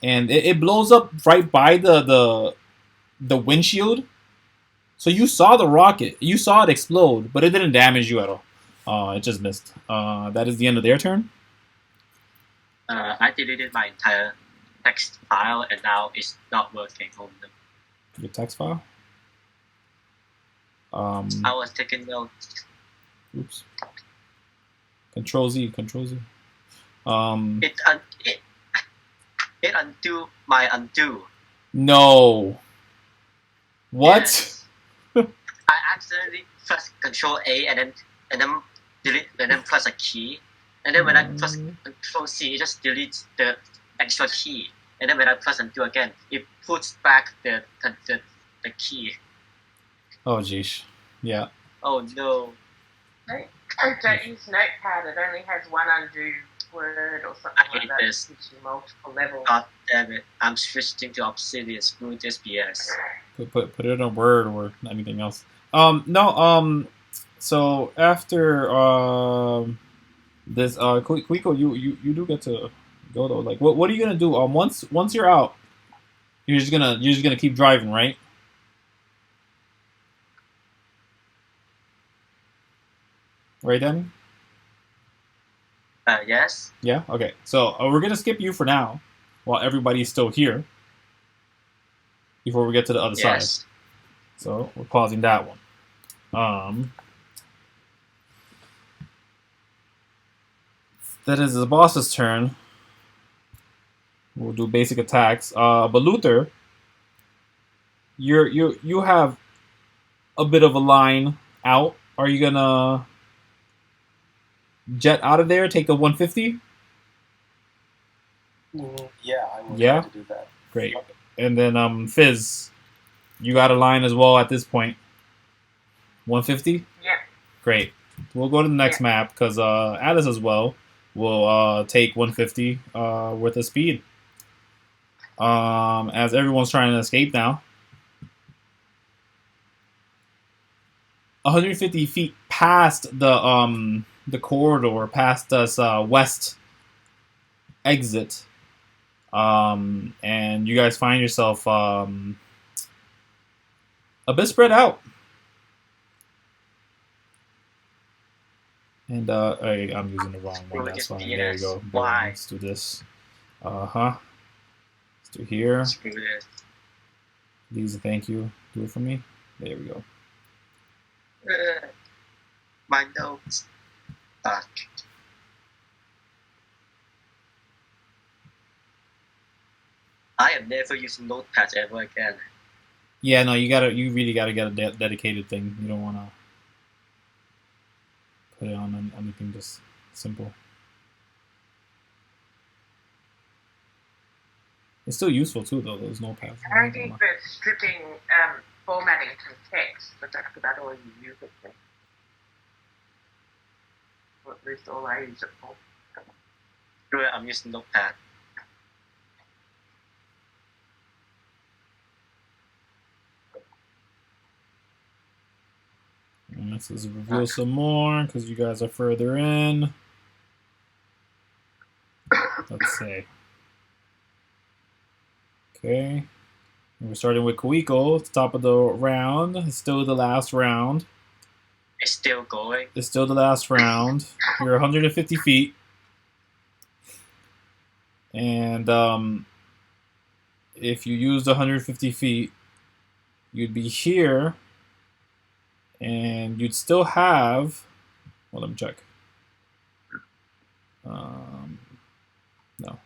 And it blows up right by the windshield. So you saw the rocket. You saw it explode, but it didn't damage you at all. It just missed. That is the end of their turn. I deleted my entire text file and now it's not working on them. Your text file. I was taking notes. Oops. Control Z. It undo my undo. No. What? Yes. I accidentally press Control A and then delete and then press a key. And then when I press Control C, it just deletes the extra key. And then when I press undo again, it puts back the key. Oh, jeez. Yeah. Oh no. Don't use Notepad. It only has one undo word or something I like hate that. this. Gives you multiple levels. God damn it. I'm switching to Obsidian. Screw this BS. Put it in a word or anything else. No. So after this, Kuiko, you do get to go though. Like, what are you gonna do? Once you're out, you're just gonna keep driving, right? Right, Danny? Yes. Yeah. Okay. So we're gonna skip you for now, while everybody's still here. Before we get to the other side. Yes. So we're pausing that one. That is the boss's turn. We'll do basic attacks. But Luther, you have a bit of a line out. Are you gonna jet out of there? Take the 150? Yeah, I will Yeah? try to do that. Great. And then Fizz, you got a line as well at this point. 150? Yeah. Great. We'll go to the next map because Alice as well. will take 150 worth of speed. As everyone's trying to escape now. 150 feet past the corridor, past this west exit, and you guys find yourself a bit spread out. And I'm using the wrong one. That's fine. There you go. Boom. Why? Let's do this. Let's do here. Screw this. Please, thank you. Do it for me. There we go. My notes. Fuck. I am never using notepads ever again. Yeah, no, you really gotta get a dedicated thing. You don't wanna put it on anything just simple. It's still useful too, though. Those notepads. Handy for stripping, formatting some text, but that's about all you use it for. Or at least all I use it for. Screw it, I'm using notepad. And this is reveal some more because you guys are further in. Let's see. Okay. And we're starting with Kuiko at the top of the round. It's still the last round. It's still going. It's still the last round. You're 150 feet. And if you used 150 feet, you'd be here. And you'd still have... Well, let me check. No.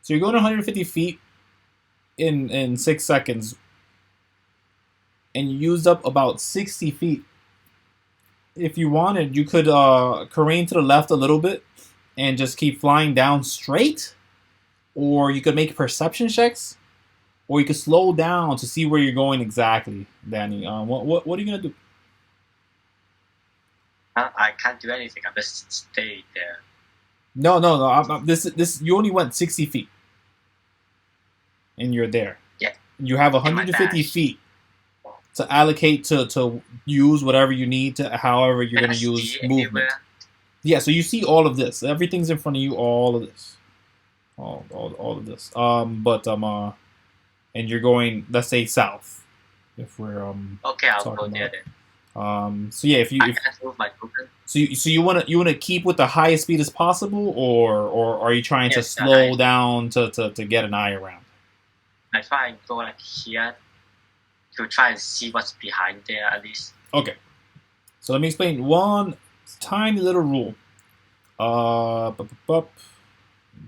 So you're going 150 feet in 6 seconds. And you used up about 60 feet. If you wanted, you could careen to the left a little bit and just keep flying down straight. Or you could make perception checks. Or you could slow down to see where you're going exactly, Danny. What are you gonna do? I can't do anything. I'm just stay there. No. This you only went 60 feet, and you're there. Yeah. You have 150 feet to allocate to use whatever you need to, however you're gonna use movement. Anywhere. Yeah. So you see all of this. Everything's in front of you. All of this. All of this. And you're going, let's say, south. If we're Okay, I'll go there then. So yeah, if you I can't move my token. so you wanna keep with the highest speed as possible, or are you trying to slow down to get an eye around? I try and go like here to try and see what's behind there at least. Okay. So let me explain one tiny little rule.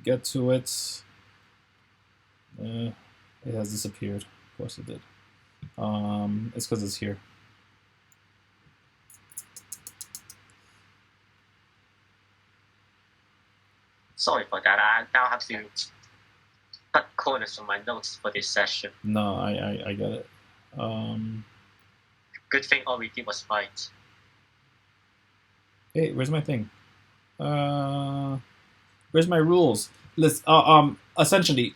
Get to it. It has disappeared. Of course it did. It's because it's here. Sorry for that. I now have to cut corners from my notes for this session. No, I get it. Good thing all we did was fight. Hey, where's my thing? Where's my rules? Listen, essentially,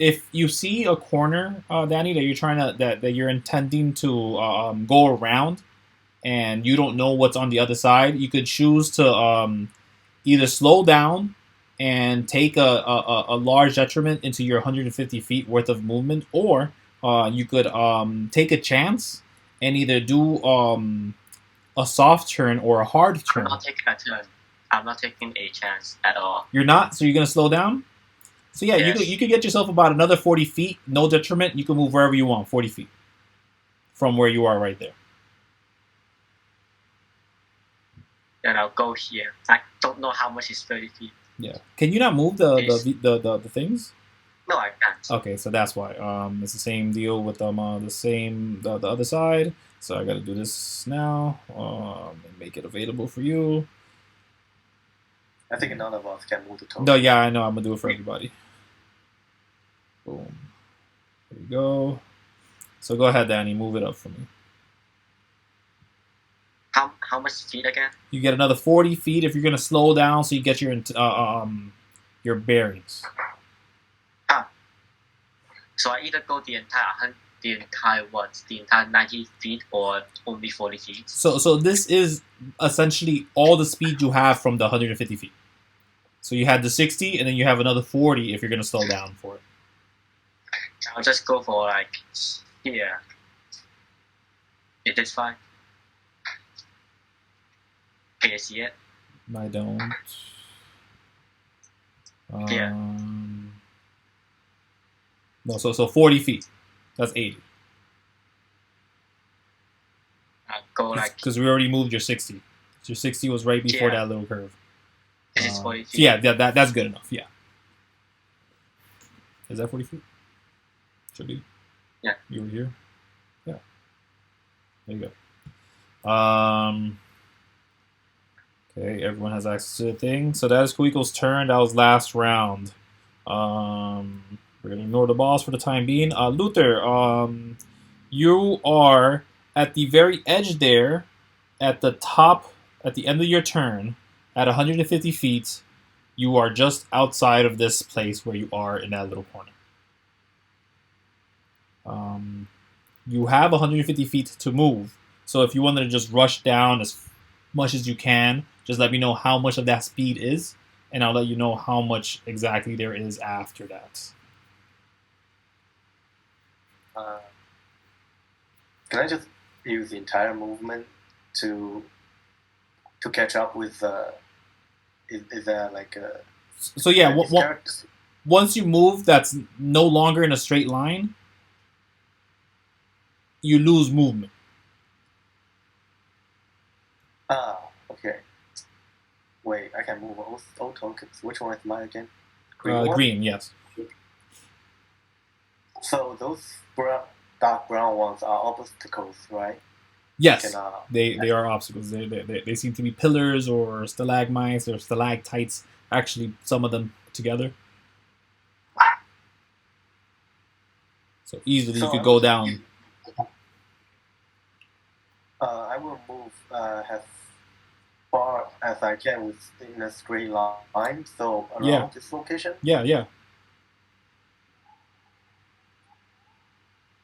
if you see a corner, Danny, that you're trying to that you're intending to go around, and you don't know what's on the other side, you could choose to either slow down and take a large detriment into your 150 feet worth of movement, or you could take a chance and either do a soft turn or a hard turn. I'm not taking a turn. I'm not taking a chance at all. You're not? So you're going to slow down? So yeah, Yes. you could get yourself about another 40 feet, no detriment. You can move wherever you want, 40 feet from where you are right there. Then I'll go here. I don't know how much is 30 feet. Yeah. Can you not move the things? No, I can't. Okay, so that's why. It's the same deal with the other side. So I got to do this now and make it available for you. I think none of us can move the token. No, yeah, I know. I'm gonna do it for everybody. Boom. There you go. So go ahead, Danny. Move it up for me. How much feet again? You get another 40 feet if you're gonna slow down, so you get your bearings. So I either go the entire 90 feet or only 40 feet. So this is essentially all the speed you have from the 150 feet. So you had the 60, and then you have another 40 if you're gonna slow down for it. I'll just go for like here. It is fine. Can you see it? I don't. Yeah. No, so 40 feet. That's 80. I'll go like... Because we already moved your 60. Your 60 was right before that little curve. This is 40 feet. So yeah, that's good enough, yeah. Is that 40 feet? Should be. Yeah. You were here? Yeah. There you go. Okay, everyone has access to the thing. So that is Kuiko's turn. That was last round. We're going to ignore the boss for the time being. Luther, you are at the very edge there, at the top, at the end of your turn, at 150 feet. You are just outside of this place where you are in that little corner. You have 150 feet to move. So if you wanted to just rush down as much as you can, just let me know how much of that speed is, and I'll let you know how much exactly there is after that. Can I just use the entire movement to catch up with? Is there like a? So yeah, once you move, that's no longer in a straight line. You lose movement. Okay. Wait, I can move all tokens. Which one is mine again? Green, yes. So those dark brown ones are obstacles, right? Yes, they are obstacles. They seem to be pillars or stalagmites or stalactites. Actually, some of them together. So easily you could go down. I will move as far as I can within a straight line. So around this location. Yeah.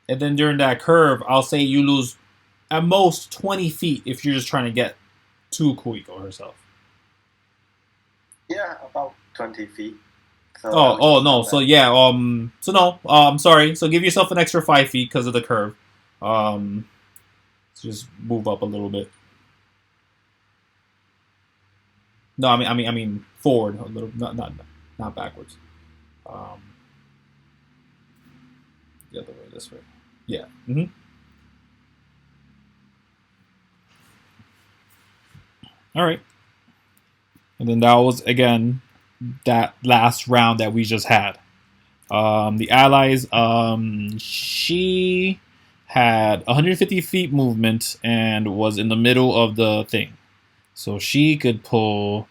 And then during that curve, I'll say you lose at most 20 feet if you're just trying to get to Kuiko herself. Yeah, about 20 feet. So no. So yeah, so no, I'm sorry. So give yourself an extra 5 feet because of the curve. So just move up a little bit. No, I mean forward a little, not backwards. The other way, this way. Yeah. Mm-hmm. All right. And then that was, again, that last round that we just had. The allies, she had 150 feet movement and was in the middle of the thing. So she could pull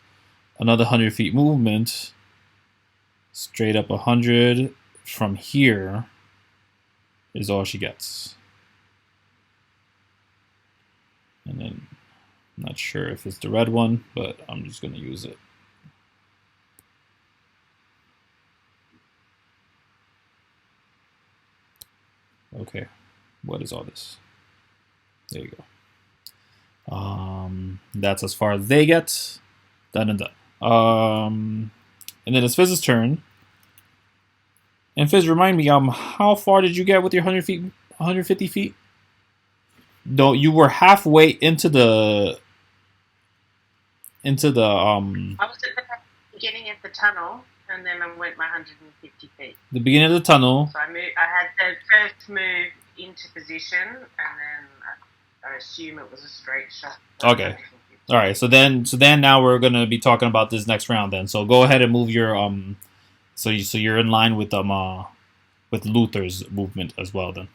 another 100 feet movement straight up 100 from here is all she gets. And then I'm not sure if it's the red one, but I'm just going to use it. Okay, what is all this? There you go. That's as far as they get. Done and done. And then it's Fizz's turn. And Fizz, remind me, how far did you get with your 100 feet, 150 feet? No, you were halfway into the. I was at the beginning of the tunnel, and then I went my 150 feet. The beginning of the tunnel. So I had the first move into position, and then I assume it was a straight shot. Okay. All right. So then now we're gonna be talking about this next round. Then, so go ahead and move your So you're in line with Luther's movement as well. Then. Do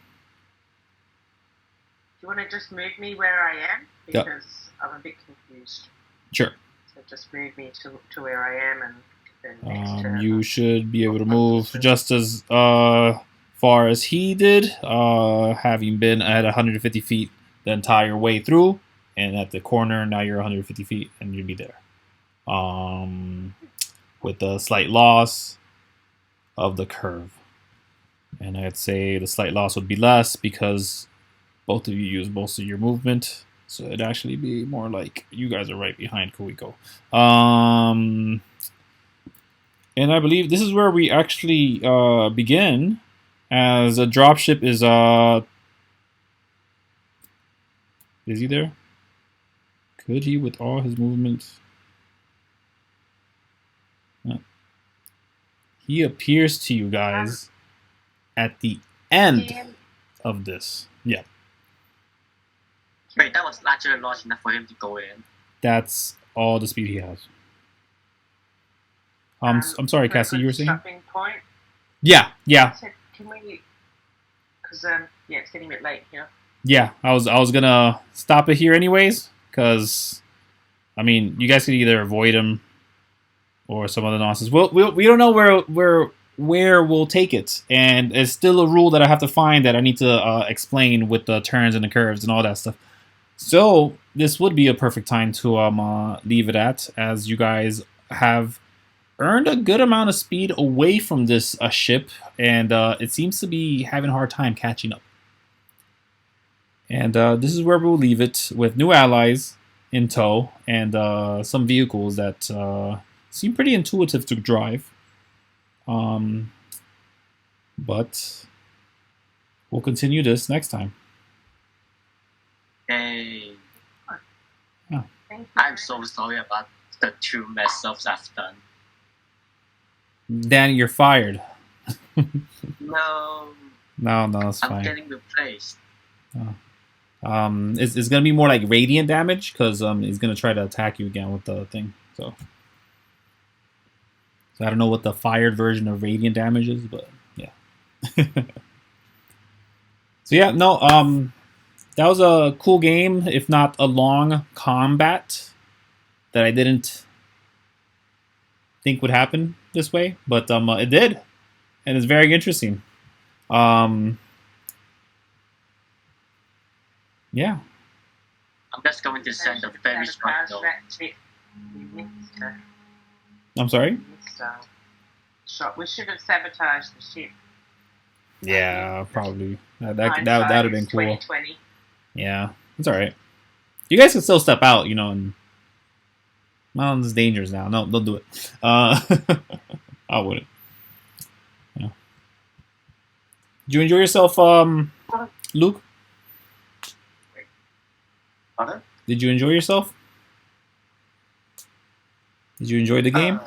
you want to just move me where I am? Because I'm a bit confused. Sure. So just move me to where I am, and then next turn. You should be able to move just as far as he did, having been at 150 feet the entire way through, and at the corner now you're 150 feet, and you'd be there. With a slight loss of the curve, and I'd say the slight loss would be less because both of you use most of your movement, so it'd actually be more like you guys are right behind Kuiko. And I believe this is where we actually begin, as a dropship is he there? Could he with all his movements? He appears to you guys at the end of this. Yeah. Wait, that was actually large enough for him to go in. That's all the speed he has. I'm sorry, Cassie, you were saying? Stopping point. Yeah. So can we? Because it's getting a bit late here. Yeah, I was gonna stop it here anyways, because I mean, you guys can either avoid him or some other nonsense. We don't know where we'll take it, and it's still a rule that I have to find that I need to explain with the turns and the curves and all that stuff. So this would be a perfect time to leave it at, as you guys have earned a good amount of speed away from this ship, and it seems to be having a hard time catching up. And this is where we'll leave it, with new allies in tow and some vehicles that seem pretty intuitive to drive. But we'll continue this next time. Hey. Yeah. I'm so sorry about the 2 mess-ups I've done. Danny, you're fired. No. No, it's fine. I'm getting replaced. It's gonna be more like radiant damage, because he's gonna try to attack you again with the thing. So I don't know what the fired version of radiant damage is, but yeah. So yeah, no, that was a cool game, if not a long combat that I didn't think would happen this way, but it did, and it's very interesting. Yeah. I'm just going to send a very strong note. I'm sorry? We should have sabotaged the ship. Yeah, probably. That would have been cool. 2020. Yeah, it's alright. You guys can still step out, and well, it's dangerous now. No, don't do it. I wouldn't. Yeah. Did you enjoy yourself, Luke? Pardon? Did you enjoy yourself? Did you enjoy the game?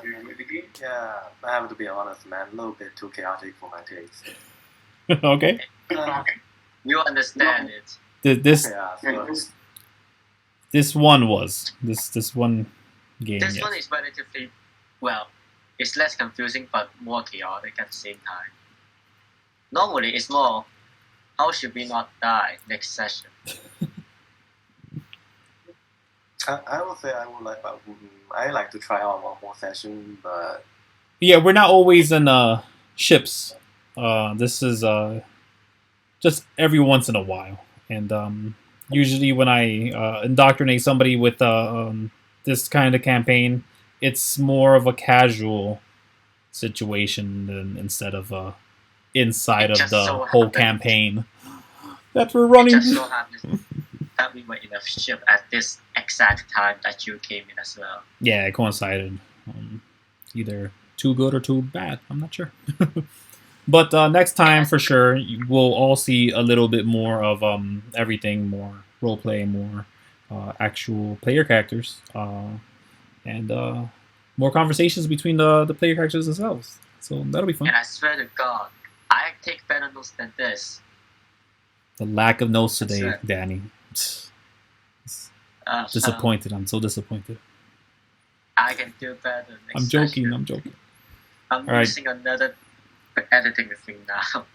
Yeah, I have to be honest, man. A little bit too chaotic for my taste. Okay. You understand it. This one was this one game. This yes. one is relatively, well, it's less confusing but more chaotic at the same time. Normally, it's more, how should we not die next session? I would say I like to try out one more session, but yeah, we're not always in ships. This is just every once in a while, and usually when I indoctrinate somebody with this kind of campaign, it's more of a casual situation instead of inside of the whole campaign that we're running. It just so happens that we were in a ship at this exact time that you came in as well. Yeah, it coincided. Either too good or too bad. I'm not sure. But next time, for sure, we'll all see a little bit more of everything, more roleplay, more actual player characters, and more conversations between the player characters themselves. So that'll be fun. And I swear to God, I take better notes than this. The lack of notes today, Danny. Disappointed. I'm so disappointed. I can do better next I'm joking. session. I'm joking. I'm All using another editing thing now.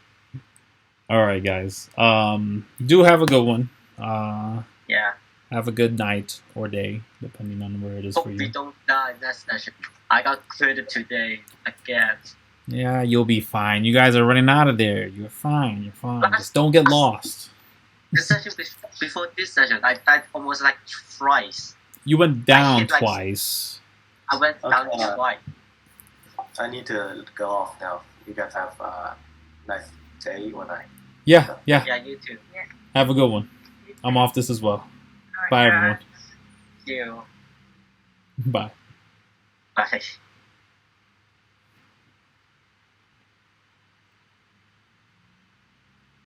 All right, guys. Do have a good one. Yeah. Have a good night or day, depending on where it is Hope for we you. don't die next session. I got cleared today again. Yeah, you'll be fine. You guys are running out of there. You're fine. You're fine. Just don't get lost. The session before this session, I died almost like thrice. You went down hit, like, twice. I went down Okay. twice. I need to go off now. You guys have a nice day or night. Yeah. Yeah, you too. Have a good one. I'm off this as well. Alright, Bye, guys. everyone. See you. Bye. Bye.